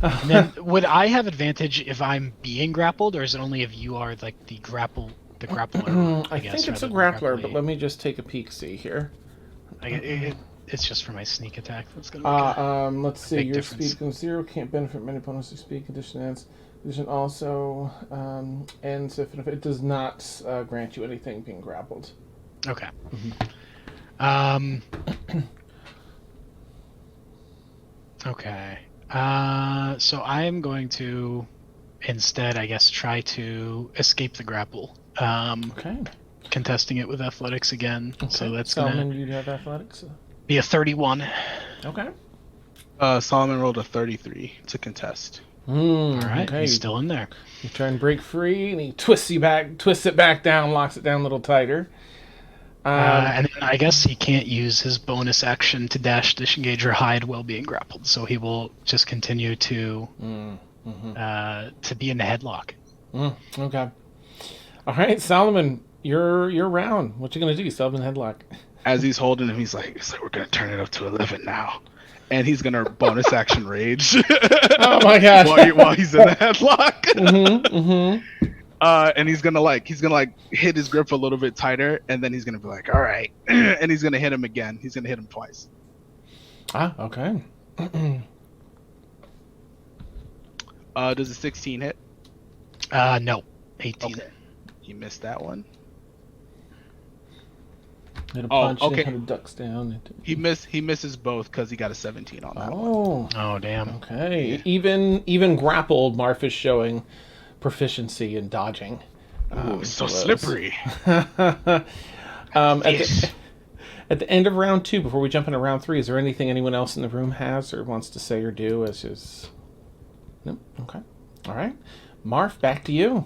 [SPEAKER 5] And then would I have advantage if I'm being grappled, or is it only if you are like the grappler?
[SPEAKER 2] I think it's a grappler, but let me just take a peek. See here.
[SPEAKER 5] It's just for my sneak attack. That's gonna.
[SPEAKER 2] Let's see.
[SPEAKER 5] Big
[SPEAKER 2] Your
[SPEAKER 5] difference.
[SPEAKER 2] speed becomes 0. Can't benefit many opponents to speed. Condition ends. Condition also ends if it does not grant you anything being grappled.
[SPEAKER 5] Okay. Okay. So I am going to instead, I guess, try to escape the grapple.
[SPEAKER 2] Okay.
[SPEAKER 5] Contesting it with athletics again.
[SPEAKER 2] Okay.
[SPEAKER 5] So that's
[SPEAKER 2] Solomon,
[SPEAKER 5] gonna
[SPEAKER 2] you have athletics.
[SPEAKER 5] be a 31.
[SPEAKER 2] Okay.
[SPEAKER 3] Solomon rolled a 33 to contest.
[SPEAKER 5] All right,
[SPEAKER 2] Okay.
[SPEAKER 5] he's still in there.
[SPEAKER 2] You try and break free, and he twists it back down, locks it down a little tighter.
[SPEAKER 5] And then I guess he can't use his bonus action to dash, disengage, or hide while being grappled. So he will just continue to be in the headlock.
[SPEAKER 2] Okay. All right, Solomon, you're round. What you gonna do? Solomon headlock.
[SPEAKER 3] As he's holding him, he's like, we're gonna turn it up to 11 now, and he's gonna bonus action rage.
[SPEAKER 2] Oh my gosh!
[SPEAKER 3] while he's in the headlock. And he's gonna hit his grip a little bit tighter, and then he's gonna be like, all right, and he's gonna hit him again. He's gonna hit him twice.
[SPEAKER 2] Ah, okay.
[SPEAKER 3] Does a 16 hit?
[SPEAKER 5] No. 18.
[SPEAKER 3] Okay. He missed that one.
[SPEAKER 2] Hit a
[SPEAKER 3] Oh,
[SPEAKER 2] punch,
[SPEAKER 3] okay.
[SPEAKER 2] and ducks down.
[SPEAKER 3] He misses both because he got a 17 on that one.
[SPEAKER 2] Oh,
[SPEAKER 5] Oh, damn.
[SPEAKER 2] okay. Even grappled, Marf is showing proficiency in dodging.
[SPEAKER 3] Ooh, so
[SPEAKER 2] blows.
[SPEAKER 3] slippery.
[SPEAKER 2] At the end of round 2, before we jump into round 3, is there anything anyone else in the room has or wants to say or do as his... Nope. Okay. All right. Marf, back to you.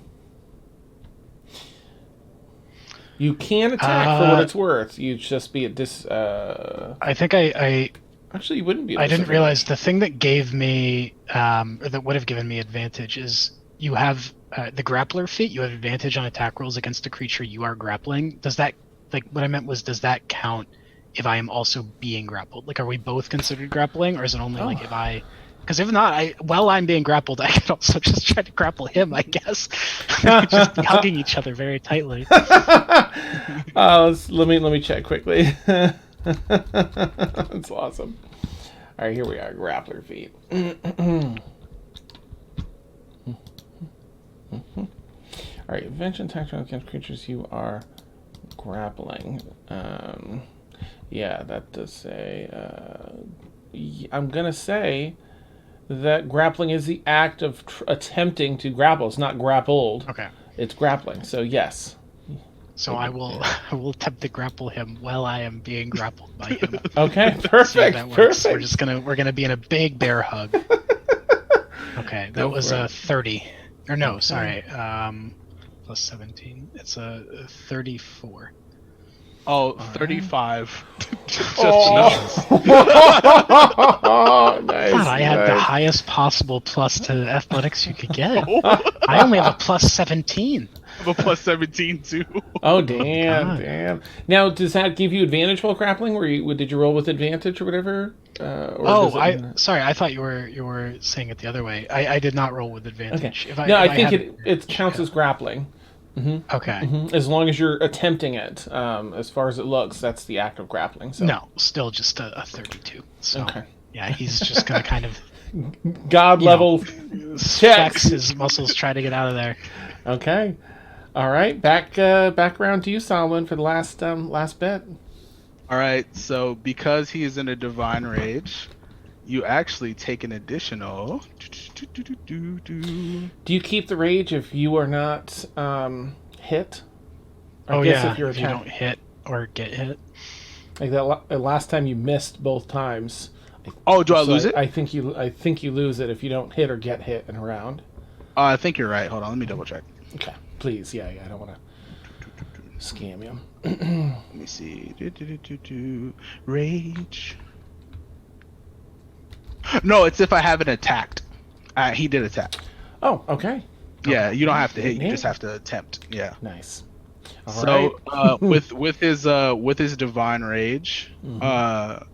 [SPEAKER 2] You can attack for what it's worth. You'd just be at this...
[SPEAKER 5] I think I
[SPEAKER 2] Actually, you wouldn't be.
[SPEAKER 5] I didn't realize the thing that gave me, or that would have given me advantage is you have the grappler feat. You have advantage on attack rolls against a creature you are grappling. Does that, like, what I meant was, does that count if I am also being grappled? Like, are we both considered grappling, or is it only like if I? Because if not, while I'm being grappled, I can also just try to grapple him, I guess. We could just be hugging each other very tightly.
[SPEAKER 2] Let me check quickly. That's awesome. All right, here we are. Grappler feet. All right, invention tactical against creatures you are grappling. Yeah, that does say. I'm gonna say that grappling is the act of attempting to grapple. It's not grappled.
[SPEAKER 5] Okay.
[SPEAKER 2] It's grappling. So yes.
[SPEAKER 5] So I will attempt to grapple him while I am being grappled by him.
[SPEAKER 2] Okay,
[SPEAKER 5] See how
[SPEAKER 2] perfect.
[SPEAKER 5] that works.
[SPEAKER 2] Perfect.
[SPEAKER 5] We're gonna be in a big bear hug. Okay, that was a 30. Or no, sorry. Plus 17. It's a 34.
[SPEAKER 3] Oh, 35.
[SPEAKER 2] Oh, nice.
[SPEAKER 5] God, I had the
[SPEAKER 2] nice.
[SPEAKER 5] highest possible plus to athletics you could get. I only have a plus 17.
[SPEAKER 3] I have a plus 17 too.
[SPEAKER 2] Oh damn,
[SPEAKER 5] God.
[SPEAKER 2] damn. Now, does that give you advantage while grappling? Did you roll with advantage or whatever?
[SPEAKER 5] Sorry. I thought you were saying it the other way. I did not roll with advantage.
[SPEAKER 2] Okay. I think it counts as grappling. Mm-hmm.
[SPEAKER 5] Okay.
[SPEAKER 2] Mm-hmm. As long as you're attempting it, as far as it looks, that's the act of grappling. So.
[SPEAKER 5] No, still just a 32. So
[SPEAKER 2] Okay.
[SPEAKER 5] yeah, he's just gonna kind of
[SPEAKER 2] God level
[SPEAKER 5] flex
[SPEAKER 2] checks.
[SPEAKER 5] his muscles, try to get out of there.
[SPEAKER 2] Okay. All right. Back around to you, Solomon, for the last bit.
[SPEAKER 3] All right. So because he is in a divine rage, you actually take an additional.
[SPEAKER 2] Do you keep the rage if you are not hit?
[SPEAKER 5] Oh
[SPEAKER 2] guess
[SPEAKER 5] yeah,
[SPEAKER 2] if you're
[SPEAKER 5] if you don't hit or get hit.
[SPEAKER 2] Like that last time you missed both times.
[SPEAKER 3] Oh, do I lose it?
[SPEAKER 2] I think you lose it if you don't hit or get hit in a round.
[SPEAKER 3] I think you're right. Hold on, let me double check.
[SPEAKER 2] Okay, please. Yeah. I don't want to scam you.
[SPEAKER 3] Let me see. Rage. No, it's if I haven't attacked. He did attack.
[SPEAKER 2] Oh, okay.
[SPEAKER 3] Yeah, you don't have to hit. You
[SPEAKER 2] Yeah.
[SPEAKER 3] just have to attempt. Yeah.
[SPEAKER 2] Nice. All
[SPEAKER 3] So
[SPEAKER 2] right.
[SPEAKER 3] with his divine rage, let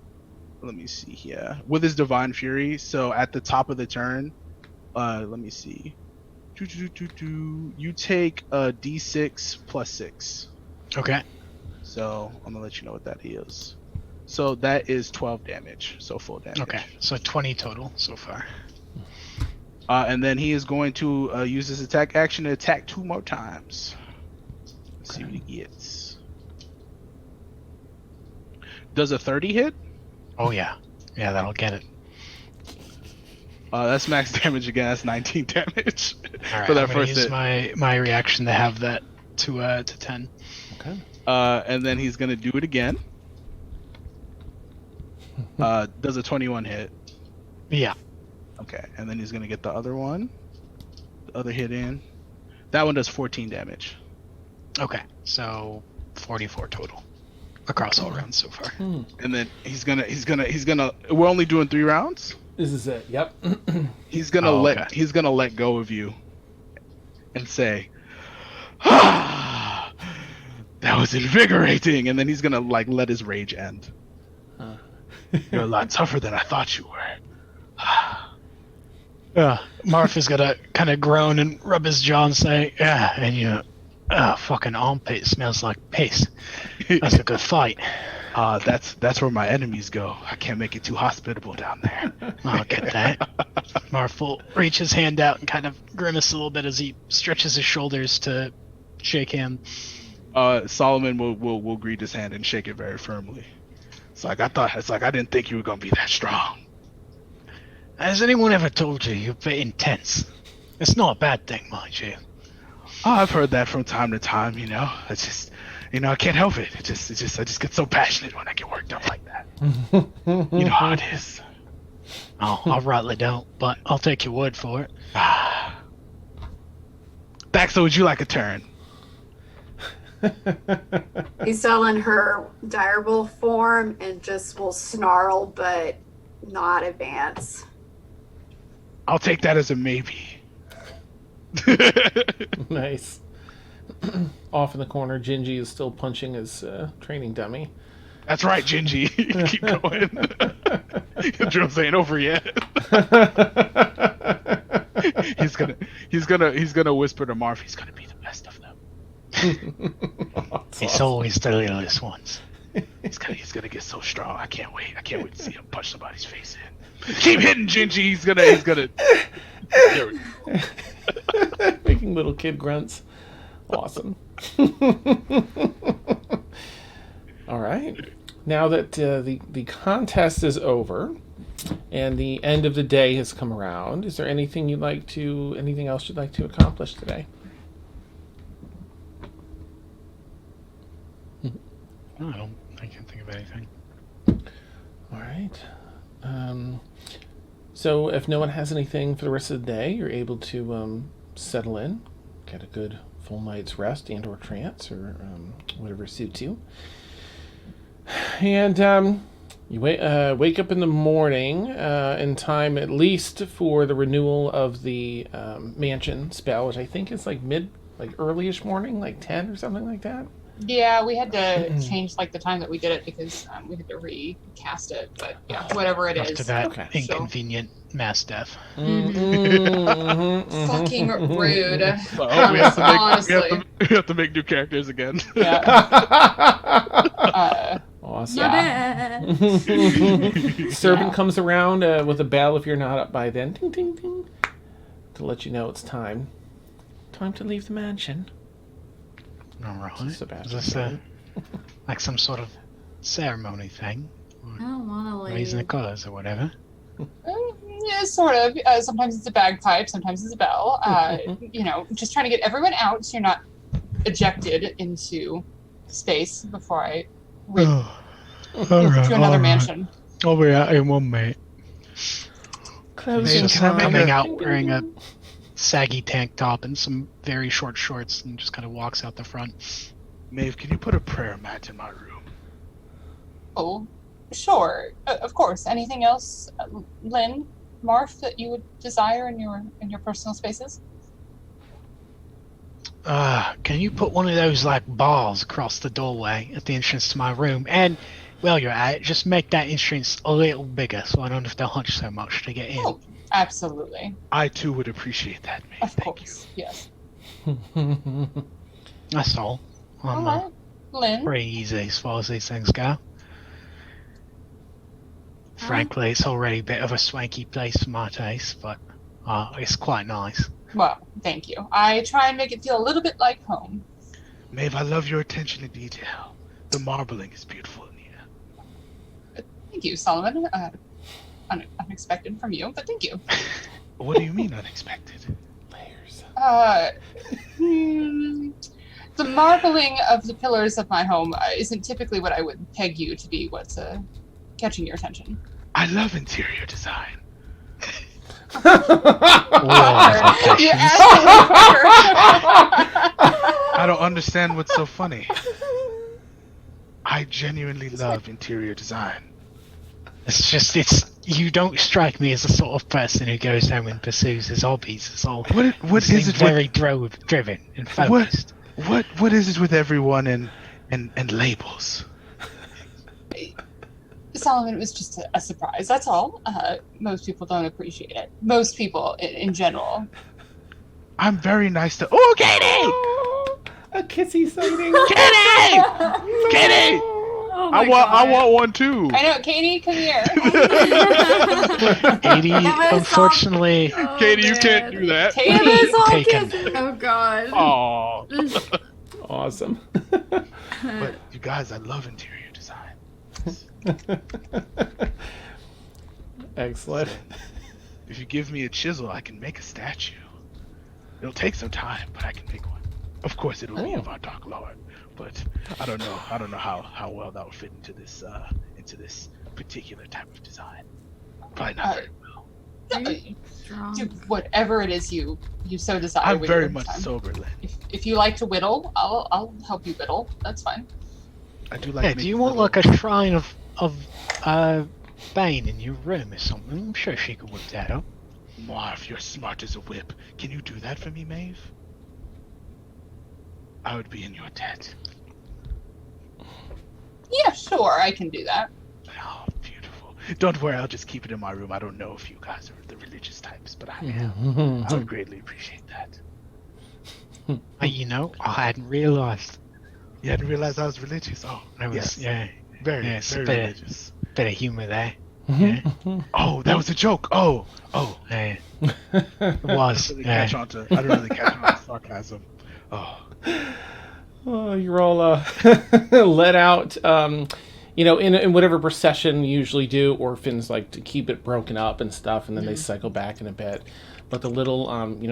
[SPEAKER 3] me see here. With his divine fury, so at the top of the turn, let me see. You take a d6 plus 6.
[SPEAKER 5] Okay.
[SPEAKER 3] So I'm gonna let you know what that is. So that is 12 damage. So full damage.
[SPEAKER 5] Okay. So 20 total so far.
[SPEAKER 3] And then he is going to use his attack action to attack 2 more times. Let's see what he gets. Does a 30 hit?
[SPEAKER 5] Oh yeah. Yeah, that'll get it.
[SPEAKER 3] That's max damage again. That's 19 damage
[SPEAKER 5] All right.
[SPEAKER 3] for that
[SPEAKER 5] I'm gonna
[SPEAKER 3] first
[SPEAKER 5] use
[SPEAKER 3] hit.
[SPEAKER 5] my reaction to have that to 10.
[SPEAKER 2] Okay.
[SPEAKER 3] And then he's gonna do it again. Does a 21 hit?
[SPEAKER 5] Yeah.
[SPEAKER 3] Okay, and then he's gonna get the other one, the other hit in. That one does 14 damage.
[SPEAKER 5] Okay. So 44 total across all rounds so far.
[SPEAKER 3] And then he's gonna. We're only doing 3 rounds.
[SPEAKER 2] This is it. Yep.
[SPEAKER 3] He's gonna
[SPEAKER 5] okay.
[SPEAKER 3] He's gonna let go of you, and say, "Ah, that was invigorating." And then he's gonna let his rage end. You're a lot tougher than I thought you were.
[SPEAKER 5] Martha's gonna kind of groan and rub his jaw and say, "Yeah, and your fucking armpit smells like piss. That's a good fight."
[SPEAKER 3] That's where my enemies go. I can't make it too hospitable down there.
[SPEAKER 5] I'll get that. Marth will reach his hand out and kind of grimace a little bit as he stretches his shoulders to shake him.
[SPEAKER 3] Solomon will greet his hand and shake it very firmly. It's like I didn't think you were gonna be that strong.
[SPEAKER 5] Has anyone ever told you you're a bit intense? It's not a bad thing, mind you.
[SPEAKER 3] Oh, I've heard that from time to time. It's just, I can't help it. I just get so passionate when I get worked up like that. You know how it is.
[SPEAKER 5] Oh, I rightly don't, but I'll take your word for it.
[SPEAKER 3] Daxa, would you like a turn?
[SPEAKER 7] He's still in her direwolf form and just will snarl, but not advance.
[SPEAKER 3] I'll take that as a maybe.
[SPEAKER 2] Nice. Off in the corner, Gingy is still punching his training dummy.
[SPEAKER 3] That's right, Gingy. Keep going. Your drills ain't over yet. he's gonna whisper to Marv. He's gonna be the best of them.
[SPEAKER 5] It's always the littlest ones.
[SPEAKER 3] He's gonna get so strong. I can't wait to see him punch somebody's face in. Keep hitting, Gingy. He's gonna. There we go.
[SPEAKER 2] Making little kid grunts. Awesome. All right. Now that the contest is over and the end of the day has come around, is there anything else you'd like to accomplish today?
[SPEAKER 5] No, I can't think of anything.
[SPEAKER 2] All right. So if no one has anything for the rest of the day, you're able to settle in, get a good full night's rest and or trance or whatever suits you. And you wake up in the morning in time at least for the renewal of the mansion spell, which I think is like early-ish morning, like 10 or something like that.
[SPEAKER 4] Yeah, we had to change the time that we did it because we had to recast it. But yeah, whatever it
[SPEAKER 5] After
[SPEAKER 4] is.
[SPEAKER 5] that
[SPEAKER 2] Okay.
[SPEAKER 5] inconvenient mass death.
[SPEAKER 4] Fucking rude.
[SPEAKER 3] So
[SPEAKER 4] Honestly.
[SPEAKER 3] we have to make new characters again.
[SPEAKER 4] Yeah.
[SPEAKER 2] Awesome.
[SPEAKER 6] Yeah.
[SPEAKER 2] Servant comes around with a bell if you're not up by then. Ding, ding, ding. To let you know it's time. Time to leave the mansion.
[SPEAKER 5] All right.
[SPEAKER 2] Sebastian.
[SPEAKER 5] Is this like some sort of ceremony thing?
[SPEAKER 6] I don't want to leave.
[SPEAKER 5] Raising the colors or whatever?
[SPEAKER 4] Yeah, sort of. Sometimes it's a bagpipe, sometimes it's a bell. Just trying to get everyone out so you're not ejected into space before I move to another mansion.
[SPEAKER 5] I'll be out in 1 minute.
[SPEAKER 2] Closing
[SPEAKER 5] Just
[SPEAKER 2] time.
[SPEAKER 5] coming out wearing a saggy tank top and some very short shorts and just kind of walks out the front.
[SPEAKER 3] Maeve, can you put a prayer mat in my room?
[SPEAKER 4] Oh, sure. Of course. Anything else, Lynn, Marth, that you would desire in your personal spaces?
[SPEAKER 5] Can you put one of those bars across the doorway at the entrance to my room? And while you're at it, just make that entrance a little bigger so I don't have to hunch so much to get in.
[SPEAKER 4] Oh, absolutely.
[SPEAKER 3] I too would appreciate that, Maeve.
[SPEAKER 4] Of
[SPEAKER 3] Thank
[SPEAKER 4] course. Yes.
[SPEAKER 5] That's all.
[SPEAKER 4] All right, Lynn.
[SPEAKER 5] Pretty easy as far as these things go. Frankly, it's already a bit of a swanky place for my taste, but it's quite nice.
[SPEAKER 4] Well, thank you. I try and make it feel a little bit like home.
[SPEAKER 3] you. Maeve, I love your attention to detail. The marbling is beautiful in here.
[SPEAKER 4] Thank you, Solomon. Unexpected from you, but thank you.
[SPEAKER 3] What do you mean unexpected?
[SPEAKER 2] Layers.
[SPEAKER 4] The marbling of the pillars of my home isn't typically what I would peg you to be what's catching your attention.
[SPEAKER 3] I love interior design.
[SPEAKER 4] You absolute fucker.
[SPEAKER 3] I don't understand what's so funny. I genuinely love interior design.
[SPEAKER 5] You don't strike me as the sort of person who goes home and pursues his hobbies. It's all
[SPEAKER 3] What
[SPEAKER 5] seem
[SPEAKER 3] is it?
[SPEAKER 5] very driven and focused.
[SPEAKER 3] What is it with everyone and labels?
[SPEAKER 4] Solomon, it was just a surprise. That's all. Most people don't appreciate it. Most people in general.
[SPEAKER 3] I'm very nice to. Oh, Katie!
[SPEAKER 2] Oh, a kissy sighting.
[SPEAKER 3] Katie! Katie!
[SPEAKER 6] Oh my
[SPEAKER 3] I
[SPEAKER 6] God.
[SPEAKER 3] want one too.
[SPEAKER 4] I know, Katie, come here.
[SPEAKER 5] Katie,
[SPEAKER 6] That was
[SPEAKER 5] unfortunately,
[SPEAKER 6] Oh,
[SPEAKER 3] Katie, you can't
[SPEAKER 6] man.
[SPEAKER 3] do that.
[SPEAKER 4] Katie.
[SPEAKER 6] It was all
[SPEAKER 5] Taken.
[SPEAKER 6] kissing. Oh God.
[SPEAKER 3] Oh,
[SPEAKER 2] Awesome.
[SPEAKER 3] but you guys, I love interior design.
[SPEAKER 2] Excellent.
[SPEAKER 3] If you give me a chisel, I can make a statue. It'll take some time, but I can make one. Of course, it'll be of our Dark Lord, but I don't know how well that will fit into this particular type of design. Probably not very well.
[SPEAKER 6] Strong.
[SPEAKER 4] Do whatever it is you so desire.
[SPEAKER 3] I'm
[SPEAKER 4] with
[SPEAKER 3] very
[SPEAKER 4] your
[SPEAKER 3] much
[SPEAKER 4] time.
[SPEAKER 3] sober, Lynn.
[SPEAKER 4] If you like to whittle, I'll help you whittle. That's fine.
[SPEAKER 3] I do like.
[SPEAKER 5] yeah, do you want like a shrine of Bane in your room or something? I'm sure she could whip that up.
[SPEAKER 3] Marv, you're smart as a whip. Can you do that for me, Maeve? I would be in your debt.
[SPEAKER 4] Yeah, sure, I can do that.
[SPEAKER 3] Oh, beautiful. Don't worry, I'll just keep it in my room. I don't know if you guys are the religious types, but I am. I would greatly appreciate that.
[SPEAKER 5] You know, I hadn't realised.
[SPEAKER 3] You hadn't realized I was religious? Oh,
[SPEAKER 5] There was,
[SPEAKER 3] yes.
[SPEAKER 5] yeah,
[SPEAKER 3] Very,
[SPEAKER 5] yeah, it's a
[SPEAKER 3] very
[SPEAKER 5] bit-
[SPEAKER 3] religious.
[SPEAKER 5] bit of humour there. Yeah,
[SPEAKER 3] Oh, that was a joke. Oh.
[SPEAKER 5] yeah. It was.
[SPEAKER 3] I don't
[SPEAKER 5] Yeah.
[SPEAKER 3] really catch on to sarcasm. Oh.
[SPEAKER 2] Oh, you're all let out. In whatever procession you usually do, orphans like to keep it broken up and stuff, and then they cycle back in a bit. But the little,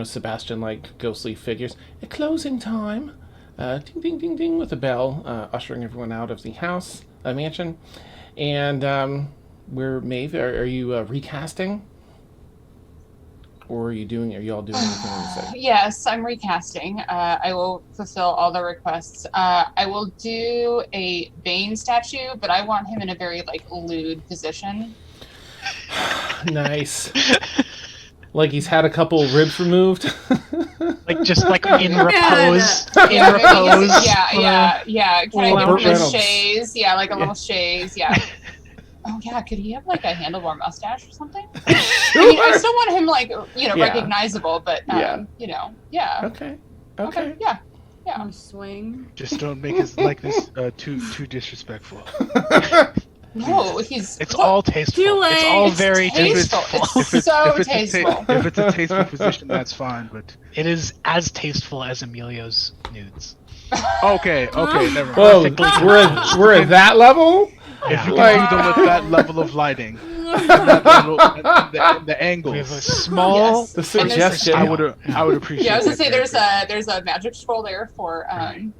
[SPEAKER 2] Sebastian like ghostly figures at closing time, ding ding ding ding with a bell, ushering everyone out of the house, mansion, and where Maeve, are you recasting? Or are you all doing anything on the side?
[SPEAKER 4] Yes, I'm recasting. I will fulfill all the requests. I will do a Bane statue, but I want him in a very lewd position.
[SPEAKER 2] Nice. Like he's had a couple ribs removed.
[SPEAKER 5] Like just like in repose.
[SPEAKER 4] Yeah,
[SPEAKER 5] In repose.
[SPEAKER 4] yeah. Can I
[SPEAKER 2] Well,
[SPEAKER 4] give
[SPEAKER 2] Burt
[SPEAKER 4] him a
[SPEAKER 2] Reynolds.
[SPEAKER 4] chaise? Yeah, like a little chaise. Yeah. Oh yeah, could he have a handlebar mustache or something? I mean, I still want him
[SPEAKER 2] Yeah.
[SPEAKER 4] recognizable, but
[SPEAKER 2] Yeah.
[SPEAKER 4] yeah.
[SPEAKER 2] Okay.
[SPEAKER 4] Yeah.
[SPEAKER 6] On swing.
[SPEAKER 3] Just don't make his likeness too disrespectful.
[SPEAKER 4] No, he's
[SPEAKER 5] It's all tasteful.
[SPEAKER 6] Too late.
[SPEAKER 5] It's all
[SPEAKER 6] It's
[SPEAKER 5] very
[SPEAKER 4] tasteful.
[SPEAKER 5] tasteful.
[SPEAKER 4] It's so tasteful.
[SPEAKER 3] If it's a tasteful position, that's fine. But
[SPEAKER 5] It is as tasteful as Emilio's nudes.
[SPEAKER 3] okay, never mind.
[SPEAKER 2] Whoa,
[SPEAKER 5] Perfectly
[SPEAKER 2] we're at that level.
[SPEAKER 3] If you
[SPEAKER 2] Like-
[SPEAKER 3] can do them with that level of lighting, that level, and the angles,
[SPEAKER 5] We have a small.
[SPEAKER 4] Yes.
[SPEAKER 2] The
[SPEAKER 4] And there's-
[SPEAKER 2] suggestion.
[SPEAKER 3] I would appreciate.
[SPEAKER 4] Yeah, I was gonna
[SPEAKER 3] that
[SPEAKER 4] say
[SPEAKER 3] very
[SPEAKER 4] there's a magic scroll there for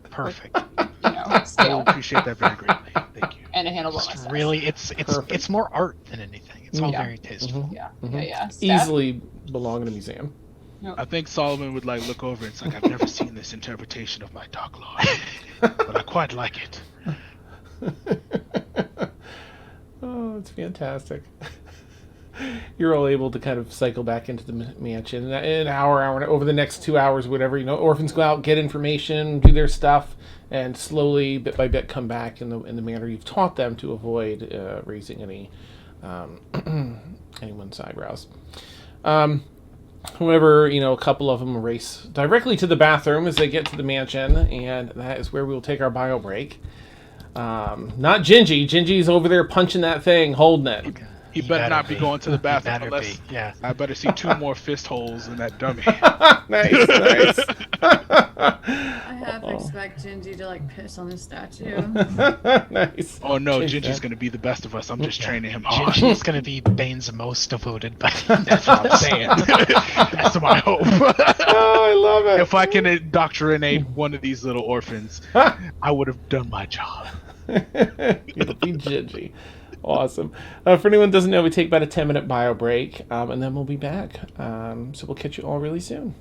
[SPEAKER 5] Perfect.
[SPEAKER 3] I will
[SPEAKER 4] scale
[SPEAKER 3] appreciate that very greatly. Thank you.
[SPEAKER 4] and a handlebar
[SPEAKER 5] Just
[SPEAKER 4] mustache.
[SPEAKER 5] really, it's more art than anything. It's all
[SPEAKER 4] Yeah.
[SPEAKER 5] very tasteful.
[SPEAKER 4] Yeah,
[SPEAKER 2] Mhm.
[SPEAKER 4] yeah. Staff?
[SPEAKER 2] Easily belong in a museum.
[SPEAKER 3] I think Solomon would look over and it's like, I've never seen this interpretation of my Dark Lord, but I quite like it.
[SPEAKER 2] Oh, it's fantastic. You're all able to kind of cycle back into the mansion in an hour, over the next 2 hours, whatever. Orphans go out, get information, do their stuff, and slowly, bit by bit, come back in the manner you've taught them to avoid raising any anyone's eyebrows. However, a couple of them race directly to the bathroom as they get to the mansion, and that is where we'll take our bio break. Not Gingy. Gingy's over there punching that thing, holding it.
[SPEAKER 3] He better not be going to the bathroom
[SPEAKER 5] Better
[SPEAKER 3] unless
[SPEAKER 5] be, yeah.
[SPEAKER 3] I better see 2 more fist holes in that dummy.
[SPEAKER 2] Nice.
[SPEAKER 6] I half expect Gingy to piss on the statue.
[SPEAKER 2] Nice.
[SPEAKER 3] Oh no,
[SPEAKER 2] Change
[SPEAKER 3] Gingy's
[SPEAKER 2] that.
[SPEAKER 3] gonna be the best of us. I'm just training him hard.
[SPEAKER 5] Gingy's gonna be Bane's most devoted buddy.
[SPEAKER 3] That's what I'm saying. That's my hope.
[SPEAKER 2] Oh, I love it.
[SPEAKER 3] If I can indoctrinate one of these little orphans, I would have done my job.
[SPEAKER 2] It'll be Gingy. Awesome. For anyone who doesn't know, we take about a 10-minute bio break, and then we'll be back. So we'll catch you all really soon.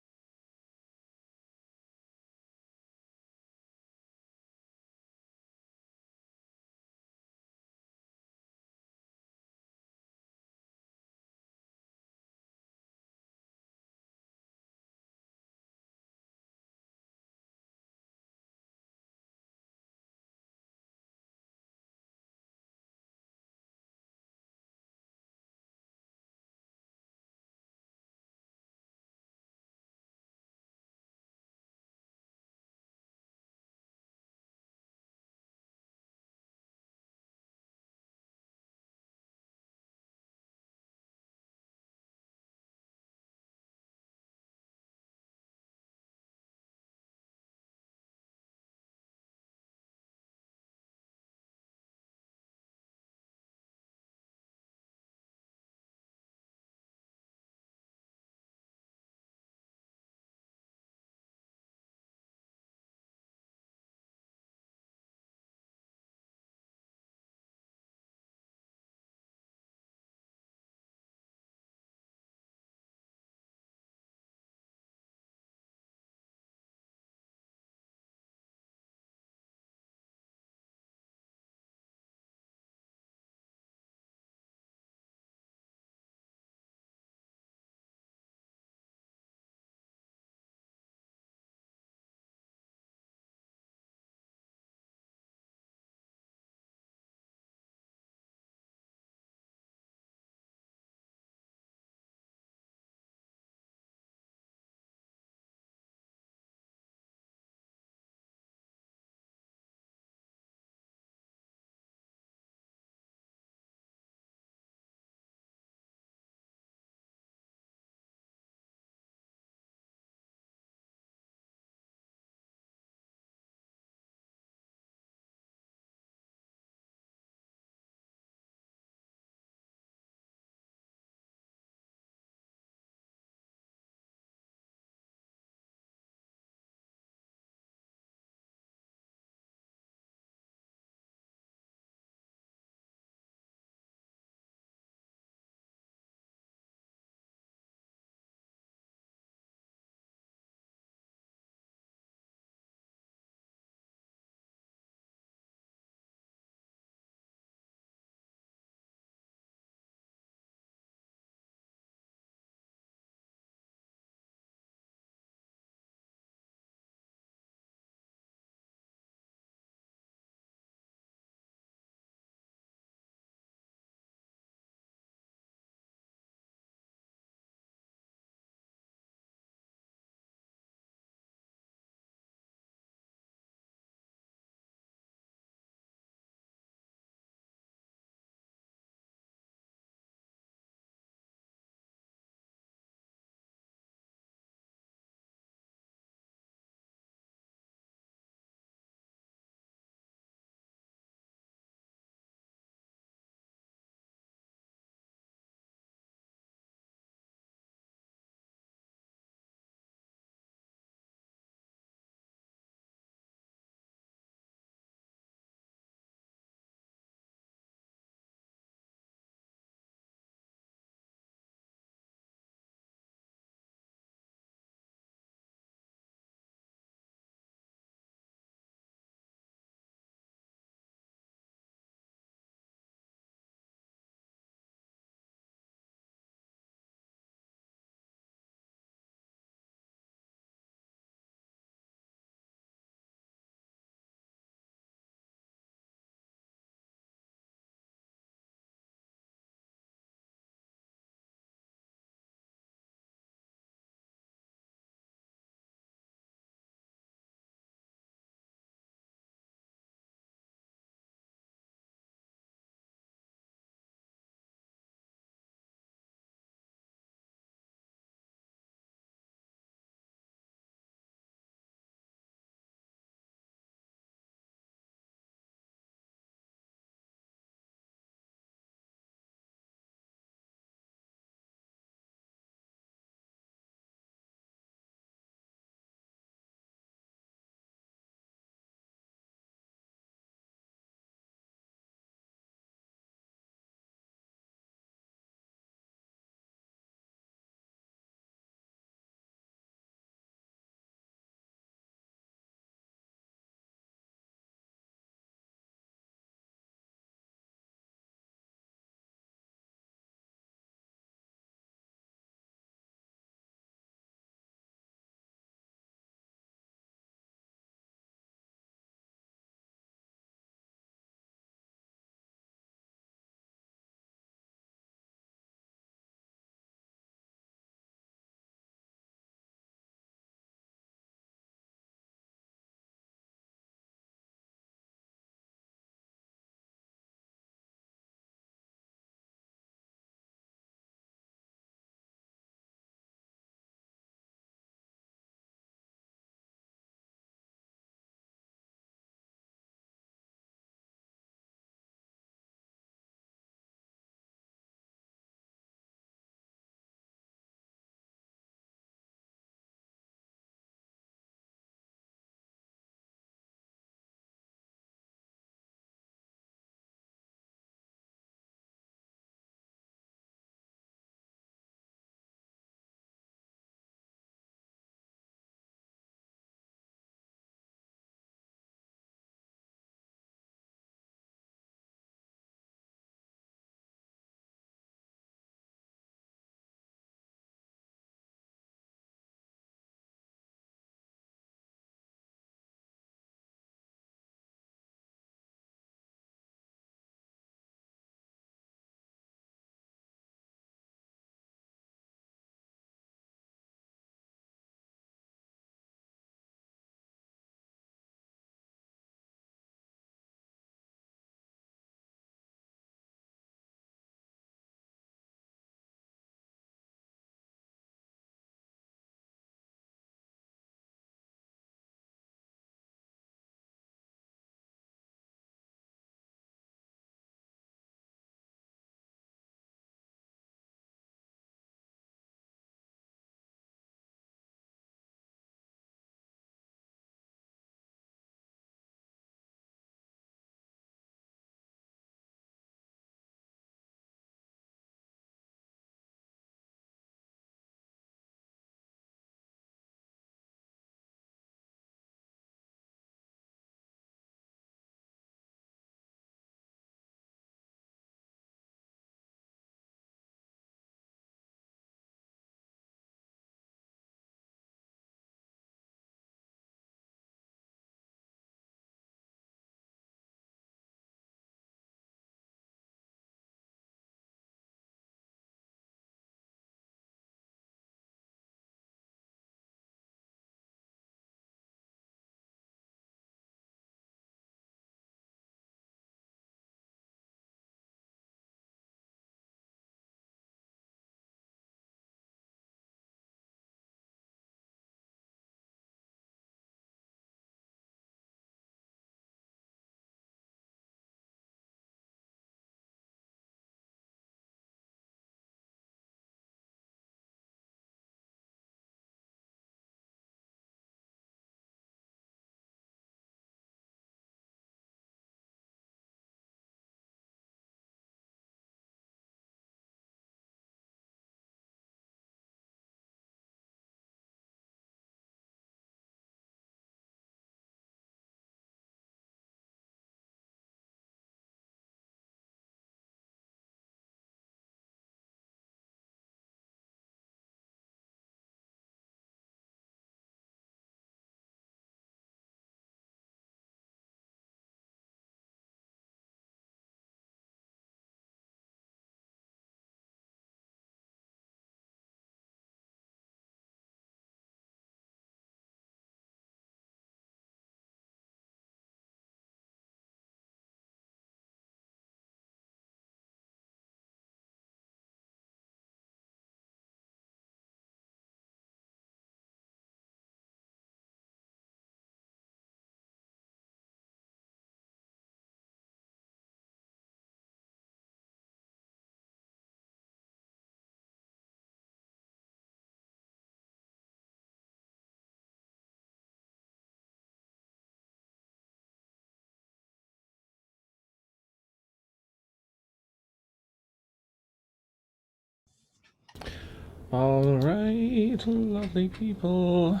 [SPEAKER 2] All right, lovely people.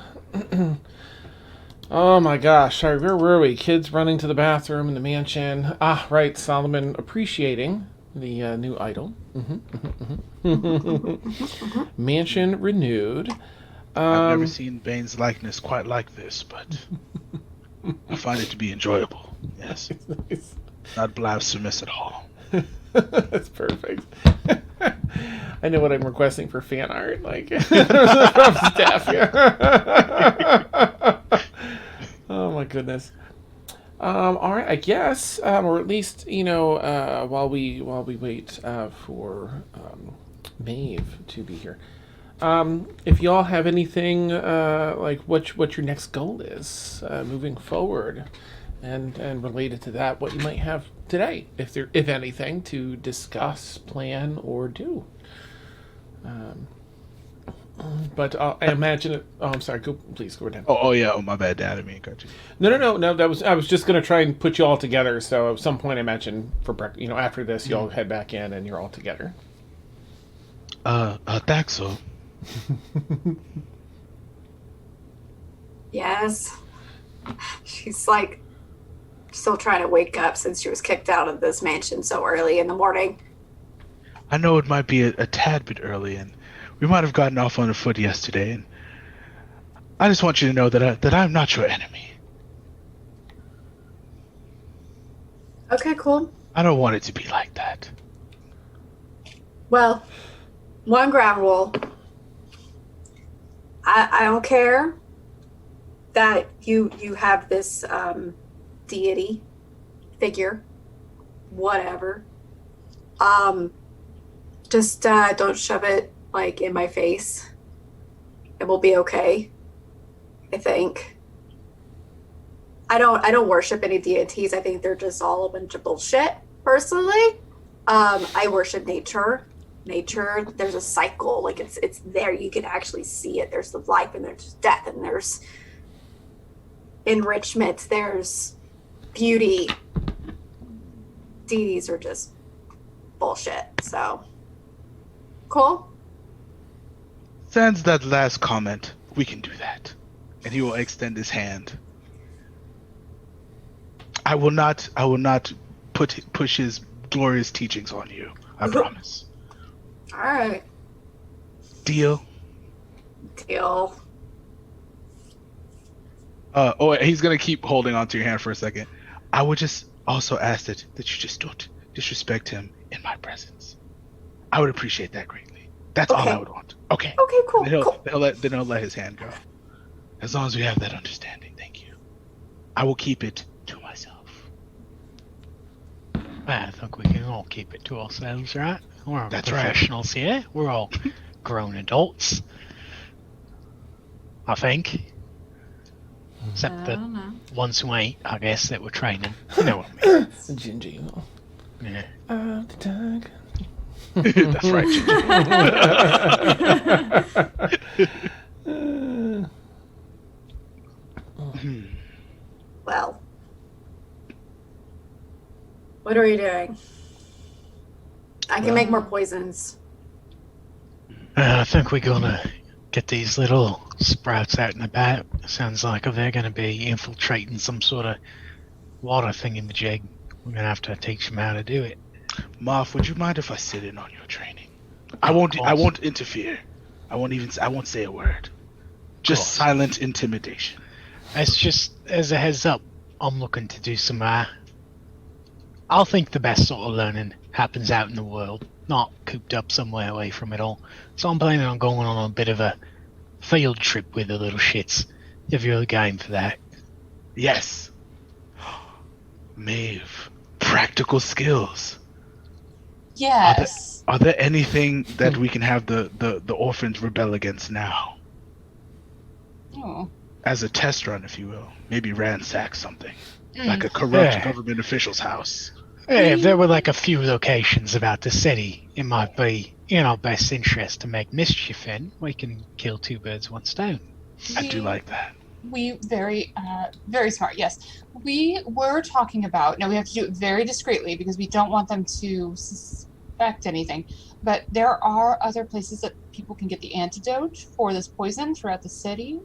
[SPEAKER 2] Oh my gosh, sorry, where were we? Kids running to the bathroom in the mansion. Ah, right, Solomon appreciating the new idol. Mansion renewed.
[SPEAKER 3] I've never seen Bane's likeness quite like this, but I find it to be enjoyable. Yes. Not blasphemous at all.
[SPEAKER 2] That's perfect. I know what I'm requesting for fan art, like from staff here. Oh my goodness. All right, I guess, or at least while we wait for Maeve to be here. If y'all have anything like what your next goal is moving forward, and related to that, what you might have today, if anything, to discuss, plan, or do. But I imagine it. Oh, I'm sorry. Please go ahead.
[SPEAKER 3] Oh yeah. Oh, my bad, Dad. I mean, got you.
[SPEAKER 2] No. I was just gonna try and put you all together. So at some point, I mentioned after this, y'all head back in and you're all together.
[SPEAKER 3] Daxo.
[SPEAKER 7] Yes. She's like still trying to wake up since she was kicked out of this mansion so early in the morning.
[SPEAKER 3] I know it might be a tad bit early, and we might have gotten off on a foot yesterday, and I just want you to know that I'm not your enemy.
[SPEAKER 7] Okay, cool.
[SPEAKER 3] I don't want it to be like that.
[SPEAKER 7] Well, one ground rule. I don't care that you have this deity figure, whatever. Just don't shove it like in my face. It will be okay. I think. I don't worship any deities. I think they're just all a bunch of bullshit. Personally, I worship nature. Nature, there's a cycle. Like it's there. You can actually see it. There's the life and there's death and there's enrichment. There's beauty. Deities are just bullshit. So cool.
[SPEAKER 3] Sans that last comment, we can do that. And he will extend his hand. I will not push his glorious teachings on you. I promise.
[SPEAKER 7] All right.
[SPEAKER 3] Deal.
[SPEAKER 7] Deal.
[SPEAKER 3] He's gonna keep holding on to your hand for a second. I would just also ask that you just don't disrespect him in my presence. I would appreciate that greatly. That's all I would want. Okay.
[SPEAKER 7] Okay, cool.
[SPEAKER 3] Then he'll let his hand go. As long as we have that understanding, thank you. I will keep it to myself.
[SPEAKER 5] I think we can all keep it to ourselves, right? We're
[SPEAKER 3] That's
[SPEAKER 5] professionals here. We're all grown adults. I think. Except
[SPEAKER 6] I
[SPEAKER 5] the
[SPEAKER 6] don't know.
[SPEAKER 5] ones who ain't, I guess, that we're training. You know what I mean?
[SPEAKER 2] Ginger.
[SPEAKER 5] Yeah.
[SPEAKER 2] The dog.
[SPEAKER 3] That's right, Ginger.
[SPEAKER 7] Well, what are you doing? I can make more poisons.
[SPEAKER 5] I think we're gonna get these little sprouts out and about. Sounds like they're gonna be infiltrating some sort of water thingamajig. We're gonna have to teach them how to do it.
[SPEAKER 3] Moff, would you mind if I sit in on your training? I won't interfere. I won't say a word. Just silent intimidation.
[SPEAKER 5] It's just as a heads up, I'm looking to do some I'll think the best sort of learning happens out in the world, not cooped up somewhere away from it all. So I'm planning on going on a bit of a field trip with the little shits, if you're game for that.
[SPEAKER 3] Yes. Maeve, practical skills.
[SPEAKER 4] Yes.
[SPEAKER 3] Are there anything that we can have the orphans rebel against now?
[SPEAKER 4] Oh.
[SPEAKER 3] As a test run, if you will. Maybe ransack something. Like a corrupt government official's house.
[SPEAKER 5] Yeah, if there were like a few locations about the city, it might be in our best interest to make mischief in. We can kill two birds, one stone.
[SPEAKER 3] I do like that.
[SPEAKER 4] We very smart. Yes, we were talking about. Now we have to do it very discreetly because we don't want them to affect anything. But there are other places that people can get the antidote for this poison throughout the city.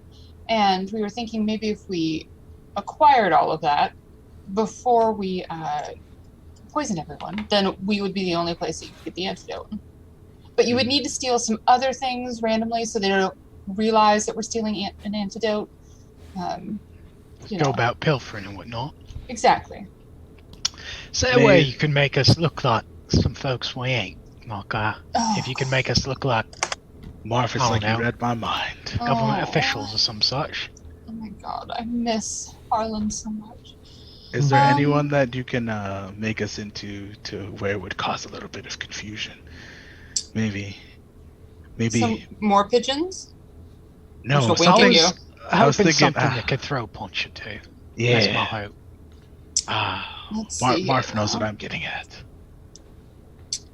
[SPEAKER 4] And we were thinking maybe if we acquired all of that before we poisoned everyone, then we would be the only place that you could get the antidote. But you would need to steal some other things randomly so they don't realize that we're stealing an antidote.
[SPEAKER 5] Go about pilfering and whatnot.
[SPEAKER 4] Exactly.
[SPEAKER 5] So that way you can make us look like some folks we ain't. Like, if you can make us look like
[SPEAKER 3] Marv, it's
[SPEAKER 5] I
[SPEAKER 3] like
[SPEAKER 5] don't
[SPEAKER 3] you
[SPEAKER 5] know.
[SPEAKER 3] read my mind.
[SPEAKER 5] government officials or some such.
[SPEAKER 4] Oh my god, I miss Harlan so much.
[SPEAKER 3] Is there anyone that you can make us into to where it would cause a little bit of confusion? Maybe.
[SPEAKER 4] Some more pigeons?
[SPEAKER 3] No,
[SPEAKER 4] Just a wink at you.
[SPEAKER 3] I was
[SPEAKER 5] Hoping
[SPEAKER 3] thinking,
[SPEAKER 5] something that could throw a punch or two.
[SPEAKER 3] yeah.
[SPEAKER 5] That's my hope.
[SPEAKER 4] Let's see.
[SPEAKER 3] Marv knows what I'm getting at.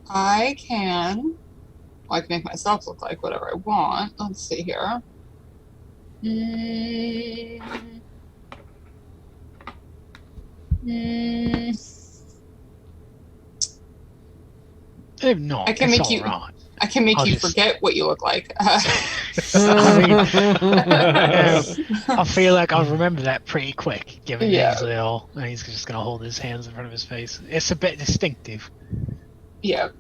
[SPEAKER 4] I can make myself look like whatever I want. Let's see here.
[SPEAKER 5] If not,
[SPEAKER 4] I can
[SPEAKER 5] it's
[SPEAKER 4] make you-
[SPEAKER 5] all right.
[SPEAKER 4] I can make
[SPEAKER 5] I'll
[SPEAKER 4] you
[SPEAKER 5] just-
[SPEAKER 4] forget what you look like.
[SPEAKER 5] I feel like I'll remember that pretty quick, given
[SPEAKER 4] Yeah.
[SPEAKER 5] he's ill, and he's just going to hold his hands in front of his face. It's a bit distinctive.
[SPEAKER 4] Yeah.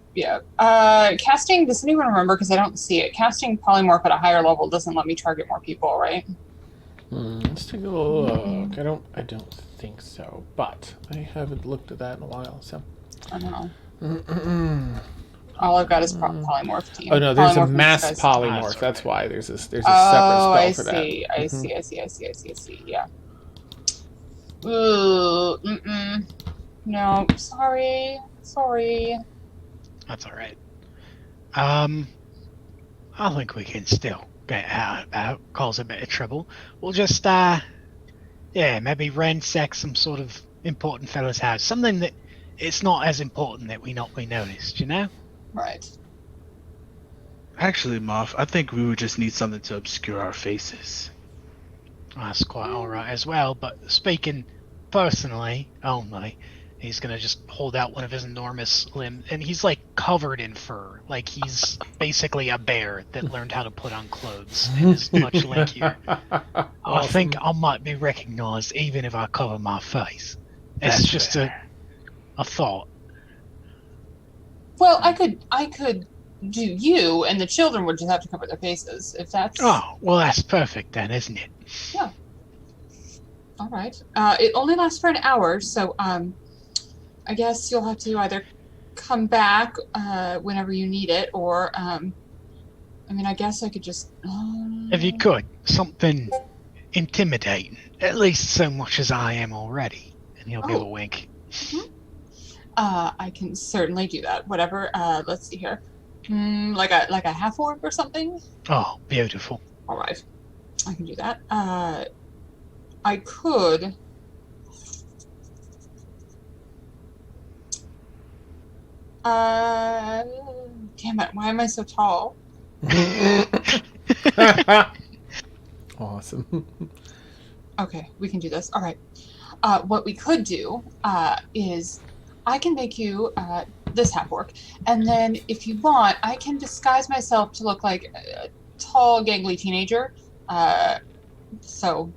[SPEAKER 4] Casting, does anyone remember? Because I don't see it. Casting polymorph at a higher level doesn't let me target more people, right?
[SPEAKER 2] Let's take a look. I don't think so, but I haven't looked at that in a while. So.
[SPEAKER 4] I don't know. All I've got is polymorph team.
[SPEAKER 2] Oh no, there's a
[SPEAKER 4] Polymorph
[SPEAKER 2] mass
[SPEAKER 4] means
[SPEAKER 2] polymorph. That's
[SPEAKER 5] right.
[SPEAKER 2] why there's a separate
[SPEAKER 4] Oh,
[SPEAKER 2] spell
[SPEAKER 4] I
[SPEAKER 2] for that.
[SPEAKER 4] see. I see. Yeah. Ooh. No. Sorry.
[SPEAKER 5] That's all right. I think we can still get out, cause a bit of trouble. We'll just, maybe ransack some sort of important fella's house. Something that it's not as important that we not be noticed, you know?
[SPEAKER 4] Right.
[SPEAKER 3] Actually, Marv, I think we would just need something to obscure our faces.
[SPEAKER 5] That's quite all right as well, but speaking personally only, he's going to just hold out one of his enormous limbs, and he's like covered in fur. Like he's basically a bear that learned how to put on clothes and is much lankier. I think I might be recognized even if I cover my face. It's
[SPEAKER 3] That's
[SPEAKER 5] just
[SPEAKER 3] fair.
[SPEAKER 5] a thought.
[SPEAKER 4] Well, I could do you, and the children would just have to cover their faces. If that's
[SPEAKER 5] Oh, well, that's perfect then, isn't it?
[SPEAKER 4] all right. It only lasts for an hour, so I guess you'll have to either come back whenever you need it, or I guess I could just.
[SPEAKER 5] If you could, something intimidating, at least so much as I am already. And he'll give a wink.
[SPEAKER 4] I can certainly do that. Whatever. Let's see here. Like a half orc or something.
[SPEAKER 5] Oh, beautiful.
[SPEAKER 4] All right, I can do that. I could. Damn it! Why am I so tall?
[SPEAKER 2] Awesome.
[SPEAKER 4] Okay, we can do this. All right. What we could do is I can make you this half orc, and then if you want, I can disguise myself to look like a tall, gangly teenager. So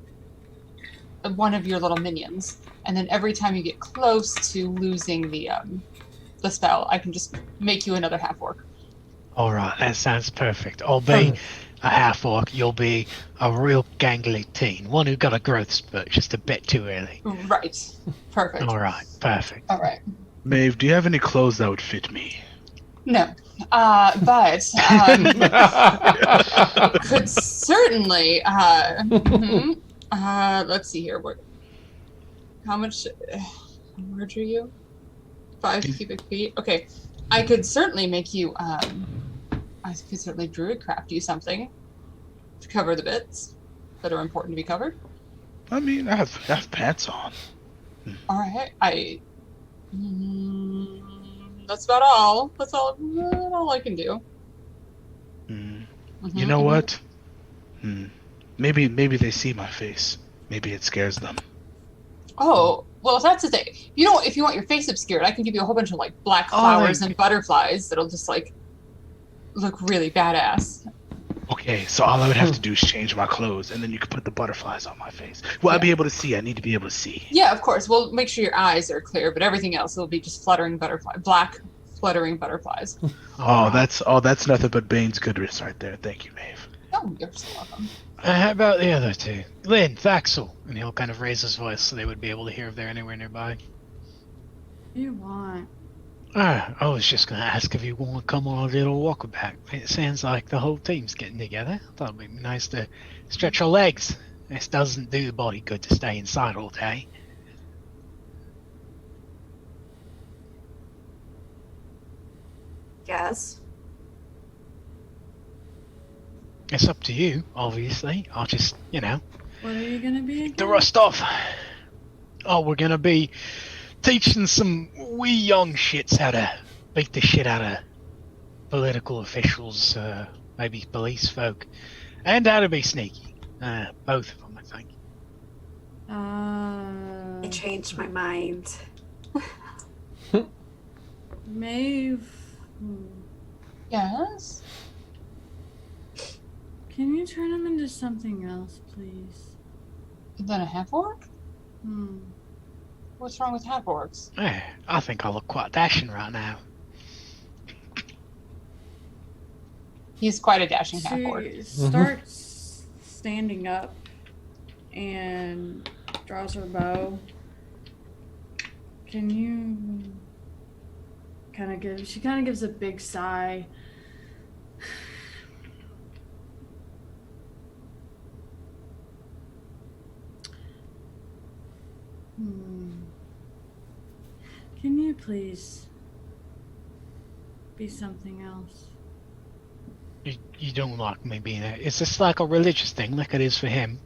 [SPEAKER 4] one of your little minions, and then every time you get close to losing the spell, I can just make you another half orc.
[SPEAKER 5] All right, that sounds perfect. I'll be a half orc. You'll be a real gangly teen, one who got a growth spurt just a bit too early.
[SPEAKER 4] Right. Perfect.
[SPEAKER 5] All right, perfect.
[SPEAKER 4] All right.
[SPEAKER 3] Maeve, do you have any clothes that would fit me?
[SPEAKER 4] No. But could certainly let's see here. How much large are you? 5 cubic feet. Okay. I could certainly make you I could certainly druid craft you something to cover the bits that are important to be covered.
[SPEAKER 3] I mean, I have pants on.
[SPEAKER 4] All right. That's about all. That's all I can do.
[SPEAKER 3] You know what? Maybe they see my face. Maybe it scares them.
[SPEAKER 4] Oh, Well, if that's the thing, if you want your face obscured, I can give you a whole bunch of like black
[SPEAKER 5] Oh,
[SPEAKER 4] flowers
[SPEAKER 5] like-
[SPEAKER 4] and butterflies that'll just like look really badass.
[SPEAKER 3] Okay, so all I would have to do is change my clothes, and then you could put the butterflies on my face. Will I be able to see? I need to be able to see.
[SPEAKER 4] Yeah, of course. We'll make sure your eyes are clear, but everything else will be just black fluttering butterflies.
[SPEAKER 3] That's nothing but Bane's goodness right there. Thank you, Maeve.
[SPEAKER 4] Oh, you're so welcome.
[SPEAKER 5] How about the other two? Lynn, Vaxel. And he'll kind of raise his voice so they would be able to hear if they're anywhere nearby.
[SPEAKER 6] What do you want?
[SPEAKER 5] I was just going to ask if you want to come on a little walkabout. It sounds like the whole team's getting together. I thought it'd be nice to stretch our legs. This doesn't do the body good to stay inside all day.
[SPEAKER 7] Yes.
[SPEAKER 5] It's up to you, obviously. I'll just,
[SPEAKER 6] What are you gonna be again?
[SPEAKER 5] the rust off. Oh, we're going to be teaching some wee young shits how to beat the shit out of political officials, maybe police folk, and how to be sneaky. Both of them, I think.
[SPEAKER 7] I changed my mind.
[SPEAKER 6] Maeve,
[SPEAKER 4] Yes.
[SPEAKER 6] can you turn him into something else, please?
[SPEAKER 4] Then a half orc? What's wrong with half orcs?
[SPEAKER 5] I think I look quite dashing right now.
[SPEAKER 4] He's quite a dashing half orc.
[SPEAKER 6] She starts standing up and draws her bow. Can you she kind of gives a big sigh. Can you please be something else?
[SPEAKER 5] You don't like me being there. Is this like a religious thing, like it is for him?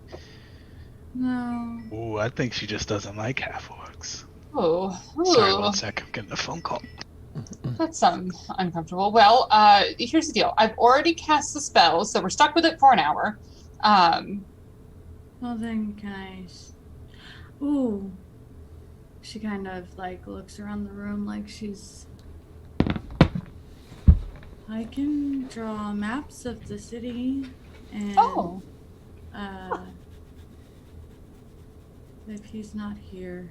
[SPEAKER 6] No.
[SPEAKER 3] Ooh, I think she just doesn't like half orcs.
[SPEAKER 4] Oh,
[SPEAKER 5] Sorry, 1 sec. I'm getting a phone call.
[SPEAKER 4] That's uncomfortable. Well, here's the deal. I've already cast the spell, so we're stuck with it for an hour.
[SPEAKER 6] Well then, can I? Ooh. She kind of like looks around the room like she's. I can draw maps of the city, and if he's not here.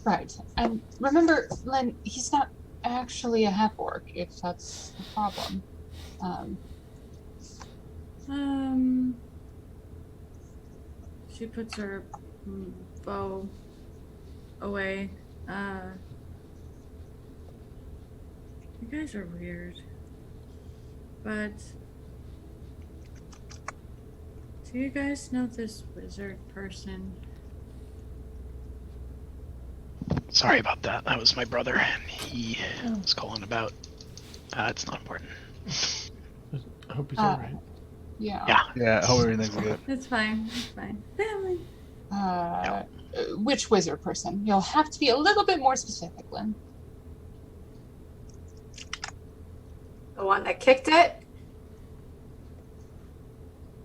[SPEAKER 4] Right. And remember, Len, he's not actually a half orc, if that's the problem.
[SPEAKER 6] She puts her bow away. You guys are weird. But do you guys know this wizard person?
[SPEAKER 5] Sorry about that. That was my brother. He was calling about. It's not important.
[SPEAKER 2] I hope he's alright.
[SPEAKER 4] Yeah.
[SPEAKER 3] Yeah, I hope everything's good.
[SPEAKER 6] It's fine. It's fine. Family.
[SPEAKER 4] Which wizard person? You'll have to be a little bit more specific, Len.
[SPEAKER 7] The one that kicked it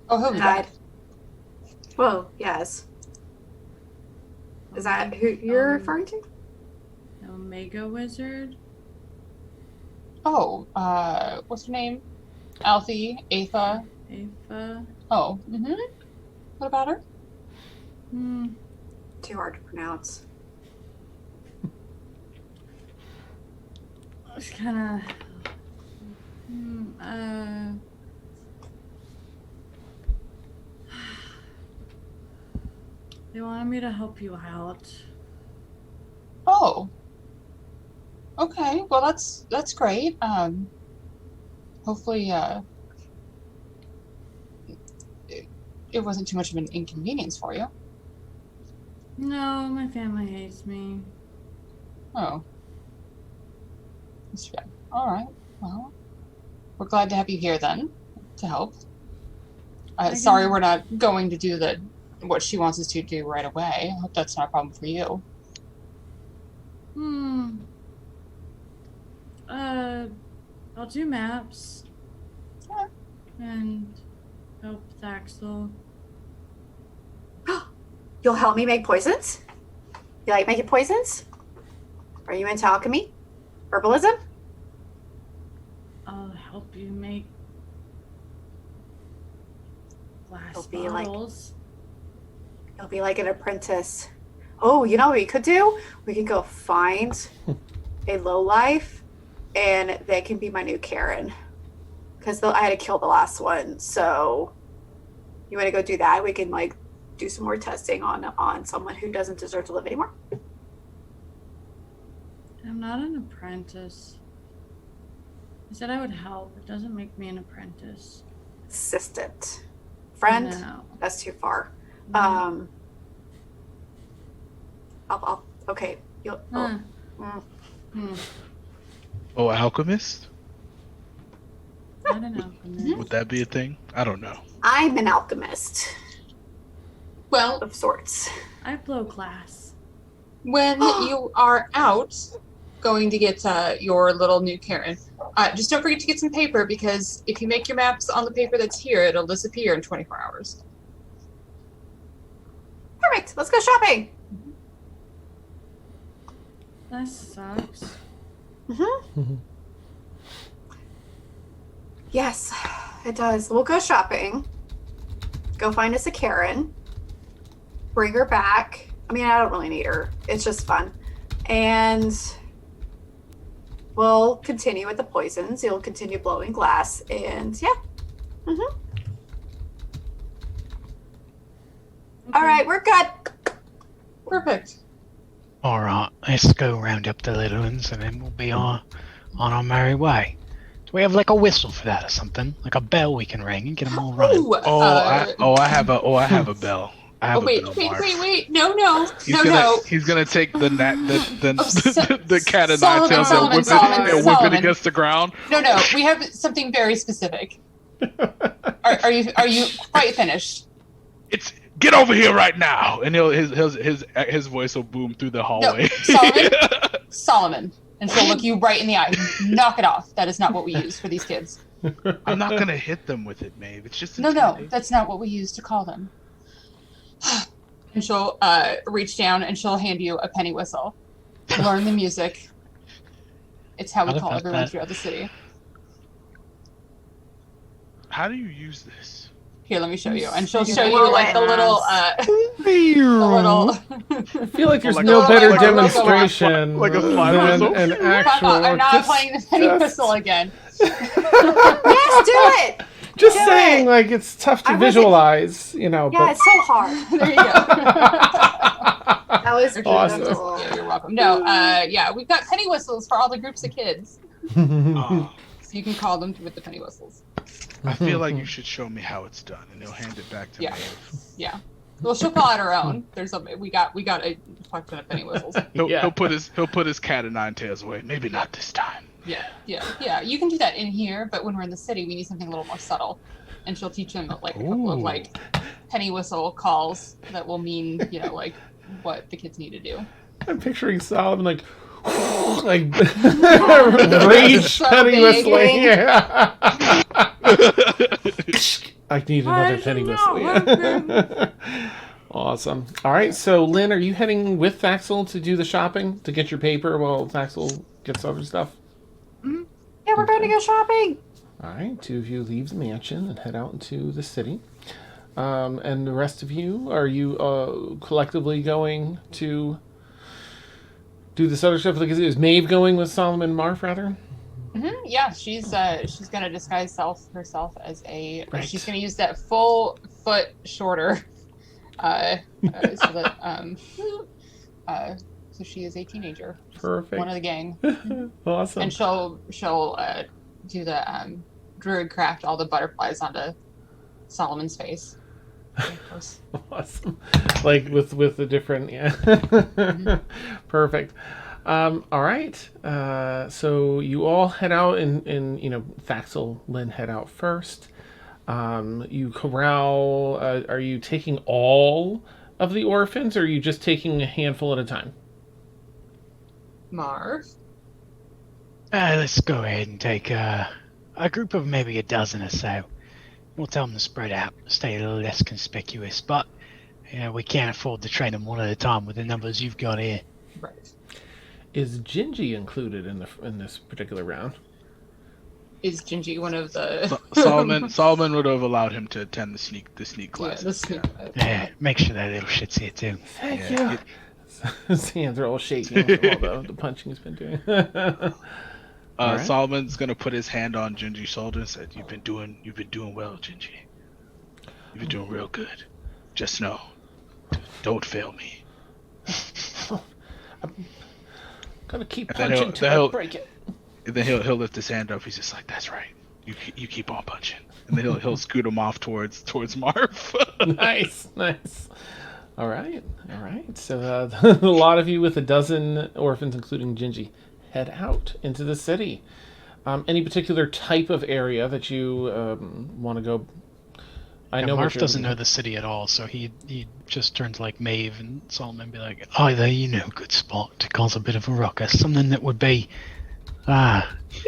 [SPEAKER 4] Oh, who was
[SPEAKER 7] died.
[SPEAKER 4] that?
[SPEAKER 7] Well, yes. Is that who you're referring to?
[SPEAKER 6] Omega wizard.
[SPEAKER 4] Oh, what's her name? Alfie, Aetha.
[SPEAKER 6] Aetha.
[SPEAKER 4] Oh, What about her?
[SPEAKER 7] Too hard to pronounce.
[SPEAKER 6] It's kind of. They wanted me to help you out.
[SPEAKER 4] Oh. Okay, well that's great. Hopefully it wasn't too much of an inconvenience for you.
[SPEAKER 6] No, my family hates me.
[SPEAKER 4] Oh. That's too bad. Alright, well. We're glad to have you here then, to help. Sorry we're not going to do what she wants us to do right away. I hope that's not a problem for you.
[SPEAKER 6] I'll do maps.
[SPEAKER 4] Yeah.
[SPEAKER 6] And help Thaxel.
[SPEAKER 7] You'll help me make poisons? You like making poisons? Are you into alchemy? Herbalism?
[SPEAKER 6] I'll help you make glass
[SPEAKER 7] It'll be like-
[SPEAKER 6] bottles.
[SPEAKER 7] You'll be like an apprentice. Oh, you know what we could do? We could go find a lowlife, and they can be my new Karen. Because I had to kill the last one. So you want to go do that? We can like do some more testing on someone who doesn't deserve to live anymore.
[SPEAKER 6] I'm not an apprentice. I said I would help. It doesn't make me an apprentice.
[SPEAKER 7] Assistant. Friend?
[SPEAKER 6] No.
[SPEAKER 7] That's too far. I'll okay. You'll,
[SPEAKER 3] Oh, alchemist?
[SPEAKER 6] Not an alchemist.
[SPEAKER 3] Would that be a thing? I don't know.
[SPEAKER 7] I'm an alchemist
[SPEAKER 4] Well,
[SPEAKER 7] of sorts.
[SPEAKER 6] I blow glass.
[SPEAKER 4] when you are out going to get your little new Karen, just don't forget to get some paper, because if you make your maps on the paper that's here, it'll disappear in 24 hours.
[SPEAKER 7] Perfect. Let's go shopping.
[SPEAKER 6] That sucks.
[SPEAKER 7] Yes, it does. We'll go shopping. Go find us a Karen. Bring her back. I mean, I don't really need her. It's just fun. And we'll continue with the poisons. You'll continue blowing glass. And yeah. All right, we're good.
[SPEAKER 4] Perfect.
[SPEAKER 5] All right, let's go round up the little ones, and then we'll be on our merry way. Do we have like a whistle for that or something? Like a bell we can ring and get them all running?
[SPEAKER 4] Ooh,
[SPEAKER 3] I have a bell. I have
[SPEAKER 4] wait,
[SPEAKER 3] a bell,
[SPEAKER 4] wait,
[SPEAKER 3] Mark.
[SPEAKER 4] wait. No.
[SPEAKER 3] He's gonna take the the cat and
[SPEAKER 4] Solomon,
[SPEAKER 3] nine tails and whip it
[SPEAKER 4] Solomon.
[SPEAKER 3] against the ground.
[SPEAKER 4] No. We have something very specific. Are you quite finished?
[SPEAKER 3] It's get over here right now, and his voice will boom through the hallway.
[SPEAKER 4] Solomon. And she'll look you right in the eye. Knock it off. That is not what we use for these kids.
[SPEAKER 3] I'm not gonna hit them with it, Maeve. It's just
[SPEAKER 4] No,
[SPEAKER 3] intimidating.
[SPEAKER 4] that's not what we use to call them. And she'll reach down and she'll hand you a penny whistle. Learn the music. It's how we
[SPEAKER 5] What
[SPEAKER 4] call
[SPEAKER 5] about
[SPEAKER 4] everyone
[SPEAKER 5] that?
[SPEAKER 4] throughout the city.
[SPEAKER 3] How do you use this?
[SPEAKER 4] Here, let me show you. And she'll
[SPEAKER 7] You
[SPEAKER 4] show
[SPEAKER 7] blow
[SPEAKER 4] you like
[SPEAKER 7] it.
[SPEAKER 4] the little,
[SPEAKER 2] I feel like there's
[SPEAKER 3] Like
[SPEAKER 2] no
[SPEAKER 3] a-
[SPEAKER 2] better
[SPEAKER 3] like a-
[SPEAKER 2] demonstration
[SPEAKER 3] like a fly
[SPEAKER 2] than
[SPEAKER 3] whistle?
[SPEAKER 2] an actual.
[SPEAKER 4] I'm not
[SPEAKER 2] just-
[SPEAKER 4] playing the penny
[SPEAKER 2] just-
[SPEAKER 4] whistle again.
[SPEAKER 7] Yes, do it.
[SPEAKER 2] Just
[SPEAKER 7] Do
[SPEAKER 2] saying,
[SPEAKER 7] it.
[SPEAKER 2] like it's tough to
[SPEAKER 7] I wasn't-
[SPEAKER 2] visualize, you know.
[SPEAKER 7] Yeah, it's so hard.
[SPEAKER 4] There you go.
[SPEAKER 7] That was
[SPEAKER 2] Awesome.
[SPEAKER 7] beautiful.
[SPEAKER 4] Yeah, you're welcome. No, yeah, we've got penny whistles for all the groups of kids.
[SPEAKER 3] Oh,
[SPEAKER 4] So you can call them with the penny whistles.
[SPEAKER 3] I feel like you should show me how it's done, and he'll hand it back to
[SPEAKER 4] Yeah.
[SPEAKER 3] Maeve.
[SPEAKER 4] Yeah. Well, she'll call out her own. There's we got a fuck ton of penny whistles.
[SPEAKER 2] Yeah.
[SPEAKER 3] He'll put his cat and nine tails away. Maybe not this time.
[SPEAKER 4] Yeah. You can do that in here, but when we're in the city, we need something a little more subtle. And she'll teach him like a couple of
[SPEAKER 2] Ooh.
[SPEAKER 4] like penny whistle calls that will mean, like what the kids need to do.
[SPEAKER 2] I'm picturing Solomon like rage
[SPEAKER 4] So
[SPEAKER 2] penny
[SPEAKER 4] big.
[SPEAKER 2] whistling. Yeah. I need another
[SPEAKER 6] is
[SPEAKER 2] penny
[SPEAKER 6] it
[SPEAKER 2] whistle.
[SPEAKER 6] not
[SPEAKER 2] Yeah. Awesome. All right, so Lynn, are you heading with Thaxel to do the shopping to get your paper while Thaxel gets other stuff?
[SPEAKER 7] Yeah, we're going to go shopping.
[SPEAKER 2] All right, two of you leave the mansion and head out into the city. And the rest of you, are you collectively going to do this other stuff? Like, is Maeve going with Solomon and Marf, rather?
[SPEAKER 4] Yeah, she's gonna disguise herself as a.
[SPEAKER 2] Right.
[SPEAKER 4] She's gonna use that full foot shorter, so that so she is a teenager,
[SPEAKER 2] Perfect.
[SPEAKER 4] one of the gang,
[SPEAKER 2] Awesome.
[SPEAKER 4] and she'll do the druid craft all the butterflies onto Solomon's face. Of course.
[SPEAKER 2] Awesome. Like with the different, yeah. Perfect. All right. So you all head out and Thaxel, Lynn head out first. You corral, are you taking all of the orphans, or are you just taking a handful at a time?
[SPEAKER 4] Marv.
[SPEAKER 5] Let's go ahead and take a group of maybe a dozen or so. We'll tell them to spread out, stay a little less conspicuous, but Yeah, we can't afford to train them one at a time with the numbers you've got here.
[SPEAKER 4] Right.
[SPEAKER 2] Is Gingy included in this particular round?
[SPEAKER 4] Is Gingy one of the
[SPEAKER 3] Solomon would have allowed him to attend the sneak classes.
[SPEAKER 4] the sneak.
[SPEAKER 5] Yeah, make sure that little shit's here too.
[SPEAKER 2] Thank
[SPEAKER 3] Yeah.
[SPEAKER 2] you. His hands are all shaking from all the punching he's been doing. Alright.
[SPEAKER 3] Solomon's gonna put his hand on Gingy's shoulder and said, "You've been doing well, Gingy. You've been doing real good. Just know, don't fail me."
[SPEAKER 2] I'm gonna keep
[SPEAKER 3] And then
[SPEAKER 2] punching till I break it.
[SPEAKER 3] And then he'll lift his hand up. He's just like, "That's right. You keep on punching." And then he'll scoot him off towards Marv.
[SPEAKER 2] Nice. All right. So a lot of you with a dozen orphans, including Gingy, head out into the city. Any particular type of area that you want to go? I know
[SPEAKER 5] Marv doesn't know the city at all, so he just turns like Maeve and Solomon and be like, "Oh, there, you know, good spot to cause a bit of a ruckus. Something that would be,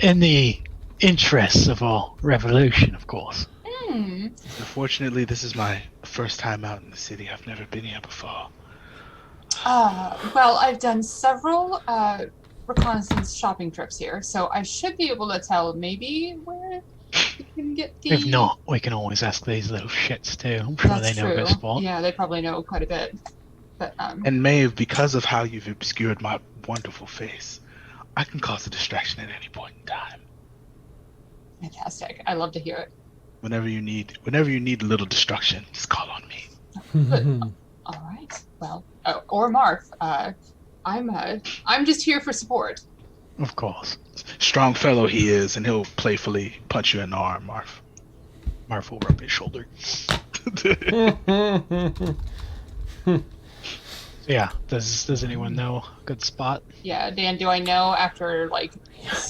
[SPEAKER 5] in the interests of our revolution, of course."
[SPEAKER 3] Unfortunately, this is my first time out in the city. I've never been here before.
[SPEAKER 4] Well, I've done several reconnaissance shopping trips here, so I should be able to tell maybe where you can get the...
[SPEAKER 5] If not, we can always ask these little shits too. I'm sure
[SPEAKER 4] That's
[SPEAKER 5] they know a good
[SPEAKER 4] true.
[SPEAKER 5] spot.
[SPEAKER 4] Yeah, they probably know quite a bit. But
[SPEAKER 3] And Maeve, because of how you've obscured my wonderful face, I can cause a distraction at any point in time.
[SPEAKER 4] fantastic. I love to hear it.
[SPEAKER 3] Whenever you need a little distraction, just call on me.
[SPEAKER 4] All right. Well, or Marv. I'm just here for support.
[SPEAKER 5] Of course.
[SPEAKER 3] Strong fellow he is, and he'll playfully punch you in the arm, Marv.
[SPEAKER 5] Marv will rub his shoulder. Yeah, does anyone know a good spot?
[SPEAKER 4] Yeah, Dan, do I know after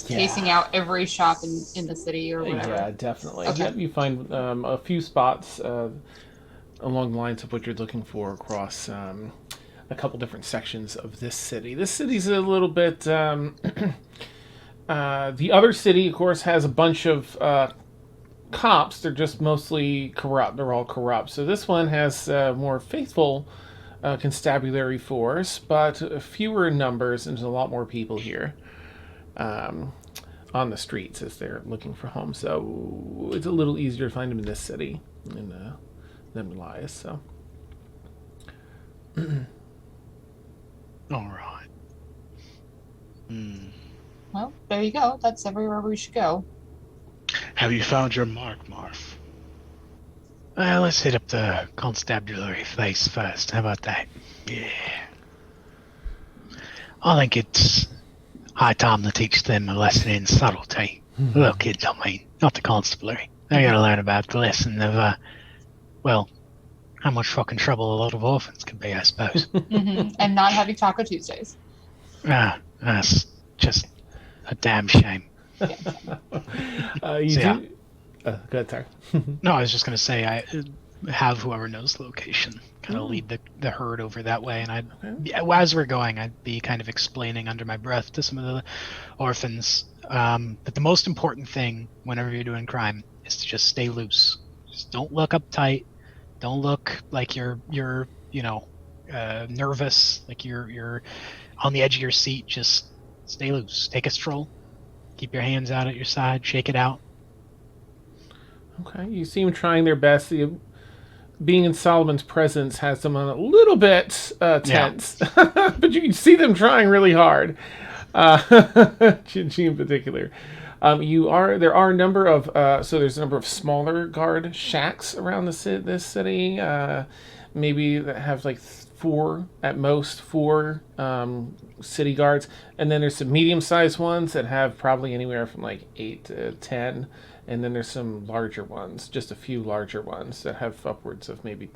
[SPEAKER 4] casing out every shop in the city or whatever?
[SPEAKER 2] Yeah, definitely.
[SPEAKER 4] Okay.
[SPEAKER 2] Yep, you find a few spots along the lines of what you're looking for across a couple different sections of this city. This city's a little bit... the other city, of course, has a bunch of cops. They're just mostly corrupt. They're all corrupt. So this one has more faithful constabulary force, but fewer in numbers, and there's a lot more people here on the streets as they're looking for homes. So it's a little easier to find them in this city than Elias. So.
[SPEAKER 5] All right.
[SPEAKER 4] Well, there you go. That's everywhere we should go.
[SPEAKER 3] Have you found your mark, Marv?
[SPEAKER 5] Well, let's hit up the constabulary place first. How about that? Yeah. I think it's high time to teach them a lesson in subtlety. Little kids, I mean, not the constabulary. They gotta learn about the lesson of, how much fucking trouble a lot of orphans can be, I suppose.
[SPEAKER 4] And not having Taco Tuesdays.
[SPEAKER 5] That's just a damn shame.
[SPEAKER 2] Go ahead, sorry.
[SPEAKER 5] No, I was just going to say, I have whoever knows the location kind of lead the herd over that way. And as we're going, I'd be kind of explaining under my breath to some of the orphans that the most important thing whenever you're doing crime is to just stay loose. Just don't look uptight. Don't look like you're nervous, like you're on the edge of your seat. Just stay loose. Take a stroll. Keep your hands out at your side. Shake it out.
[SPEAKER 2] Okay, you seem trying their best. Being in Solomon's presence has them a little bit tense, but you can see them trying really hard. Gingy in particular. There are a number of there's a number of smaller guard shacks around this city. Maybe that have like four city guards, and then there's some medium-sized ones that have probably anywhere from like 8 to 10. And then there's some larger ones, just a few larger ones that have upwards of maybe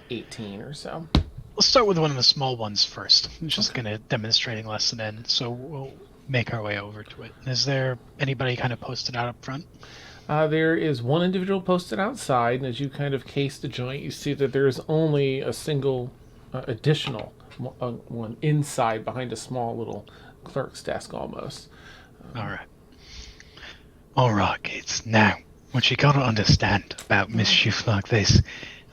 [SPEAKER 2] 18 or so.
[SPEAKER 5] Let's start with one of the small ones first. I'm just going to demonstrating lesson in, so we'll make our way over to it. Is there anybody kind of posted out up front?
[SPEAKER 2] There is one individual posted outside, and as you kind of case the joint, you see that there is only a single additional one inside behind a small little clerk's desk almost.
[SPEAKER 5] All right, kids. Now, what you gotta understand about mischief like this,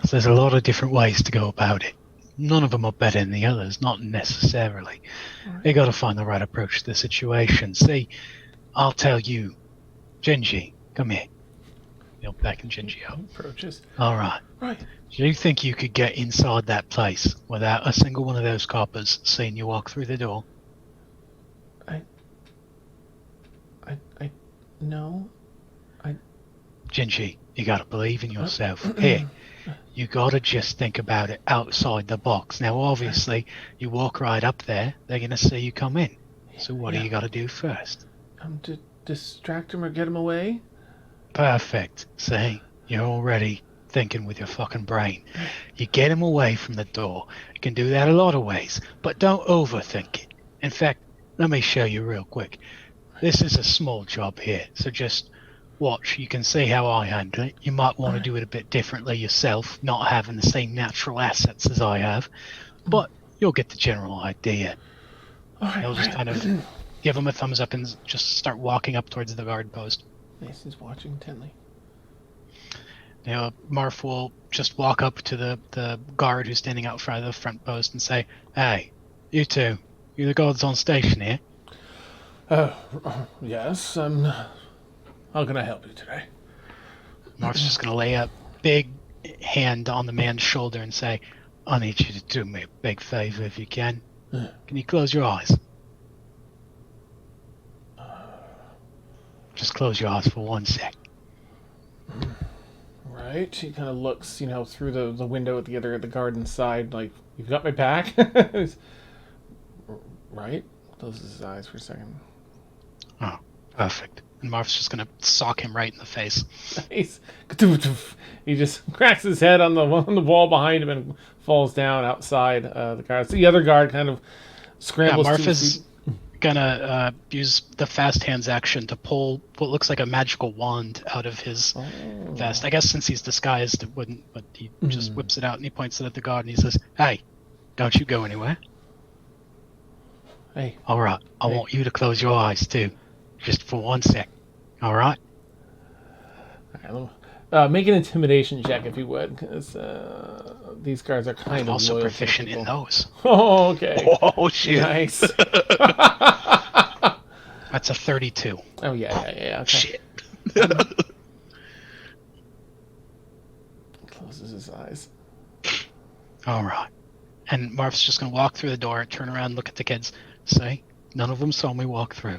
[SPEAKER 5] So there's a lot of different ways to go about it. None of them are better than the others, not necessarily. You got to find the right approach to the situation. See, I'll tell you, Gingy, come here. You'll beckon Gingy up.
[SPEAKER 2] Approaches.
[SPEAKER 5] All right.
[SPEAKER 2] Right.
[SPEAKER 5] Do you think you could get inside that place without a single one of those coppers seeing you walk through the door?
[SPEAKER 2] No.
[SPEAKER 5] Gingy, you gotta believe in yourself. Here, you gotta just think about it outside the box. Now, obviously, you walk right up there, they're gonna see you come in. So what do you gotta do first?
[SPEAKER 2] To distract him or get him away?
[SPEAKER 5] Perfect. See, you're already thinking with your fucking brain. You get him away from the door. You can do that a lot of ways, but don't overthink it. In fact, let me show you real quick. This is a small job here, so just watch. You can see how I handle it. You might want to do it a bit differently yourself, not having the same natural assets as I have, but you'll get the general idea. He'll just kind of give him a thumbs up and just start walking up towards the guard post.
[SPEAKER 2] Mason's watching intently.
[SPEAKER 5] Marf will just walk up to the guard who's standing out front of the front post and say, "Hey, you two, you the guards on station here?"
[SPEAKER 2] Yes. How can I help you today?
[SPEAKER 5] Marf's just gonna lay a big hand on the man's shoulder and say, "I need you to do me a big favor if you can. Can you close your eyes? Just close your eyes for 1 sec."
[SPEAKER 2] Right. He kind of looks, through the window at the garden side, like, "You've got my back." Right. Closes his eyes for a second.
[SPEAKER 5] Oh, perfect. And Marf's just gonna sock him right in the face.
[SPEAKER 2] Nice. He just cracks his head on the wall behind him and falls down outside the guard. So the other guard kind of scrambles.
[SPEAKER 5] Marf is gonna use the fast hands action to pull what looks like a magical wand out of his vest. I guess since he's disguised, it wouldn't, but he just whips it out and he points it at the guard and he says, "Hey, don't you go anywhere.
[SPEAKER 2] Hey.
[SPEAKER 5] All right. I want you to close your eyes too, just for 1 sec. All right."
[SPEAKER 2] Make an intimidation check if you would, because these guards are kind
[SPEAKER 5] I'm
[SPEAKER 2] of
[SPEAKER 5] also
[SPEAKER 2] loyal
[SPEAKER 5] proficient in
[SPEAKER 2] people.
[SPEAKER 5] those.
[SPEAKER 2] Oh, okay.
[SPEAKER 3] Oh shit!
[SPEAKER 2] Nice.
[SPEAKER 5] That's a 32.
[SPEAKER 2] Oh yeah. Okay.
[SPEAKER 3] Shit.
[SPEAKER 2] Closes his eyes.
[SPEAKER 5] All right. And Marf's just going to walk through the door, turn around, look at the kids, say, "None of them saw me walk through.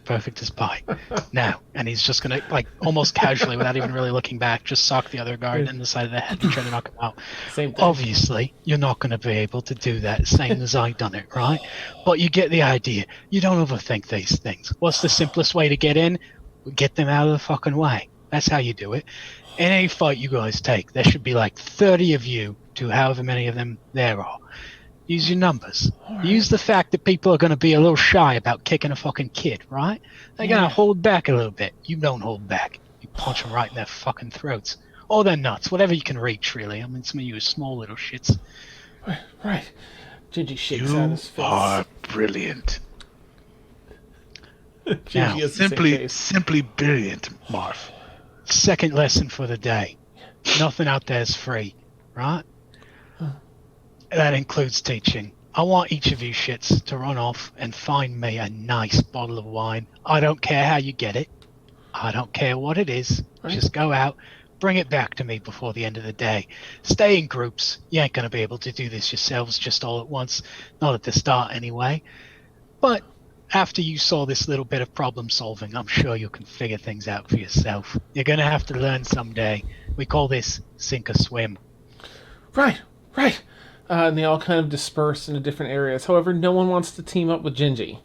[SPEAKER 5] Perfect as pie." Now, and he's just going to, like, almost casually, without even really looking back, just sock the other guard in the side of the head and try to knock him out.
[SPEAKER 2] Same thing.
[SPEAKER 5] Obviously, you're not going to be able to do that, same as I done it, right? But you get the idea. You don't overthink these things. What's the simplest way to get in? Get them out of the fucking way. That's how you do it. In any fight you guys take, there should be like 30 of you to however many of them there are. Use your numbers.
[SPEAKER 2] Right.
[SPEAKER 5] Use the fact that people are going to be a little shy about kicking a fucking kid, right? They're going to hold back a little bit. You don't hold back. You punch them right in their fucking throats. Or their nuts, whatever you can reach, really. I mean, some of you are small little shits.
[SPEAKER 2] Right. Gingy shakes out his
[SPEAKER 3] You
[SPEAKER 2] face.
[SPEAKER 3] are brilliant.
[SPEAKER 2] Gingy has the same face.
[SPEAKER 3] Simply brilliant, Marf.
[SPEAKER 5] Second lesson for the day. Nothing out there is free, right? That includes teaching. I want each of you shits to run off and find me a nice bottle of wine. I don't care how you get it. I don't care what it is.
[SPEAKER 2] Right.
[SPEAKER 5] Just go out, bring it back to me before the end of the day. Stay in groups. You ain't going to be able to do this yourselves just all at once. Not at the start anyway. But after you saw this little bit of problem solving, I'm sure you can figure things out for yourself. You're going to have to learn someday. We call this sink or swim.
[SPEAKER 2] Right. And they all kind of disperse into different areas. However, no one wants to team up with Gingy.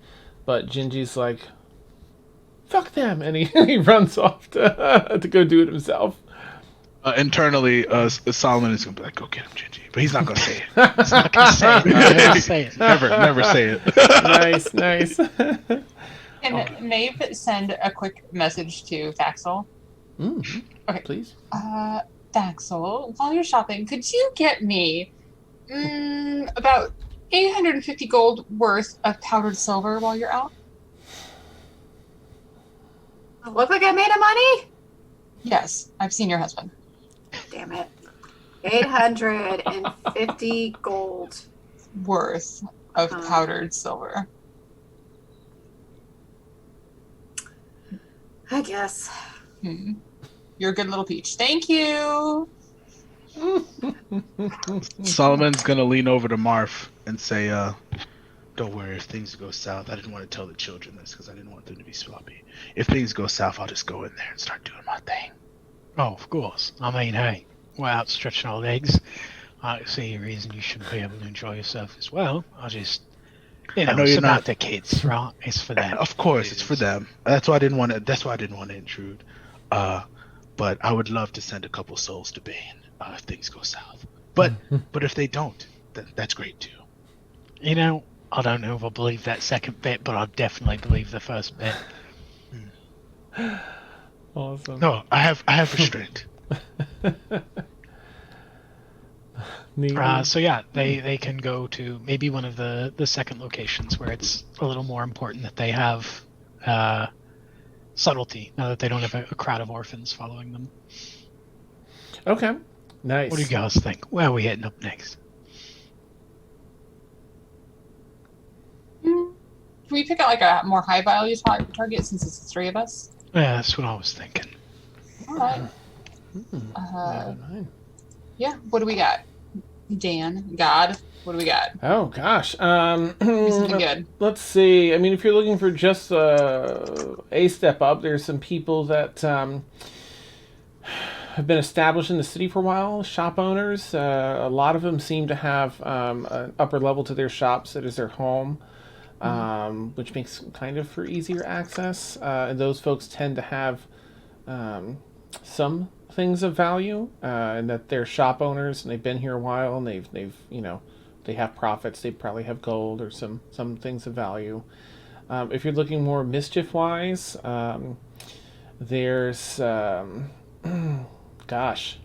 [SPEAKER 2] But Gingy's like, "Fuck them," and he runs off to go do it himself.
[SPEAKER 3] Internally, Solomon is gonna be like, "Go get him, Gingy," but he's not gonna say it.
[SPEAKER 5] It's not going to say it. It's not gonna say it.
[SPEAKER 3] Never say it.
[SPEAKER 2] Nice.
[SPEAKER 4] Can Maeve send a quick message to Thaxel? Okay.
[SPEAKER 2] Please.
[SPEAKER 4] Thaxel, while you're shopping, could you get me about 850 gold worth of powdered silver while you're out?
[SPEAKER 7] I look like I made a money?
[SPEAKER 4] Yes, I've seen your husband.
[SPEAKER 7] Damn it. 850 gold.
[SPEAKER 4] Worth of powdered silver.
[SPEAKER 7] I guess.
[SPEAKER 4] You're a good little peach. Thank you.
[SPEAKER 3] Solomon's gonna lean over to Marv and say, "Don't worry. If things go south, I didn't want to tell the children this because I didn't want them to be sloppy. If things go south, I'll just go in there and start doing my thing."
[SPEAKER 5] Oh, of course. I mean, hey, we're outstretching our legs. I don't see a reason you shouldn't be able to enjoy yourself as well. I just,
[SPEAKER 3] I know
[SPEAKER 5] it's
[SPEAKER 3] you're
[SPEAKER 5] about
[SPEAKER 3] not-
[SPEAKER 5] the kids, right? It's for them.
[SPEAKER 3] Of course, it's for them. That's why I didn't want to. That's why I didn't want to intrude. But I would love to send a couple souls to Bane if things go south. But if they don't, that's great too.
[SPEAKER 5] I don't know if I believe that second bit, but I definitely believe the first bit.
[SPEAKER 2] Awesome.
[SPEAKER 3] No, I have restraint.
[SPEAKER 2] Neat.
[SPEAKER 5] So yeah, they can go to maybe one of the second locations where it's a little more important that they have subtlety now that they don't have a crowd of orphans following them.
[SPEAKER 2] Okay. Nice.
[SPEAKER 5] What do you guys think? Where are we heading up next?
[SPEAKER 4] Can we pick out like a more high value target since it's the three of us?
[SPEAKER 5] Yeah, that's what I was thinking.
[SPEAKER 4] All right.
[SPEAKER 2] Never mind.
[SPEAKER 4] Yeah. What do we got? Dan, God, what do we got?
[SPEAKER 2] Oh gosh.
[SPEAKER 4] Something good.
[SPEAKER 2] Let's see. I mean, if you're looking for just a step up, there's some people that have been established in the city for a while. Shop owners. A lot of them seem to have an upper level to their shops that is their home, which makes kind of for easier access. And those folks tend to have some things of value, and that they're shop owners and they've been here a while and they've they have profits. They probably have gold or some things of value. If you're looking more mischief wise, there's gosh,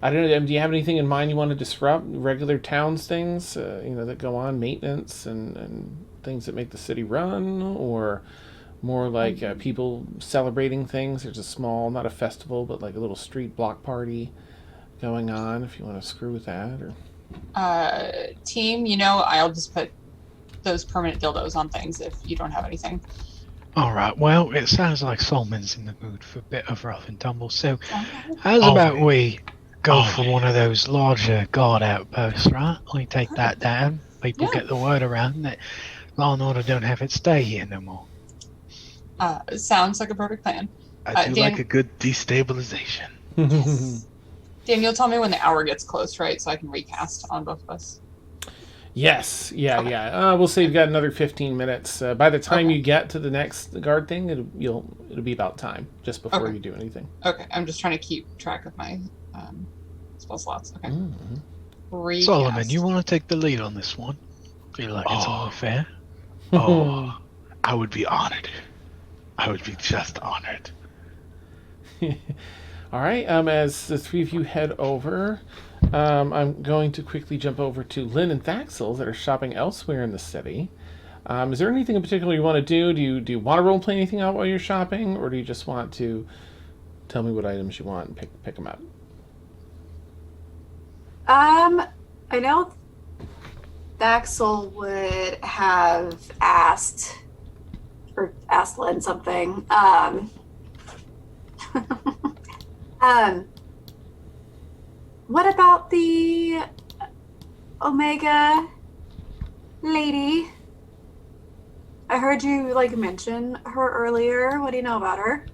[SPEAKER 2] I don't know. Do you have anything in mind you want to disrupt? Regular towns things, that go on, maintenance and things that make the city run, or more like people celebrating things. There's a small, not a festival, but like a little street block party going on. If you want to screw with that, or
[SPEAKER 4] Team, I'll just put those permanent dildos on things if you don't have anything.
[SPEAKER 5] All right. Well, it sounds like Solomon's in the mood for a bit of rough and tumble. So, how's about we go for one of those larger guard outposts, right? We take that down. People get the word around that Law and Order don't have its day here no more.
[SPEAKER 4] Sounds like a perfect plan.
[SPEAKER 3] I do
[SPEAKER 4] Dan,
[SPEAKER 3] like a good destabilization.
[SPEAKER 4] Yes. Dan, you'll tell me when the hour gets close, right? So I can recast on both of us.
[SPEAKER 2] Yes, yeah. We'll say you've got another 15 minutes. By the time you get to the next guard thing, it'll be about time, just before you do anything.
[SPEAKER 4] Okay, I'm just trying to keep track of my spell slots. Okay. Recast.
[SPEAKER 5] Solomon, you want to take the lead on this one? Feel like it's only fair?
[SPEAKER 3] Oh, I would be honored. I would be just honored.
[SPEAKER 2] All right. As the three of you head over, I'm going to quickly jump over to Lynn and Thaxel that are shopping elsewhere in the city. Is there anything in particular you want to do? Do you want to role play anything out while you're shopping, or do you just want to tell me what items you want and pick them up?
[SPEAKER 7] I know Thaxel would have asked Len something. What about the Omega lady? I heard you mention her earlier. What do you know about her?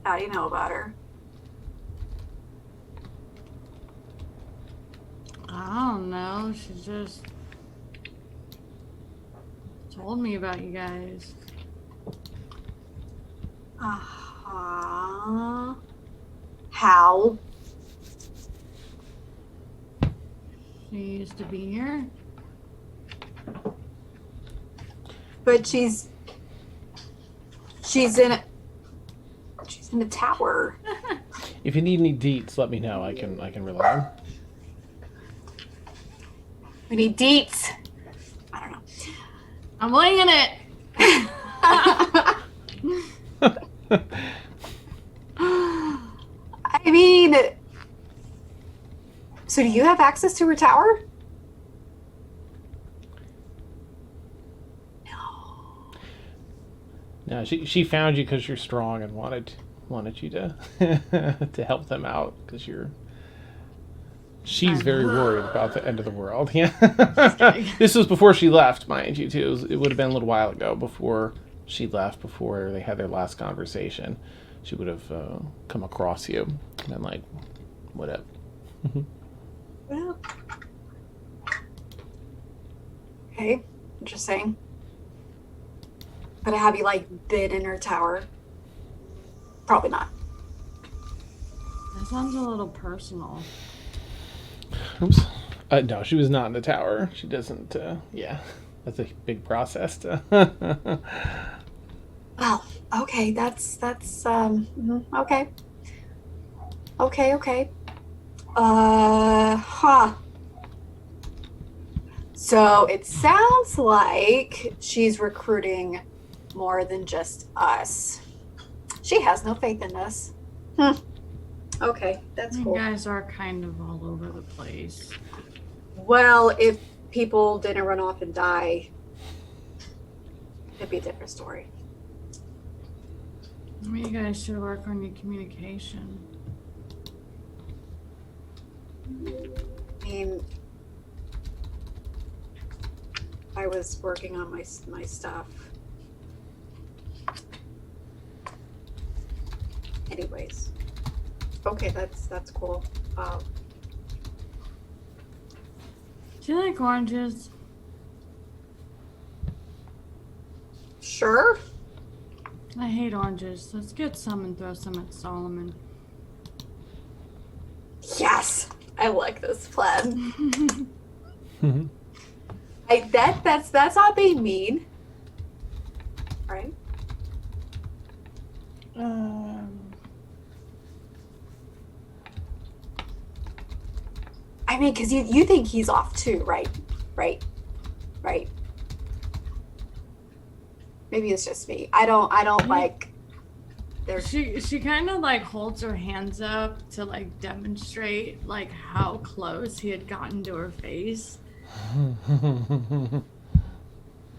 [SPEAKER 7] How do you know about her?
[SPEAKER 6] I don't know. She just told me about you guys.
[SPEAKER 7] How?
[SPEAKER 6] She used to be here.
[SPEAKER 7] But she's in a tower.
[SPEAKER 2] If you need any deets, let me know. I can rely on.
[SPEAKER 7] We need deets. I don't know.
[SPEAKER 6] I'm winging it.
[SPEAKER 7] I mean, so So do you have access to her tower?
[SPEAKER 2] No, she found you because you're strong and wanted you to to help them out because she's very worried about the end of the world. Yeah, this was before she left, mind you. Too, it would have been a little while ago before she left, before they had their last conversation. She would have come across you and been like, "What up?"
[SPEAKER 7] Well, okay, interesting. But have you like been in her tower? Probably not.
[SPEAKER 6] That sounds a little personal.
[SPEAKER 2] Oops. No, she was not in the tower. She doesn't. Yeah, that's a big process to.
[SPEAKER 7] Well, okay, that's okay. Okay. Huh. So it sounds like she's recruiting more than just us. She has no faith in us. Okay, that's
[SPEAKER 6] You
[SPEAKER 7] cool.
[SPEAKER 6] guys are kind of all over the place.
[SPEAKER 7] Well, if people didn't run off and die, it'd be a different story.
[SPEAKER 6] Maybe you guys should work on your communication.
[SPEAKER 7] I mean, I was working on my stuff. Anyways, okay, that's cool.
[SPEAKER 6] Do you like oranges?
[SPEAKER 7] Sure.
[SPEAKER 6] I hate oranges. Let's get some and throw some at Solomon.
[SPEAKER 7] Yes, I like this plan. That's not being mean, right? I mean, because you think he's off too, right? Right. Maybe it's just me. I don't like.
[SPEAKER 6] She kind of like holds her hands up to like demonstrate like how close he had gotten to her face.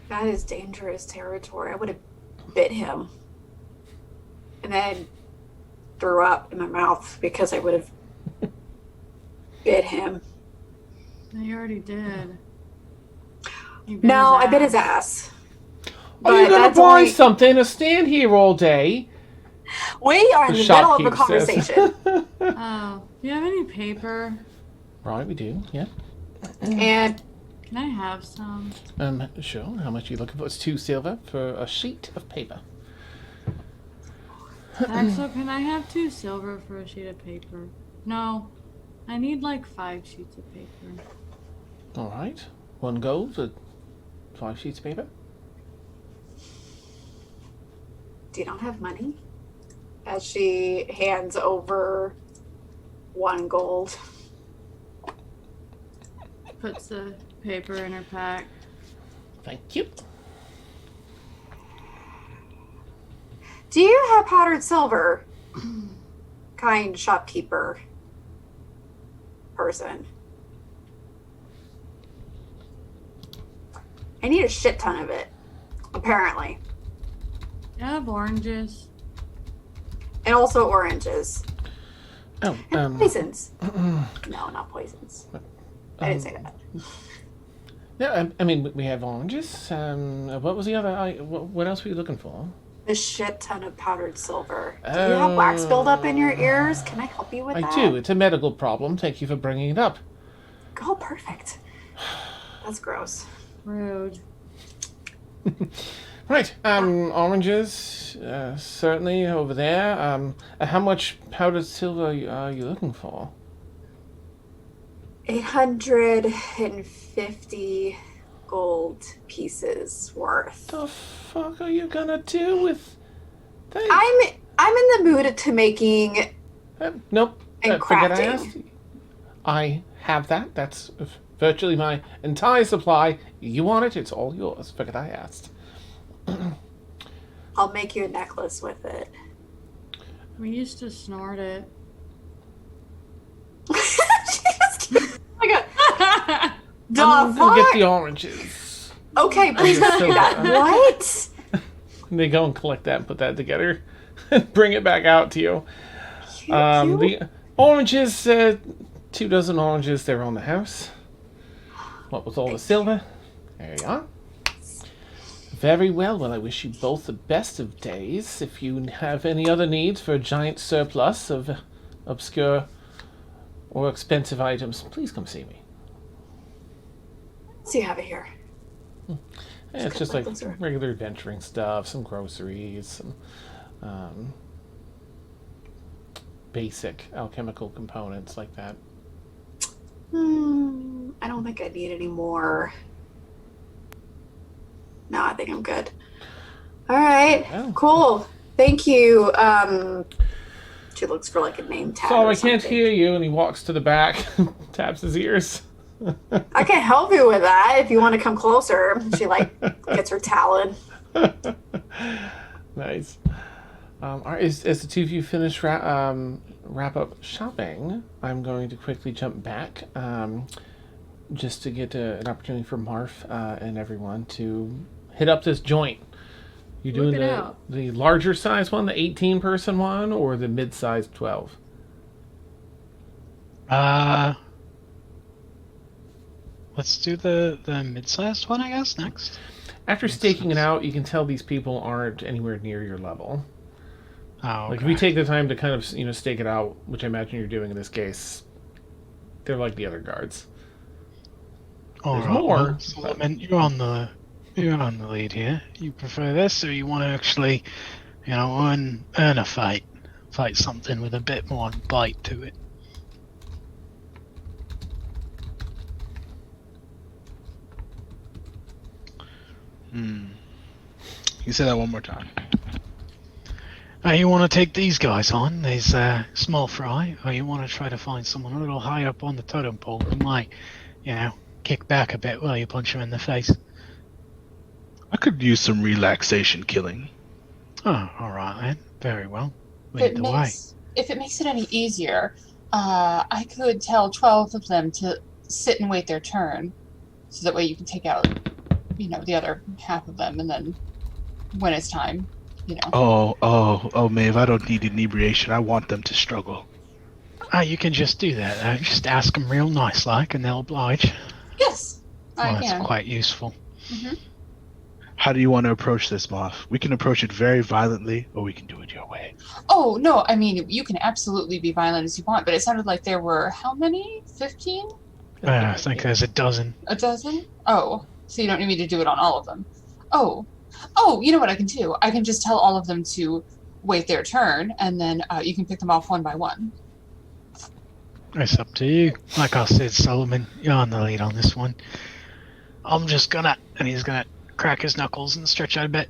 [SPEAKER 7] That is dangerous territory. I would have bit him and then threw up in my mouth because I would have bit him.
[SPEAKER 6] No, you already did.
[SPEAKER 7] No, I bit his ass.
[SPEAKER 2] Are you
[SPEAKER 7] But
[SPEAKER 2] gonna
[SPEAKER 7] that's
[SPEAKER 2] buy
[SPEAKER 7] only-
[SPEAKER 2] something to stand here all day?
[SPEAKER 7] We are in the middle of a conversation.
[SPEAKER 6] Oh, do you have any paper?
[SPEAKER 2] Right, we do. Yeah.
[SPEAKER 7] And
[SPEAKER 6] Can I have some?
[SPEAKER 2] Sure. How much are you looking for? It's 2 silver for a sheet of paper.
[SPEAKER 6] Axel, can I have 2 silver for a sheet of paper? No, I need like 5 sheets of paper.
[SPEAKER 2] All right. 1 gold for 5 sheets of paper.
[SPEAKER 7] do you not have money? As she hands over 1 gold.
[SPEAKER 6] Puts the paper in her pack.
[SPEAKER 2] Thank you.
[SPEAKER 7] Do you have powdered silver? Kind shopkeeper person. I need a shit ton of it, apparently.
[SPEAKER 6] I have oranges.
[SPEAKER 7] And also oranges.
[SPEAKER 2] Oh,
[SPEAKER 7] And poisons. No, not poisons. I didn't say that.
[SPEAKER 2] No, I mean, we have oranges. What was the other? What else were you looking for?
[SPEAKER 7] A shit ton of powdered silver. Do you have wax buildup in your ears? Can I help you with that?
[SPEAKER 2] I do. It's a medical problem. Thank you for bringing it up.
[SPEAKER 7] Oh, perfect. That's gross.
[SPEAKER 6] Rude.
[SPEAKER 2] Right. Oranges, certainly over there. How much powdered silver are you looking for?
[SPEAKER 7] 850 gold pieces worth.
[SPEAKER 2] The fuck are you gonna do with that?
[SPEAKER 7] I'm in the mood to making
[SPEAKER 2] Nope.
[SPEAKER 7] and
[SPEAKER 2] Forget I
[SPEAKER 7] crafting.
[SPEAKER 2] asked. I have that. That's virtually my entire supply. You want it? It's all yours. Forget I asked.
[SPEAKER 7] I'll make you a necklace with it.
[SPEAKER 6] We used to snort it.
[SPEAKER 7] She just The
[SPEAKER 2] I'm gonna
[SPEAKER 7] fuck?
[SPEAKER 2] get the oranges.
[SPEAKER 7] Okay, please
[SPEAKER 2] just
[SPEAKER 7] don't do that.
[SPEAKER 2] so-
[SPEAKER 7] What?
[SPEAKER 2] And they go and collect that and put that together and bring it back out to you. The oranges, 2 dozen oranges, they're on the house. What with all the silver? There you are. Very well. Well, I wish you both the best of days. If you have any other needs for a giant surplus of obscure or expensive items, please come see me.
[SPEAKER 7] What do you have it here?
[SPEAKER 2] Yeah, it's just like
[SPEAKER 7] closer.
[SPEAKER 2] regular adventuring stuff, some groceries, some basic alchemical components like that.
[SPEAKER 7] I don't think I need any more. No, I think I'm good. All right,
[SPEAKER 2] Oh.
[SPEAKER 7] cool. Thank you. She looks for like a name tag.
[SPEAKER 2] So
[SPEAKER 7] or
[SPEAKER 2] I can't
[SPEAKER 7] something.
[SPEAKER 2] hear you, and he walks to the back, taps his ears.
[SPEAKER 7] I can help you with that if you want to come closer. She like gets her talon.
[SPEAKER 2] Nice. All right, as the two of you finish wrap up shopping, I'm going to quickly jump back just to get an opportunity for Marf and everyone to hit up this joint. You doing
[SPEAKER 6] Whip it out.
[SPEAKER 2] the larger size one, the 18-person one, or the mid-sized 12?
[SPEAKER 5] Let's do the mid-sized one, I guess, next.
[SPEAKER 2] After staking it out, you can tell these people aren't anywhere near your level.
[SPEAKER 5] Oh, okay.
[SPEAKER 2] Like, if you take the time to kind of, stake it out, which I imagine you're doing in this case, they're like the other guards.
[SPEAKER 5] All
[SPEAKER 2] there's
[SPEAKER 5] right,
[SPEAKER 2] more,
[SPEAKER 5] well, Solomon, you're on the lead here. You prefer this, or you want to actually, earn a fight something with a bit more bite to it?
[SPEAKER 3] You say that one more time.
[SPEAKER 5] You want to take these guys on, these small fry, or you want to try to find someone a little high up on the totem pole who might, kick back a bit while you punch him in the face?
[SPEAKER 3] I could use some relaxation killing.
[SPEAKER 5] Oh, all right then. Very well.
[SPEAKER 4] If
[SPEAKER 5] Lead
[SPEAKER 4] it,
[SPEAKER 5] the way.
[SPEAKER 4] if it makes it any easier, I could tell 12 of them to sit and wait their turn, so that way you can take out, the other half of them, and then when it's time,
[SPEAKER 3] Oh, Maeve, I don't need inebriation. I want them to struggle.
[SPEAKER 5] You can just do that. Just ask them real nice like, and they'll oblige.
[SPEAKER 4] Yes, I
[SPEAKER 5] Well,
[SPEAKER 4] can.
[SPEAKER 5] that's quite useful.
[SPEAKER 3] How do you want to approach this, Moff? We can approach it very violently, or we can do it your way.
[SPEAKER 4] Oh, no, I mean, you can absolutely be violent as you want, but it sounded like there were, how many? 15?
[SPEAKER 5] I think there's a dozen.
[SPEAKER 4] A dozen? Oh, so you don't need me to do it on all of them. Oh, you know what I can do? I can just tell all of them to wait their turn, and then you can pick them off one by one.
[SPEAKER 5] It's up to you. Like I said, Solomon, you're on the lead on this one. I'm just gonna... And he's gonna crack his knuckles and stretch out a bit.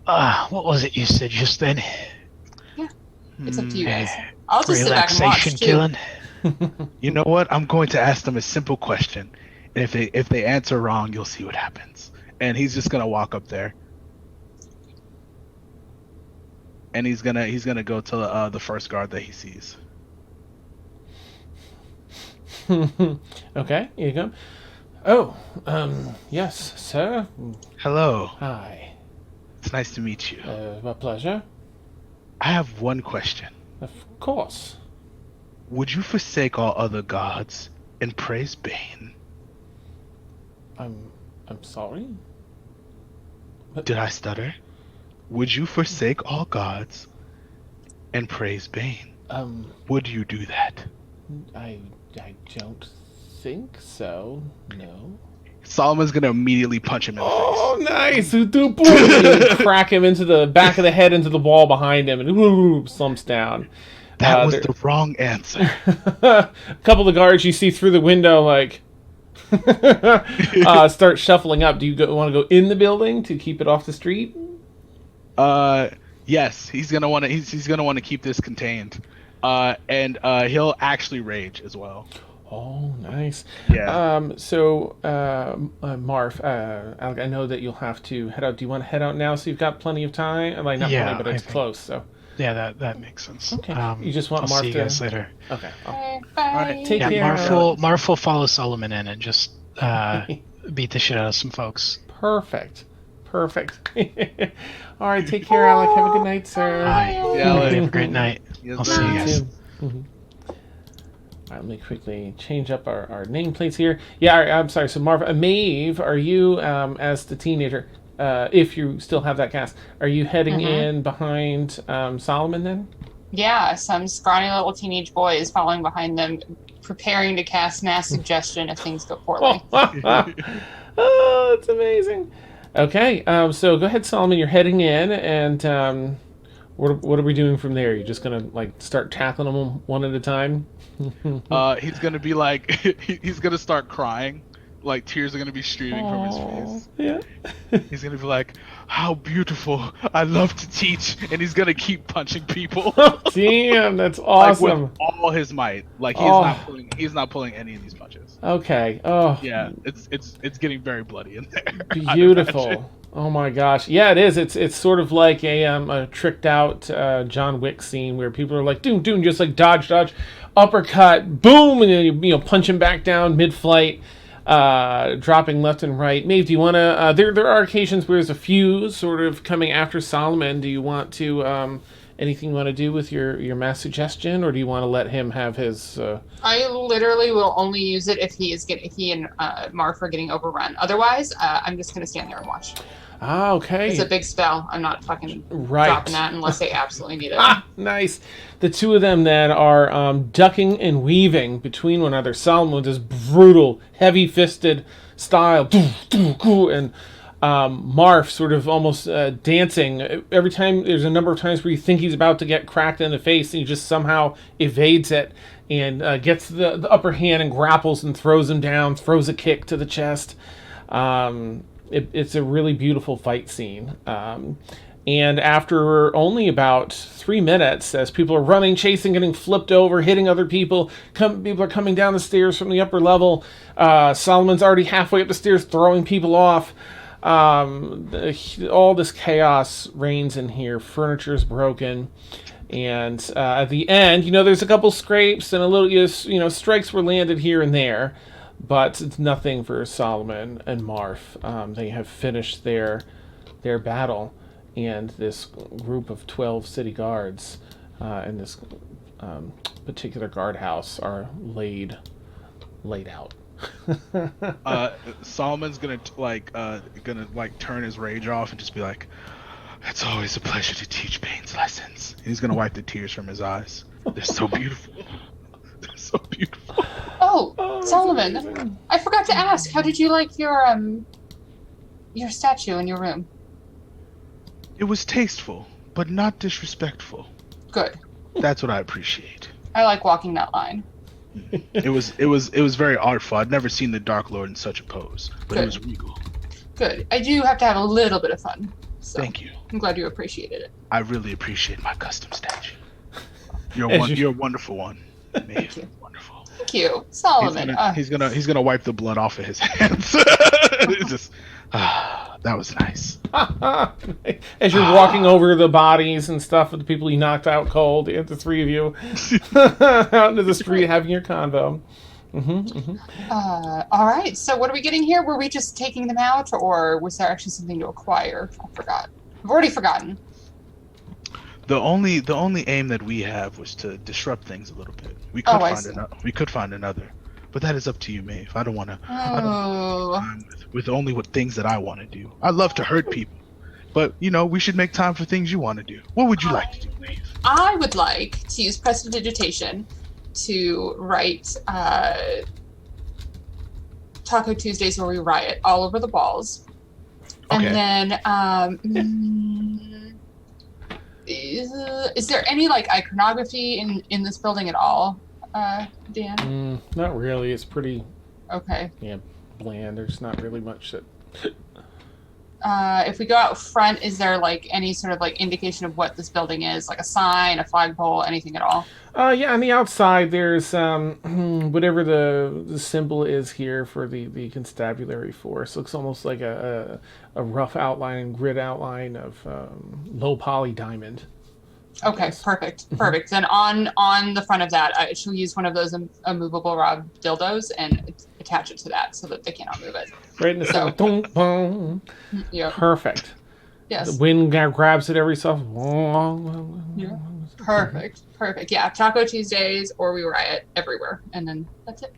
[SPEAKER 5] What was it you said just then?
[SPEAKER 4] It's up to you guys. I'll just sit back and
[SPEAKER 5] Relaxation
[SPEAKER 4] watch, too.
[SPEAKER 5] killing?
[SPEAKER 3] You know what? I'm going to ask them a simple question. And if they answer wrong, you'll see what happens. And he's just gonna walk up there. And he's gonna go to the first guard that he sees.
[SPEAKER 2] Okay, here you go. Oh, yes, sir.
[SPEAKER 3] Hello.
[SPEAKER 2] Hi.
[SPEAKER 3] It's nice to meet you.
[SPEAKER 2] My pleasure.
[SPEAKER 3] I have one question.
[SPEAKER 2] Of course.
[SPEAKER 3] Would you forsake all other gods and praise Bane?
[SPEAKER 2] I'm sorry.
[SPEAKER 3] Did I stutter? Would you forsake all gods and praise Bane? Would you do that?
[SPEAKER 2] I don't think so. No.
[SPEAKER 3] Solomon's gonna immediately punch him in the
[SPEAKER 2] Oh, nice! You crack him into the back of the head into the wall behind him, and slumps down.
[SPEAKER 3] face. That was the wrong answer.
[SPEAKER 2] A couple of the guards you see through the window, like, start shuffling up. Do you want to go in the building to keep it off the street?
[SPEAKER 3] Yes, he's gonna want to. He's gonna want to keep this contained, and he'll actually rage as well.
[SPEAKER 2] Oh, nice.
[SPEAKER 3] Yeah.
[SPEAKER 2] So, Marv, I know that you'll have to head out. Do you want to head out now so you've got plenty of time? Like, not
[SPEAKER 5] Yeah,
[SPEAKER 2] plenty, but
[SPEAKER 5] I
[SPEAKER 2] it's
[SPEAKER 5] think-
[SPEAKER 2] close, so.
[SPEAKER 5] Yeah, that makes sense.
[SPEAKER 2] Okay. You just want
[SPEAKER 5] I'll
[SPEAKER 2] Marv
[SPEAKER 5] see you
[SPEAKER 2] to...
[SPEAKER 5] guys later.
[SPEAKER 2] Okay.
[SPEAKER 4] Bye.
[SPEAKER 3] right,
[SPEAKER 2] take
[SPEAKER 5] Yeah,
[SPEAKER 2] care.
[SPEAKER 5] Marf will follow Solomon in and just beat the shit out of some folks.
[SPEAKER 2] Perfect. All right, take care, Alec. Have a good night, sir.
[SPEAKER 5] Hi.
[SPEAKER 3] Yeah, Alec.
[SPEAKER 5] Have a great night.
[SPEAKER 3] Yes,
[SPEAKER 5] I'll
[SPEAKER 3] sir.
[SPEAKER 5] see you guys.
[SPEAKER 2] All right, let me quickly change up our nameplates here. Yeah, I'm sorry. So, Maeve, are you, as the teenager, if you still have that cast, are you heading in behind Solomon then?
[SPEAKER 4] Yeah, some scrawny little teenage boy is following behind them, preparing to cast mass suggestion if things go poorly.
[SPEAKER 2] Oh, that's amazing. Okay, so go ahead, Solomon. You're heading in, and what are we doing from there? You're just gonna like start tackling them one at a time?
[SPEAKER 3] He's gonna be like, he's gonna start crying, like tears are gonna be streaming from his face.
[SPEAKER 2] Yeah.
[SPEAKER 3] He's gonna be like, "How beautiful! I love to teach," and he's gonna keep punching people.
[SPEAKER 2] Damn, that's
[SPEAKER 3] Like
[SPEAKER 2] awesome.
[SPEAKER 3] with all his might. Like he's not pulling any of these punches.
[SPEAKER 2] Okay. Oh.
[SPEAKER 3] Yeah, it's getting very bloody in there.
[SPEAKER 2] Beautiful. Oh my gosh. Yeah, it is. It's sort of like a tricked out John Wick scene where people are like, doom, just like dodge, uppercut, boom, and then you punch him back down mid-flight, dropping left and right. Maeve, do you want to? There are occasions where there's a few sort of coming after Solomon. Do you want to? Anything you want to do with your mass suggestion, or do you want to let him have his?
[SPEAKER 4] I literally will only use it if he and Marf are getting overrun. Otherwise, I'm just gonna stand there and watch.
[SPEAKER 2] Ah, okay.
[SPEAKER 4] It's a big spell. I'm not fucking
[SPEAKER 2] Right.
[SPEAKER 4] dropping that unless they absolutely need it.
[SPEAKER 2] Nice. The two of them then are ducking and weaving between one another. Solomon with this brutal, heavy-fisted style, and Marf sort of almost dancing. Every time, there's a number of times where you think he's about to get cracked in the face, and he just somehow evades it and gets the upper hand and grapples and throws him down, throws a kick to the chest. It's a really beautiful fight scene. And after only about 3 minutes, as people are running, chasing, getting flipped over, hitting other people, people are coming down the stairs from the upper level. Solomon's already halfway up the stairs, throwing people off. All this chaos reigns in here. Furniture's broken. And at the end, there's a couple scrapes and a little, strikes were landed here and there. But it's nothing for Solomon and Marf. They have finished their battle, and this group of 12 city guards in this particular guardhouse are laid out.
[SPEAKER 3] Solomon's gonna turn his rage off and just be like, "It's always a pleasure to teach Bane's lessons." And he's gonna wipe the tears from his eyes. They're so beautiful. They're so beautiful.
[SPEAKER 4] Oh, Solomon,
[SPEAKER 2] amazing.
[SPEAKER 4] I forgot to ask. How did you like your statue in your room?
[SPEAKER 3] It was tasteful, but not disrespectful.
[SPEAKER 4] Good.
[SPEAKER 3] That's what I appreciate.
[SPEAKER 4] I like walking that line.
[SPEAKER 3] It was very artful. I'd never seen the Dark Lord in such a pose, but
[SPEAKER 4] Good.
[SPEAKER 3] it was regal.
[SPEAKER 4] Good. I do have to have a little bit of fun. So
[SPEAKER 3] Thank you.
[SPEAKER 4] I'm glad you appreciated it.
[SPEAKER 3] I really appreciate my custom statue. You're a wonderful one.
[SPEAKER 4] Thank you.
[SPEAKER 3] Wonderful.
[SPEAKER 4] Thank you, Solomon.
[SPEAKER 3] He's gonna wipe the blood off of his hands. It's just that was nice.
[SPEAKER 2] As you're walking over the bodies and stuff of the people you knocked out cold, the three of you out into the street having your convo.
[SPEAKER 4] All right. So what are we getting here? Were we just taking them out, or was there actually something to acquire? I forgot. I've already forgotten.
[SPEAKER 3] The only aim that we have was to disrupt things a little bit. We could find another, but that is up to you, Maeve. I don't want to.
[SPEAKER 4] Oh.
[SPEAKER 3] With only what things that I want to do. I love to hurt people, but we should make time for things you want to do. What would you like to do, Maeve?
[SPEAKER 4] I would like to use prestidigitation to write Taco Tuesdays where we riot all over the walls.
[SPEAKER 3] Okay.
[SPEAKER 4] And then is there any iconography in this building at all, Dan?
[SPEAKER 2] Not really. It's pretty
[SPEAKER 4] Okay.
[SPEAKER 2] bland. There's not really much that.
[SPEAKER 4] If we go out front, is there any sort of indication of what this building is, like a sign, a flagpole, anything at all?
[SPEAKER 2] Yeah, on the outside there's whatever the symbol is here for the constabulary force. Looks almost like a rough outline, grid outline of low poly diamond.
[SPEAKER 4] Okay, perfect. Then on the front of that, I shall use one of those immovable rod dildos, and attach it to that so that they cannot move it.
[SPEAKER 2] Right in the center. Dong, bong.
[SPEAKER 4] Yep.
[SPEAKER 2] Perfect.
[SPEAKER 4] Yes.
[SPEAKER 2] The wind grabs it every so.
[SPEAKER 4] Yeah. Perfect. Yeah, Taco Tuesdays or We Riot everywhere. And then that's it.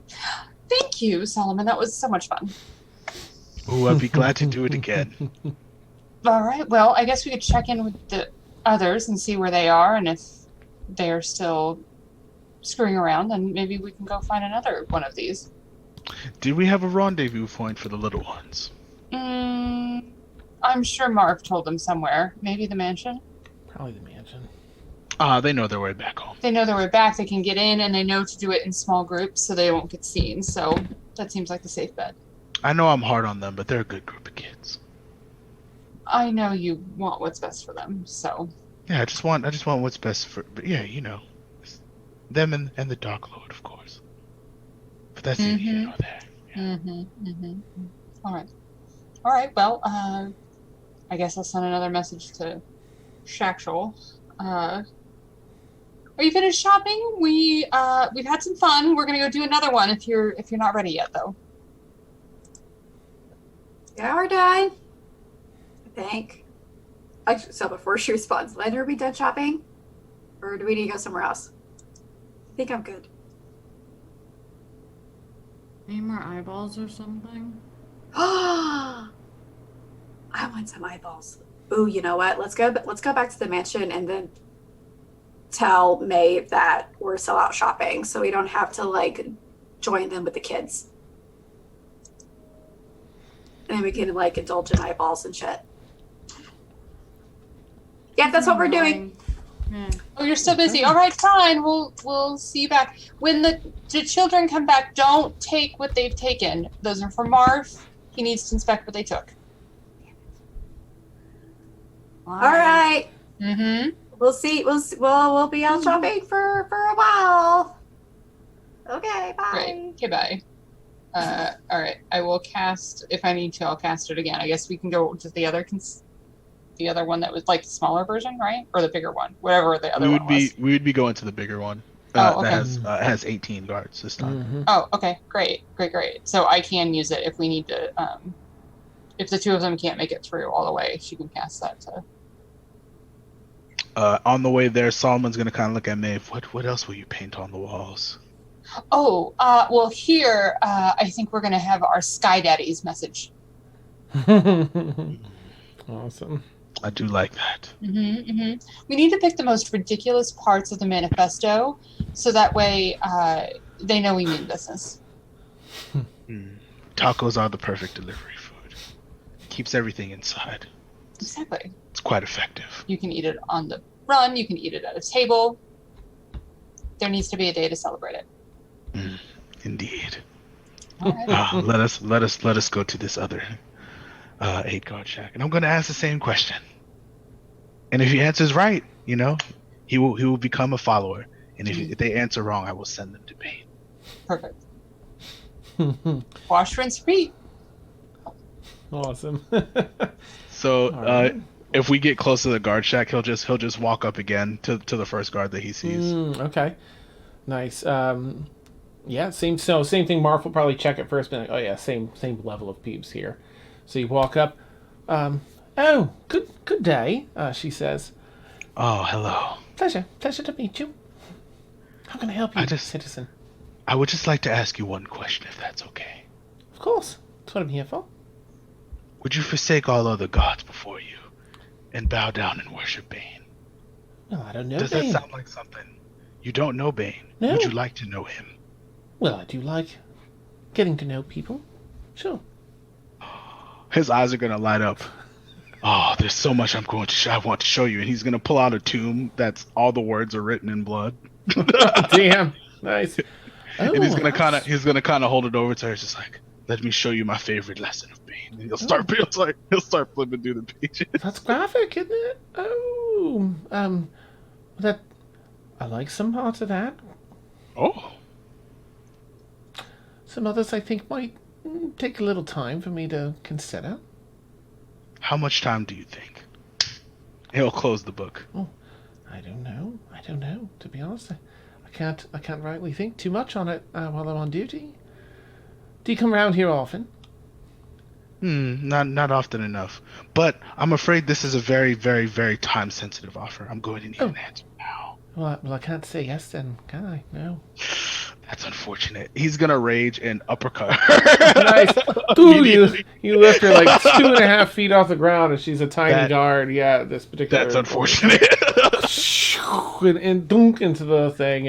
[SPEAKER 4] Thank you, Solomon. That was so much fun.
[SPEAKER 3] Oh, I'd be glad to do it again.
[SPEAKER 4] All right. Well, I guess we could check in with the others and see where they are, and if they're still screwing around, then maybe we can go find another one of these.
[SPEAKER 3] Did we have a rendezvous point for the little ones?
[SPEAKER 4] I'm sure Marv told them somewhere. Maybe the mansion?
[SPEAKER 2] Probably the mansion.
[SPEAKER 3] They know their way back home.
[SPEAKER 4] They know their way back. They can get in, and they know to do it in small groups so they won't get seen. So that seems like the safe bet.
[SPEAKER 3] I know I'm hard on them, but they're a good group of kids.
[SPEAKER 4] I know you want what's best for them, so...
[SPEAKER 3] Yeah, I just want what's best for... But yeah, them and the Dark Lord, of course. But that's neither here nor there. Yeah.
[SPEAKER 4] All right. Well, I guess I'll send another message to Shakshul. Are you finished shopping? We've had some fun. We're gonna go do another one if you're not ready yet, though.
[SPEAKER 7] Yeah, we're done. I think. Actually, so before she responds, Leonard, are we done shopping? Or do we need to go somewhere else? I think I'm good.
[SPEAKER 6] Need more eyeballs or something?
[SPEAKER 7] I want some eyeballs. Ooh, you know what? Let's go back to the mansion and then tell Maeve that we're still out shopping so we don't have to join them with the kids. And then we can indulge in eyeballs and shit. Yeah, that's what we're doing.
[SPEAKER 6] Yeah.
[SPEAKER 4] Oh, you're still busy. All right, fine. We'll see you back. When the children come back, don't take what they've taken. Those are for Marv. He needs to inspect what they took.
[SPEAKER 7] All right.
[SPEAKER 4] Mm-hmm.
[SPEAKER 7] We'll see. We'll be out shopping for a while. Okay, bye.
[SPEAKER 4] Great. Okay, bye. All right. I will cast, if I need to, I'll cast it again. I guess we can go to the other one that was the smaller version, right? Or the bigger one, whatever the other one was.
[SPEAKER 3] We would be going to the bigger one.
[SPEAKER 4] Oh, okay.
[SPEAKER 3] That has 18 guards this time.
[SPEAKER 2] Mm-hmm.
[SPEAKER 4] Oh, okay. Great. So I can use it if we need to. If the two of them can't make it through all the way, she can cast that to.
[SPEAKER 3] On the way there, Solomon's gonna kind of look at Maeve. What else will you paint on the walls?
[SPEAKER 4] Oh, well, here I think we're gonna have our Sky Daddy's message.
[SPEAKER 2] Awesome.
[SPEAKER 3] I do like that.
[SPEAKER 4] We need to pick the most ridiculous parts of the manifesto, so that way they know we mean business.
[SPEAKER 3] Tacos are the perfect delivery food. Keeps everything inside.
[SPEAKER 4] Exactly.
[SPEAKER 3] It's quite effective.
[SPEAKER 4] You can eat it on the run. You can eat it at a table. There needs to be a day to celebrate it.
[SPEAKER 3] Indeed.
[SPEAKER 4] All right.
[SPEAKER 3] Let us go to this other 8-guard shack, and I'm going to ask the same question. And if he answers right, he will become a follower. And if they answer wrong, I will send them to Bane.
[SPEAKER 4] Perfect. Wash, rinse, repeat.
[SPEAKER 2] Awesome.
[SPEAKER 3] So
[SPEAKER 2] right.
[SPEAKER 3] If we get close to the guard shack, he'll just walk up again to the first guard that he sees.
[SPEAKER 2] Okay. Nice. Yeah, same thing. Marv will probably check it first, but oh yeah, same level of peeps here. So you walk up. Oh, good day, she says.
[SPEAKER 3] Oh, hello.
[SPEAKER 2] Pleasure to meet you. How can I help you, citizen?
[SPEAKER 3] I would just like to ask you one question, if that's okay.
[SPEAKER 2] Of course. That's what I'm here for.
[SPEAKER 3] Would you forsake all other gods before you and bow down and worship Bane?
[SPEAKER 2] Well, I don't know
[SPEAKER 3] Does
[SPEAKER 2] Bane.
[SPEAKER 3] that sound like something? You don't know Bane.
[SPEAKER 2] No.
[SPEAKER 3] Would you like to know him?
[SPEAKER 2] Well, I do like getting to know people. Sure.
[SPEAKER 3] His eyes are going to light up. Oh, there's so much I want to show you. And he's going to pull out a tomb that's all the words are written in blood.
[SPEAKER 2] Damn. Nice. Oh,
[SPEAKER 3] And he's going to kind of hold it over to her. It's just like, let me show you my favorite lesson of Bane. And he'll start flipping through the pages.
[SPEAKER 2] That's graphic, isn't it? Oh, that I like some parts of that.
[SPEAKER 3] Oh.
[SPEAKER 2] Some others I think might take a little time for me to consider.
[SPEAKER 3] How much time do you think? He'll close the book.
[SPEAKER 2] Oh, I don't know. To be honest, I can't rightly think too much on it while I'm on duty. Do you come around here often?
[SPEAKER 3] Not often enough. But I'm afraid this is a very, very, very time sensitive offer. I'm going to need an answer now.
[SPEAKER 2] Well, I can't say yes then, can I? No.
[SPEAKER 3] That's unfortunate. He's gonna rage and uppercut.
[SPEAKER 2] Nice. Ooh, you lift her like 2.5 feet off the ground, and she's a tiny guard. Yeah, this particular.
[SPEAKER 3] That's unfortunate.
[SPEAKER 2] and dunk into the thing,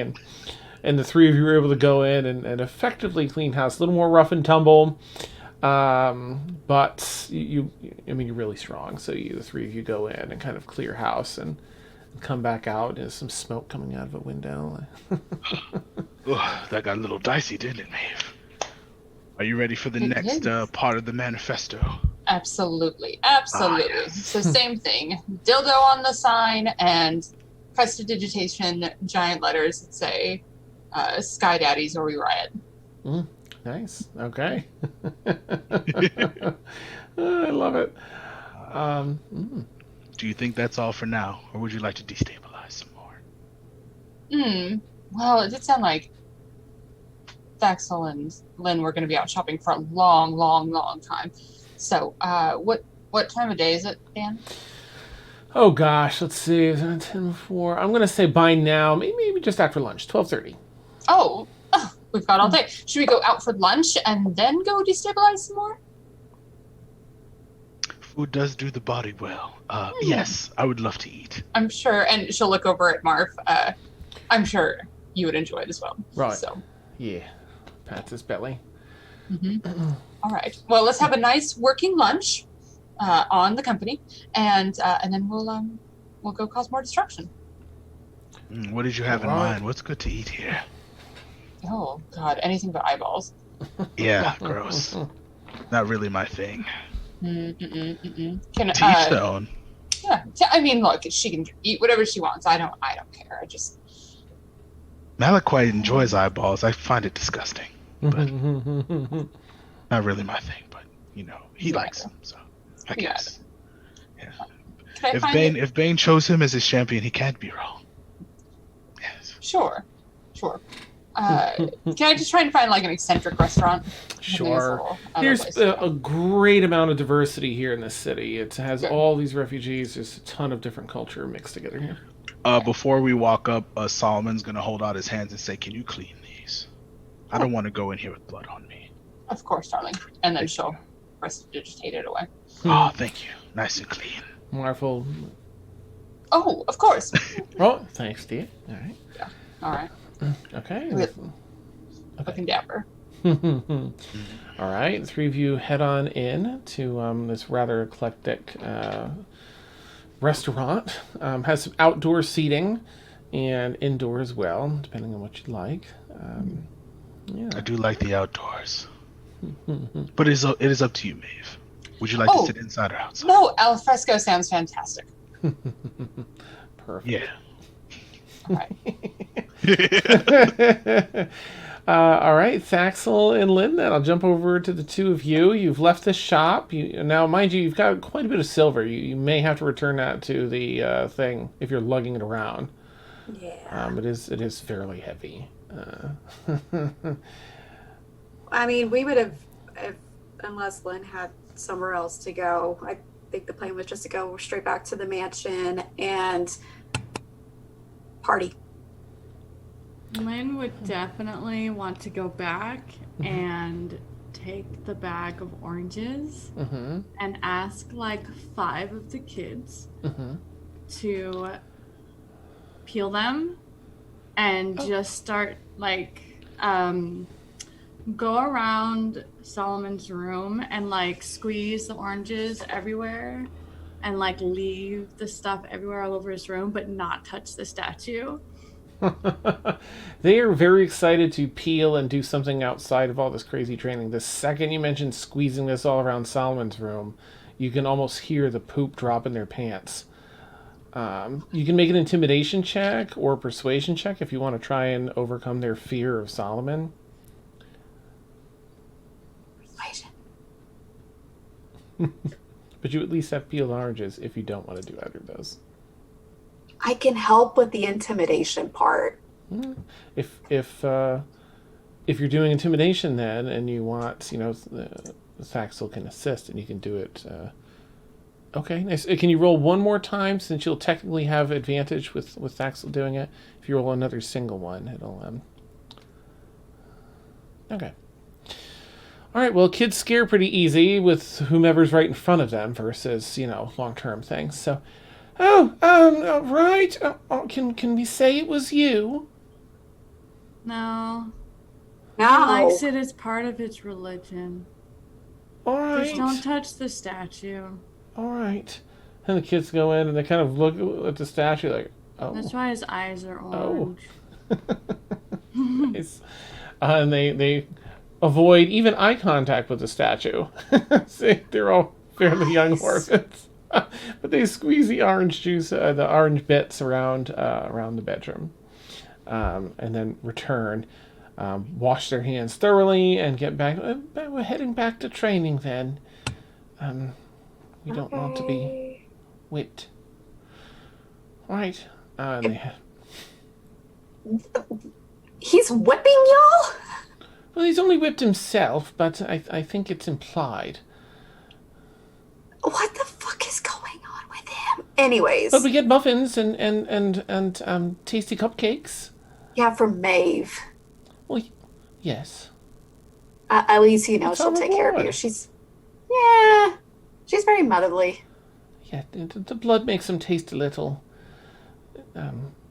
[SPEAKER 2] and the three of you were able to go in and effectively clean house. A little more rough and tumble, but you're really strong. So the three of you go in and kind of clear house and come back out. There's some smoke coming out of a window.
[SPEAKER 3] That got a little dicey, didn't it, Maeve? Are you ready for the next part of the manifesto?
[SPEAKER 4] Absolutely.
[SPEAKER 3] Yes.
[SPEAKER 4] So same thing. Dildo on the sign and prestidigitation, giant letters that say Sky Daddies or we riot.
[SPEAKER 2] Nice. Okay. I love it.
[SPEAKER 3] Do you think that's all for now, or would you like to destabilize some more?
[SPEAKER 4] Well, it did sound like Thaxel and Lynn were going to be out shopping for a long, long, long time. So, what time of day is it, Dan?
[SPEAKER 2] Oh gosh, let's see. 10 before. I'm gonna say by now, maybe just after lunch, 12:30.
[SPEAKER 4] Oh, we've got all day. Should we go out for lunch and then go destabilize some more?
[SPEAKER 3] Food does do the body well. Yes, I would love to eat.
[SPEAKER 4] I'm sure, and she'll look over at Marv. I'm sure you would enjoy it as well.
[SPEAKER 2] Right.
[SPEAKER 4] So.
[SPEAKER 2] Yeah. Pats his belly.
[SPEAKER 4] All right. Well, let's have a nice working lunch on the company, and then we'll go cause more destruction.
[SPEAKER 3] What did you have in mind? What's good to eat here?
[SPEAKER 4] Oh God, anything but eyeballs.
[SPEAKER 3] Yeah, gross. Not really my thing.
[SPEAKER 4] Can
[SPEAKER 3] To each their own.
[SPEAKER 4] Yeah, I mean, look, she can eat whatever she wants. I don't care. I just.
[SPEAKER 3] Malik quite enjoys eyeballs. I find it disgusting, but not really my thing. But he likes them, so I guess. Yeah. If Bane chose him as his champion, he can't be wrong. Yes.
[SPEAKER 4] Sure. Can I just try and find like an eccentric restaurant?
[SPEAKER 2] Sure. There's a great amount of diversity here in this city. It has all these refugees. There's a ton of different culture mixed together here.
[SPEAKER 3] Before we walk up, Solomon's gonna hold out his hands and say, "Can you clean these? I don't want to go in here with blood on me."
[SPEAKER 4] Of course, darling. And then she'll prestidigitate it away.
[SPEAKER 3] Oh, thank you. Nice and clean.
[SPEAKER 2] Wonderful.
[SPEAKER 4] Oh, of course.
[SPEAKER 2] Oh, thanks, dear. All right.
[SPEAKER 4] Yeah. All right.
[SPEAKER 2] Okay.
[SPEAKER 4] Looking dapper.
[SPEAKER 2] All right. The three of you head on in to this rather eclectic restaurant. Has some outdoor seating and indoor as well, depending on what you'd like. Yeah.
[SPEAKER 3] I do like the outdoors. But it is up to you, Maeve. Would you like to sit inside or outside?
[SPEAKER 4] No, al fresco sounds fantastic.
[SPEAKER 2] Perfect.
[SPEAKER 3] Yeah.
[SPEAKER 4] All right.
[SPEAKER 2] All right, Thaxel and Lynn, then I'll jump over to the two of you. You've left the shop. Now, mind you, you've got quite a bit of silver. You may have to return that to the thing if you're lugging it around.
[SPEAKER 7] Yeah.
[SPEAKER 2] It is fairly heavy.
[SPEAKER 7] I mean, we would have, unless Lynn had somewhere else to go. I think the plan was just to go straight back to the mansion and party.
[SPEAKER 6] Lynn would definitely want to go back and take the bag of oranges and ask like 5 of the kids to peel them and just start like go around Solomon's room and like squeeze the oranges everywhere and like leave the stuff everywhere all over his room but not touch the statue.
[SPEAKER 2] They are very excited to peel and do something outside of all this crazy training. The second you mention squeezing this all around Solomon's room, you can almost hear the poop drop in their pants. You can make an intimidation check or a persuasion check if you want to try and overcome their fear of Solomon.
[SPEAKER 7] Persuasion.
[SPEAKER 2] But you at least have peeled oranges if you don't want to do either of those.
[SPEAKER 7] I can help with the intimidation part.
[SPEAKER 2] If if you're doing intimidation then, and you want, the Thaxel can assist, and you can do it. Okay, nice. Can you roll one more time, since you'll technically have advantage with Thaxel doing it? If you roll another single one, it'll... Okay. All right, well, kids scare pretty easy with whomever's right in front of them versus, long-term things. So, right. Can we say it was you?
[SPEAKER 6] No.
[SPEAKER 7] No.
[SPEAKER 6] He likes it as part of his religion.
[SPEAKER 2] All right.
[SPEAKER 6] Just don't touch the statue.
[SPEAKER 2] All right. And the kids go in and they kind of look at the statue like, oh.
[SPEAKER 6] That's why his eyes are orange.
[SPEAKER 2] Nice. And they avoid even eye contact with the statue. See, they're all fairly young orphans. But they squeeze the orange juice, the orange bits around the bedroom. And then return, wash their hands thoroughly, and get back. We're heading back to training then. We don't want to be whipped. All right.
[SPEAKER 7] He's whipping y'all?
[SPEAKER 2] Well, he's only whipped himself, but I think it's implied.
[SPEAKER 7] What the fuck is going on with him? Anyways.
[SPEAKER 2] But we get muffins and tasty cupcakes.
[SPEAKER 7] Yeah, from Maeve.
[SPEAKER 2] Well, yes.
[SPEAKER 7] At least, she'll
[SPEAKER 2] our
[SPEAKER 7] take care of
[SPEAKER 2] reward.
[SPEAKER 7] you. She's very motherly.
[SPEAKER 2] Yeah, the blood makes them taste a little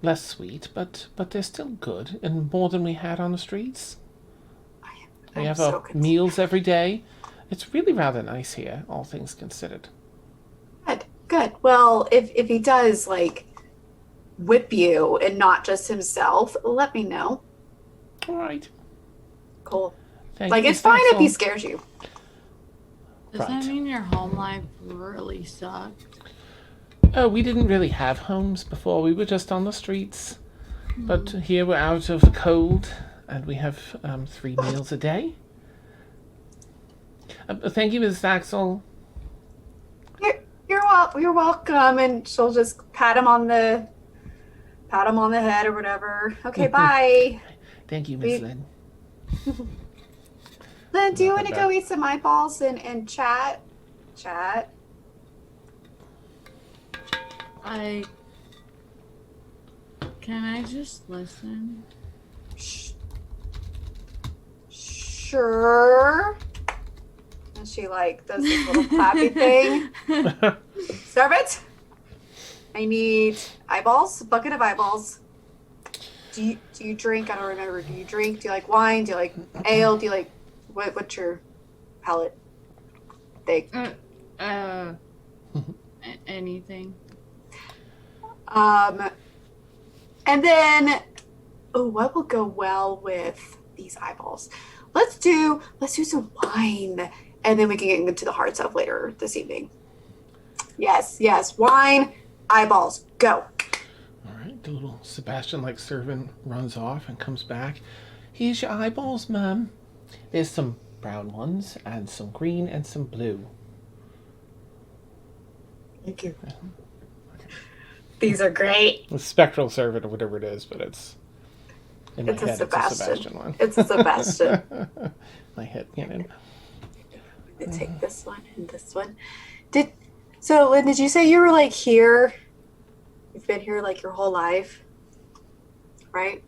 [SPEAKER 2] less sweet, but they're still good, and more than we had on the streets. We have our meals every day. It's really rather nice here, all things considered.
[SPEAKER 7] Good. Well, if he does, whip you and not just himself, let me know.
[SPEAKER 2] All right.
[SPEAKER 7] Cool.
[SPEAKER 2] Thank you,
[SPEAKER 7] It's fine if
[SPEAKER 2] Thaxel.
[SPEAKER 7] he scares you.
[SPEAKER 6] Does that mean your home life really sucked?
[SPEAKER 2] Oh, we didn't really have homes before. We were just on the streets. But here we're out of the cold, and we have 3 meals a day. Thank you, Ms. Thaxel.
[SPEAKER 7] You're welcome. And she'll just pat him on the head or whatever. Okay, bye.
[SPEAKER 2] Thank you, Miss Lynn.
[SPEAKER 7] Lynn, do you want to go eat some eyeballs and chat? Chat.
[SPEAKER 6] Can I just listen?
[SPEAKER 7] Sure. And she does this little clappy thing. Serve it. I need eyeballs, a bucket of eyeballs. Do you drink? I don't remember. Do you drink? Do you like wine? Do you like ale? Do you like what's your palate thing?
[SPEAKER 6] Anything.
[SPEAKER 7] And then what will go well with these eyeballs? Let's do some wine, and then we can get into the hard stuff later this evening. Yes, wine, eyeballs, go.
[SPEAKER 2] All right, the little Sebastian-like servant runs off and comes back. Here's your eyeballs, ma'am. There's some brown ones, and some green, and some blue.
[SPEAKER 7] Thank you. These are great.
[SPEAKER 2] The spectral servant or whatever it is, but it's in my head.
[SPEAKER 7] Sebastian.
[SPEAKER 2] It's a Sebastian one.
[SPEAKER 7] It's a Sebastian.
[SPEAKER 2] My head canon.
[SPEAKER 7] Take this one and this one. Lynn, did you say you were here? You've been here your whole life, right?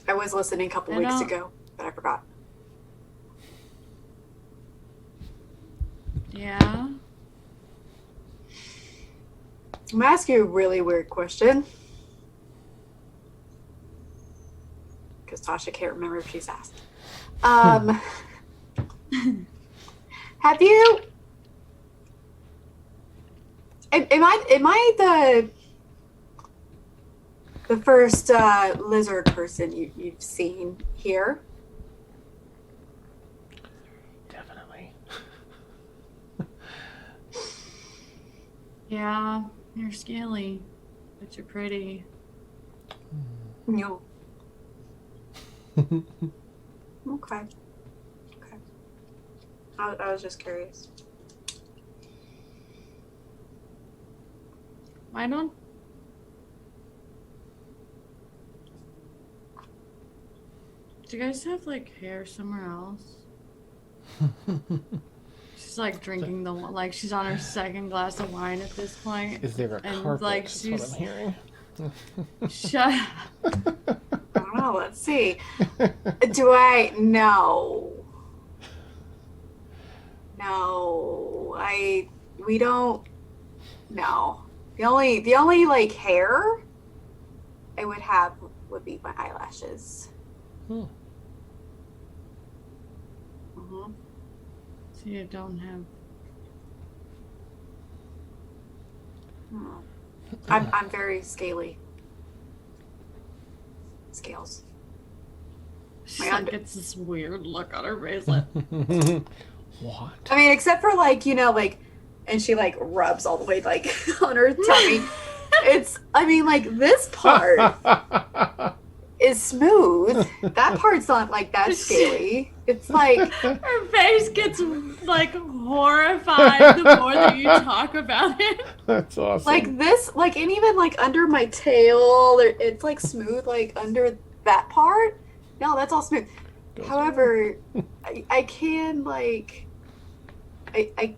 [SPEAKER 7] I was listening a couple weeks ago, but I forgot.
[SPEAKER 6] Yeah.
[SPEAKER 7] I'm gonna ask you a really weird question. Because Tasha can't remember if she's asked. Have you... Am I the first lizard person you've seen here?
[SPEAKER 2] Definitely.
[SPEAKER 6] Yeah, you're scaly, but you're pretty.
[SPEAKER 7] No. Okay. I was just curious.
[SPEAKER 6] Why don't Do you guys have like hair somewhere else? She's like drinking the like she's on her second glass of wine at this point.
[SPEAKER 2] Is there a
[SPEAKER 6] And,
[SPEAKER 2] carpet?
[SPEAKER 6] like,
[SPEAKER 2] That's what I'm hearing.
[SPEAKER 6] Shut.
[SPEAKER 7] I don't know. Let's see. Do I? No. No. We don't. No. The only like hair I would have would be my eyelashes.
[SPEAKER 2] Hmm.
[SPEAKER 7] Mm-hmm.
[SPEAKER 6] So you don't have.
[SPEAKER 7] I'm very scaly. Scales.
[SPEAKER 6] She's
[SPEAKER 7] My
[SPEAKER 6] like
[SPEAKER 7] under-
[SPEAKER 6] gets this weird look on her face. Like,
[SPEAKER 2] What?
[SPEAKER 7] I mean, except for like, like, and she like rubs all the way like on her tummy. I mean, like this part is smooth. That part's not like that scaly. It's like
[SPEAKER 6] her face gets like horrified the more that you talk about it.
[SPEAKER 2] That's awesome.
[SPEAKER 7] like this, like, and even like under my tail, it's like smooth, like under that part. No, that's all smooth.
[SPEAKER 2] Goes
[SPEAKER 7] However, I can like, I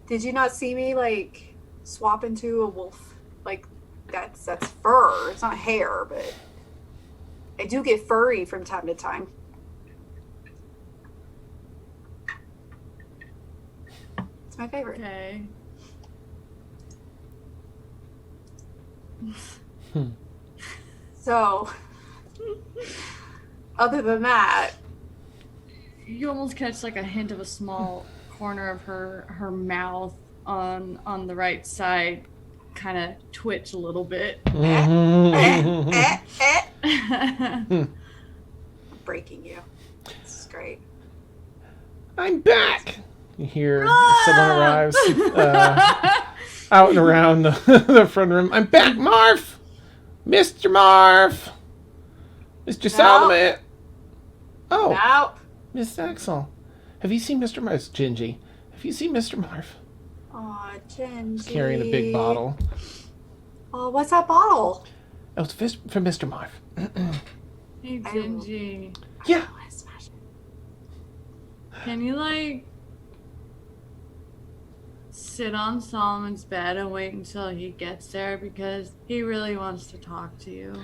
[SPEAKER 7] did you not see me like swap into a wolf? Like that's fur. It's not hair, but I do get furry from time to time. It's my favorite.
[SPEAKER 6] Okay.
[SPEAKER 7] So, other than that,
[SPEAKER 6] You almost catch like a hint of a small corner of her mouth on the right side, kind of twitch a little bit.
[SPEAKER 2] Mhm.
[SPEAKER 7] I'm breaking you. This is great.
[SPEAKER 2] I'm back. You hear someone arrives out and around the front room. I'm back, Marv. Mr. Marv. Mr. Salament. Oh,
[SPEAKER 7] Nope.
[SPEAKER 2] Miss Axel. Have you seen Mr. Marv? It's Gingy. Have you seen Mr. Marv?
[SPEAKER 7] Aw, Gingy.
[SPEAKER 2] He's carrying a big bottle.
[SPEAKER 7] Oh, what's that bottle?
[SPEAKER 2] Oh, it's for Mr. Marv.
[SPEAKER 6] Hey, Gingy.
[SPEAKER 2] Yeah.
[SPEAKER 7] I want to smash it.
[SPEAKER 6] Can you like sit on Solomon's bed and wait until he gets there because he really wants to talk to you?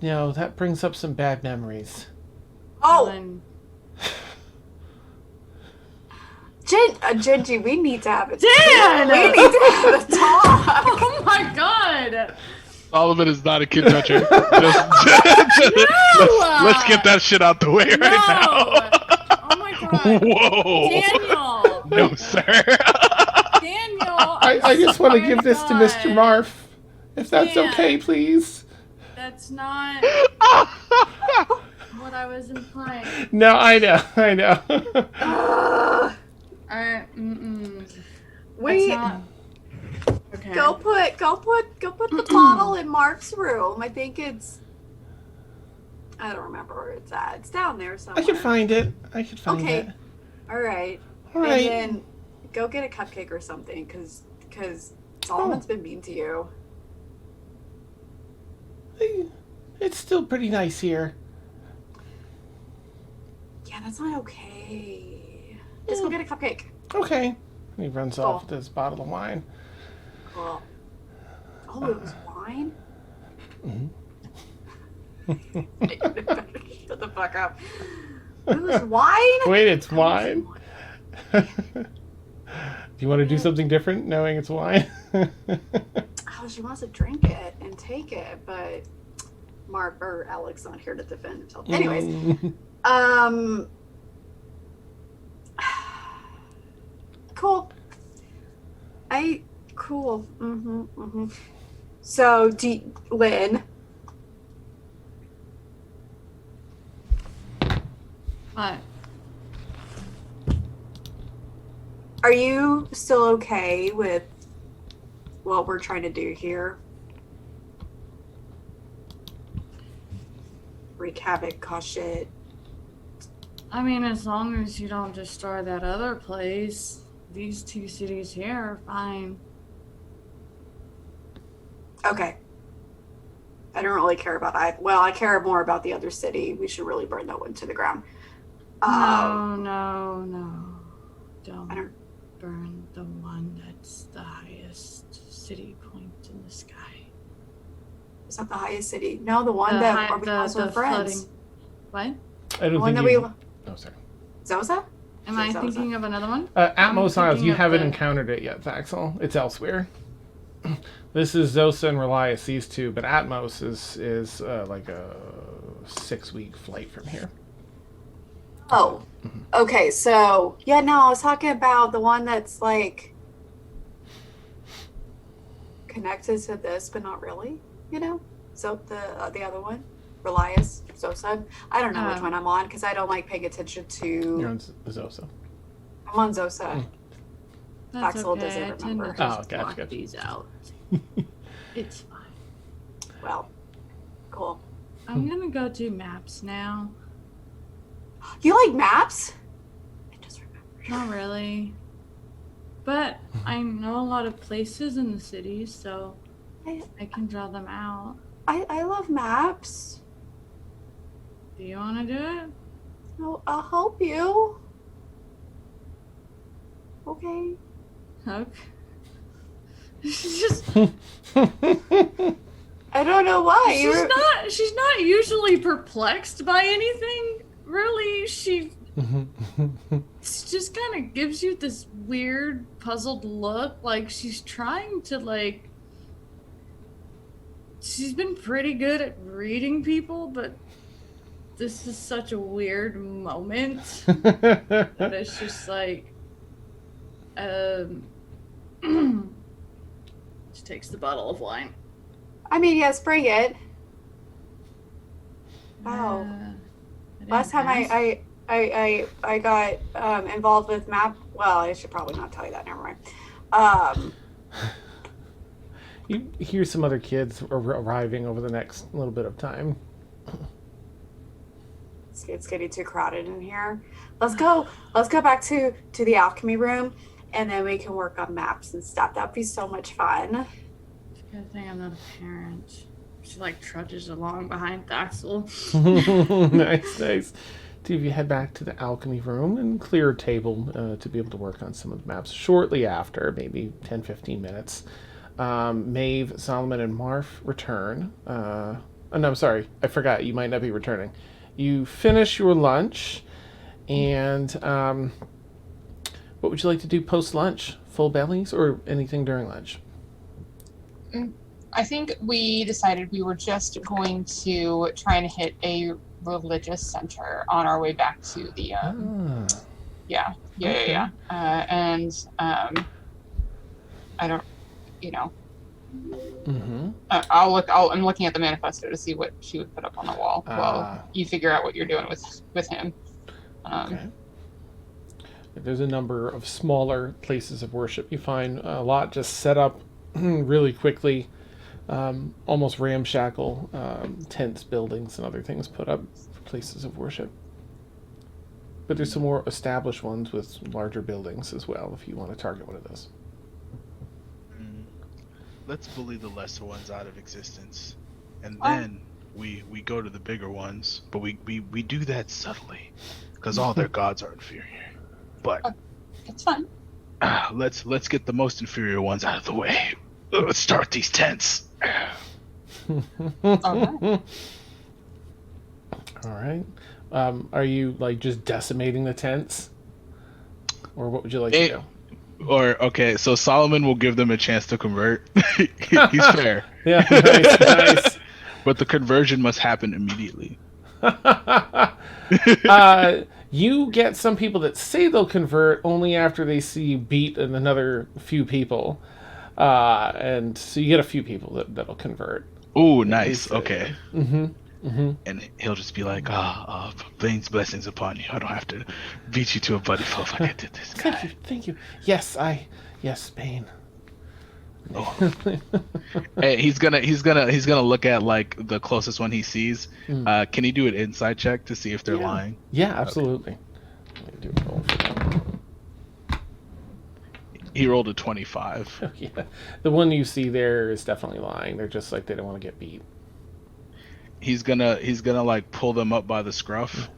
[SPEAKER 2] No, that brings up some bad memories.
[SPEAKER 7] Oh,
[SPEAKER 6] And
[SPEAKER 7] Gingy, we need to have a
[SPEAKER 6] Dan!
[SPEAKER 7] We need to have a talk.
[SPEAKER 6] Oh my god!
[SPEAKER 3] Solomon is not a kid toucher. Let's get that shit out the way right now.
[SPEAKER 6] Oh my god.
[SPEAKER 3] Whoa.
[SPEAKER 6] Daniel!
[SPEAKER 3] No, sir.
[SPEAKER 6] Daniel!
[SPEAKER 2] I just want to give this to Mr.
[SPEAKER 6] God.
[SPEAKER 2] Marv. If that's
[SPEAKER 6] Dan.
[SPEAKER 2] okay, please.
[SPEAKER 6] That's not what I was implying.
[SPEAKER 2] No, I know.
[SPEAKER 7] We
[SPEAKER 6] That's not... Okay.
[SPEAKER 7] go put the bottle in Mark's room. I think it's. I don't remember where it's at. It's down there somewhere.
[SPEAKER 2] I can find it.
[SPEAKER 7] Okay. All right.
[SPEAKER 2] All right.
[SPEAKER 7] And then go get a cupcake or something, because Solomon's been mean to you.
[SPEAKER 2] It's still pretty nice here.
[SPEAKER 7] Yeah, that's not okay. Just go get a cupcake.
[SPEAKER 2] Okay. He runs
[SPEAKER 7] Cool.
[SPEAKER 2] off with his bottle of wine.
[SPEAKER 7] Cool. Oh, it was wine? Shut the fuck up. It was wine?
[SPEAKER 2] Wait, it's wine? Do you want to do something different knowing it's wine?
[SPEAKER 7] Oh, she wants to drink it and take it, but Mark or Alex not here to defend himself. Anyways, cool. Cool. So, Lynn,
[SPEAKER 6] What?
[SPEAKER 7] are you still okay with what we're trying to do here? Wreak havoc, cause shit.
[SPEAKER 6] I mean, as long as you don't destroy that other place, these two cities here are fine.
[SPEAKER 7] Okay. I don't really care about I care more about the other city. We should really burn that one to the ground.
[SPEAKER 6] No.
[SPEAKER 7] I don't-
[SPEAKER 6] Burn the one that's the highest city point in the sky.
[SPEAKER 7] It's not the highest city. No, the one that we lost our friends.
[SPEAKER 6] What?
[SPEAKER 2] I don't
[SPEAKER 7] The one
[SPEAKER 2] think
[SPEAKER 7] that
[SPEAKER 2] you...
[SPEAKER 7] we...
[SPEAKER 2] Oh, sorry.
[SPEAKER 7] Zosa?
[SPEAKER 6] Am I
[SPEAKER 7] Zhosa.
[SPEAKER 6] thinking of another one?
[SPEAKER 2] Atmos
[SPEAKER 6] I'm
[SPEAKER 2] Isles,
[SPEAKER 6] thinking
[SPEAKER 2] you
[SPEAKER 6] of
[SPEAKER 2] haven't
[SPEAKER 6] the-
[SPEAKER 2] encountered it yet, Thaxel. It's elsewhere. This is Zhosa and Relias, these two, but Atmos is like a 6-week flight from here.
[SPEAKER 7] Oh. Okay, so... Yeah, no, I was talking about the one that's, like... connected to this, but not really, you know? So the other one, Relias, Zosa. I don't know which one I'm on because I don't like paying attention
[SPEAKER 2] You're
[SPEAKER 7] to.
[SPEAKER 2] on Zhosa.
[SPEAKER 7] I'm on Zosa.
[SPEAKER 6] That's
[SPEAKER 7] Axel
[SPEAKER 6] okay.
[SPEAKER 7] doesn't
[SPEAKER 6] I tend to
[SPEAKER 7] remember.
[SPEAKER 6] just
[SPEAKER 2] gotcha,
[SPEAKER 6] block
[SPEAKER 2] gotcha.
[SPEAKER 6] these out. It's fine.
[SPEAKER 7] Well, cool.
[SPEAKER 6] I'm gonna go do maps now.
[SPEAKER 7] You like maps? I just remembered.
[SPEAKER 6] Not really. But I know a lot of places in the city, so I can draw them out.
[SPEAKER 7] I love maps.
[SPEAKER 6] Do you want to do it?
[SPEAKER 7] I'll help you. Okay.
[SPEAKER 6] Okay. She's just
[SPEAKER 7] I don't know why.
[SPEAKER 6] she's not usually perplexed by anything, really. She just kind of gives you this weird puzzled look, like she's trying to, like, she's been pretty good at reading people, but this is such a weird moment that it's just like she takes the bottle of wine.
[SPEAKER 7] I mean, yes, bring it. Wow.
[SPEAKER 6] I
[SPEAKER 7] Last time
[SPEAKER 6] didn't ask.
[SPEAKER 7] I got involved with map. Well, I should probably not tell you that. Never mind.
[SPEAKER 2] You hear some other kids arriving over the next little bit of time.
[SPEAKER 7] It's getting too crowded in here. Let's go back to the alchemy room, and then we can work on maps and stuff. That'd be so much fun.
[SPEAKER 6] It's a good thing I'm not a parent. She, like, trudges along behind Thaxel.
[SPEAKER 2] Nice. Two of you head back to the alchemy room and clear a table to be able to work on some of the maps. Shortly after, maybe 10-15 minutes, Maeve, Solomon, and Marf return. Oh, no, I'm sorry. I forgot. You might not be returning. You finish your lunch, and what would you like to do post-lunch? Full bellies or anything during lunch?
[SPEAKER 4] I think we decided we were just going to try and hit a religious center on our way back to the yeah. And I don't, you know.
[SPEAKER 2] Mm-hmm.
[SPEAKER 4] I'm looking at the manifesto to see what she would put up on the wall while you figure out what you're doing with him.
[SPEAKER 2] Okay. There's a number of smaller places of worship. You find a lot just set up really quickly, almost ramshackle tents, buildings, and other things put up for places of worship. But there's some more established ones with larger buildings as well, if you want to target one of those.
[SPEAKER 3] Let's bully the lesser ones out of existence, and then we go to the bigger ones. But we do that subtly, because all their gods are inferior. But
[SPEAKER 4] It's fine.
[SPEAKER 3] let's get the most inferior ones out of the way. Let's start these tents.
[SPEAKER 4] All
[SPEAKER 2] All right. Are you like just decimating the tents, or what would you like to do?
[SPEAKER 3] Or okay, so Solomon will give them a chance to convert. He's fair.
[SPEAKER 2] Yeah, nice.
[SPEAKER 3] But the conversion must happen immediately.
[SPEAKER 2] You get some people that say they'll convert only after they see you beat another few people, and so you get a few people that'll convert.
[SPEAKER 3] Ooh, nice. Okay.
[SPEAKER 2] Mm-hmm.
[SPEAKER 3] And he'll just be like, Bane's blessings upon you. I don't have to beat you to a bloody pulp like I did this guy.
[SPEAKER 2] Thank you. Yes, Bane.
[SPEAKER 3] Oh. Hey, he's gonna look at like the closest one he sees. Can he do an inside check to see if they're lying?
[SPEAKER 2] Yeah, absolutely. Let me do a roll for that.
[SPEAKER 3] He rolled a 25.
[SPEAKER 2] Yeah, the one you see there is definitely lying. They're just like they don't want to get beat.
[SPEAKER 3] he's gonna like pull them up by the scruff,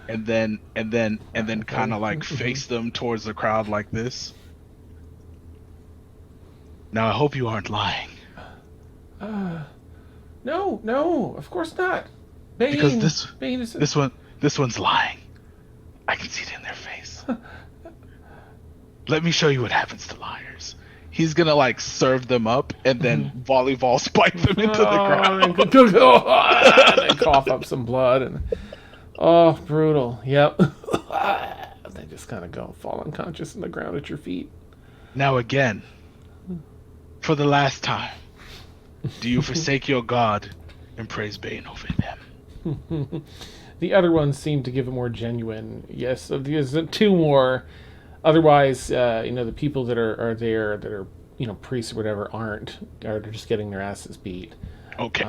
[SPEAKER 3] and then kind of like face them towards the crowd like this. Now I hope you aren't lying.
[SPEAKER 2] No, of course not. Bane,
[SPEAKER 3] Because
[SPEAKER 2] Bane is
[SPEAKER 3] this one's lying. I can see it in their face. Let me show you what happens to liars. He's gonna like serve them up and then volleyball spike them into the ground.
[SPEAKER 2] And cough up some blood and brutal. Yep. They just kind of fall unconscious in the ground at your feet.
[SPEAKER 3] Now again, for the last time, do you forsake your God and praise Bane over them?
[SPEAKER 2] The other ones seem to give a more genuine yes. So there's two more. Otherwise, the people that are there that are priests or whatever aren't, or they're just getting their asses beat.
[SPEAKER 3] Okay.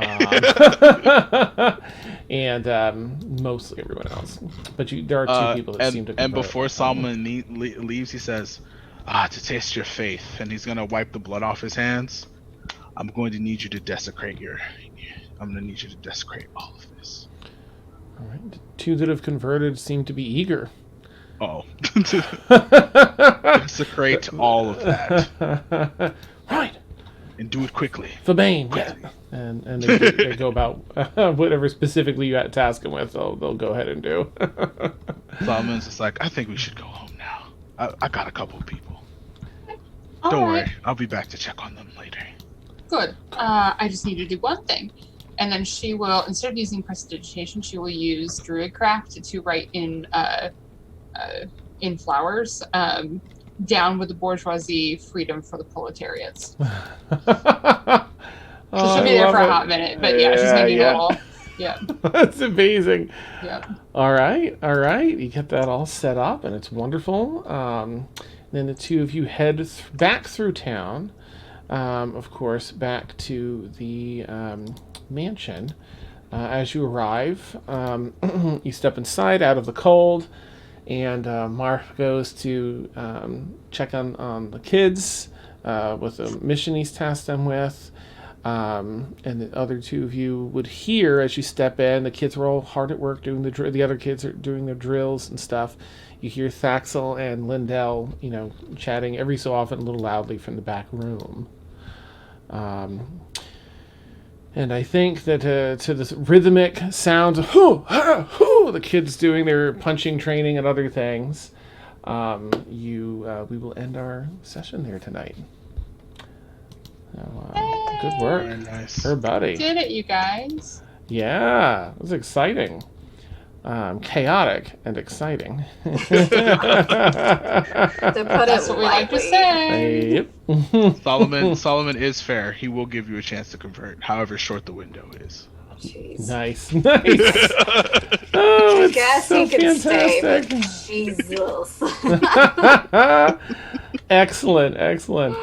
[SPEAKER 2] And mostly everyone else. But there are two people that seem to.
[SPEAKER 3] And before Solomon leaves, he says, "To test your faith," and he's gonna wipe the blood off his hands. I'm going to need you to desecrate all of this.
[SPEAKER 2] All right. The two that have converted seem to be eager.
[SPEAKER 3] Oh. Desecrate all of that.
[SPEAKER 2] Right.
[SPEAKER 3] And do it quickly.
[SPEAKER 2] For Bane, yeah. And they go about whatever specifically you task them with, they'll go ahead and do.
[SPEAKER 3] Solomon's just like, I think we should go home now. I got a couple of people.
[SPEAKER 4] All
[SPEAKER 3] Don't
[SPEAKER 4] right.
[SPEAKER 3] worry, I'll be back to check on them later.
[SPEAKER 4] Good. I just need to do one thing. And then she will, instead of using prestidigitation, she will use druidcraft to write in flowers, down with the bourgeoisie, freedom for the proletariats. So she'll be there for a hot minute, but she's making a little. Yeah.
[SPEAKER 2] That's amazing.
[SPEAKER 4] Yeah.
[SPEAKER 2] All right. You get that all set up, and it's wonderful. Then the two of you head back through town, of course, back to the mansion. As you arrive, you step inside out of the cold, and Mark goes to check on the kids with a mission he's tasked them with. And the other two of you would hear as you step in. The kids were all hard at work doing the other kids are doing their drills and stuff. You hear Thaxel and Lindell, chatting every so often a little loudly from the back room. And I think that to this rhythmic sound of the kids doing their punching training and other things, we will end our session there tonight. So, good work.
[SPEAKER 3] Very nice.
[SPEAKER 2] Everybody.
[SPEAKER 4] Did it, you guys.
[SPEAKER 2] Yeah, it was exciting. Chaotic and exciting.
[SPEAKER 7] To put
[SPEAKER 4] That's what we like to say.
[SPEAKER 2] Yep.
[SPEAKER 3] Solomon is fair. He will give you a chance to convert, however short the window is.
[SPEAKER 7] Jeez.
[SPEAKER 2] Nice.
[SPEAKER 7] I guess
[SPEAKER 2] so
[SPEAKER 7] you can stay, but
[SPEAKER 2] fantastic.
[SPEAKER 7] Jesus.
[SPEAKER 2] Excellent.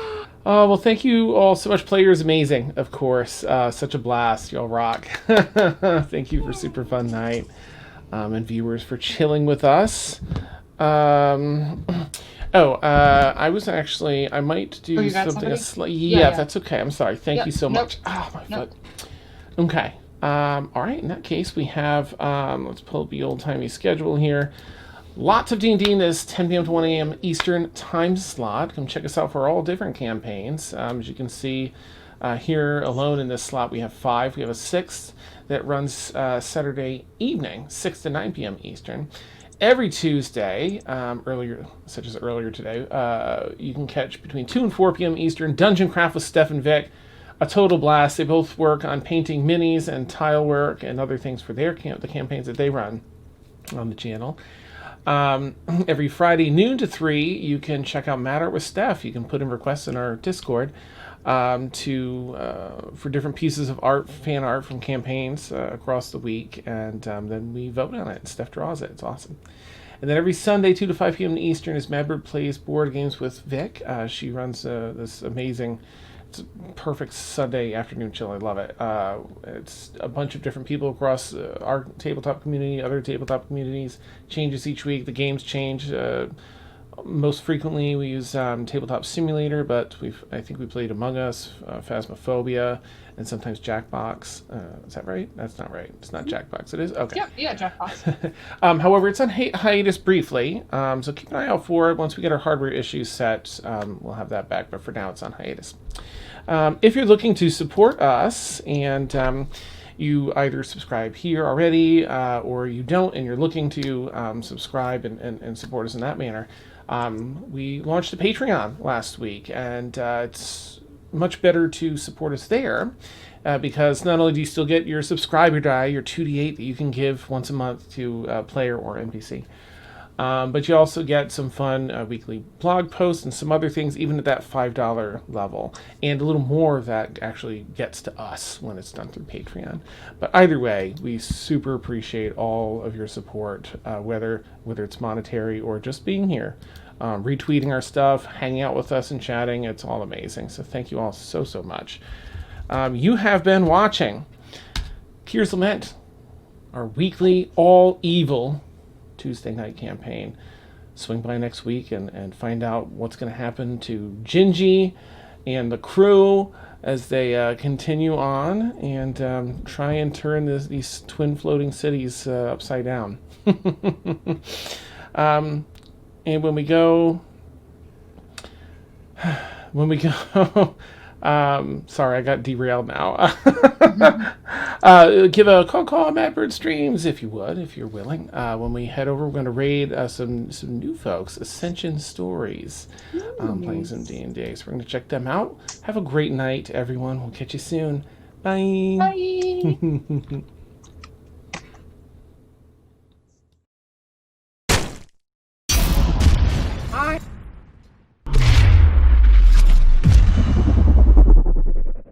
[SPEAKER 2] Oh, well, thank you all so much. Players, amazing, of course. Such a blast. Y'all rock. Thank you for super fun night. And viewers for chilling with us. I might do something. Yeah, that's okay. I'm sorry. Thank you so much. Oh, my foot. Okay. All right. In that case, we have, let's pull up the old-timey schedule here. Lots of D&D in this 10 p.m. to 1 a.m. Eastern time slot. Come check us out for all different campaigns. As you can see here alone in this slot, we have 5. We have a 6th that runs Saturday evening, 6 to 9 p.m. Eastern. Every Tuesday, such as earlier today, you can catch between 2 and 4 p.m. Eastern Dungeon Craft with Steph and Vic. A total blast. They both work on painting minis and tile work and other things for the campaigns that they run on the channel. Every Friday noon to 3, you can check out Mad Art with Steph. You can put in requests in our Discord for different pieces of art, fan art from campaigns across the week, and then we vote on it, and Steph draws it. It's awesome. And then every Sunday, 2 to 5 p.m. Eastern, is Madbird Plays Board Games with Vic. She runs this amazing, it's a perfect Sunday afternoon chill. I love it. It's a bunch of different people across our tabletop community, other tabletop communities. Changes each week. The games change Most frequently, we use Tabletop Simulator, but I think we played Among Us, Phasmophobia, and sometimes Jackbox. Is that right? That's not right. It's not Jackbox. It is? Okay.
[SPEAKER 4] Yep, yeah, Jackbox.
[SPEAKER 2] However, it's on hiatus briefly, so keep an eye out for it. Once we get our hardware issues set, we'll have that back, but for now it's on hiatus. If you're looking to support us and you either subscribe here already or you don't and you're looking to subscribe and support us in that manner, we launched a Patreon last week, and it's much better to support us there because not only do you still get your subscriber die, your 2d8 that you can give once a month to a player or NPC, but you also get some fun weekly blog posts and some other things even at that $5 level, and a little more of that actually gets to us when it's done through Patreon. But either way, we super appreciate all of your support, whether it's monetary or just being here. Retweeting our stuff, hanging out with us and chatting. It's all amazing. So thank you all so much. You have been watching Kier's Lament, our weekly all evil Tuesday night campaign. Swing by next week and find out what's going to happen to Gingy and the crew as they continue on and try and turn these twin floating cities upside down. And when we go, sorry, I got derailed now. Give a call on Madbird Streams if you would, if you're willing. When we head over, we're going to raid some new folks, Ascension Stories, playing some D&D. So we're going to check them out. Have a great night, everyone. We'll catch you soon. Bye.
[SPEAKER 4] Bye.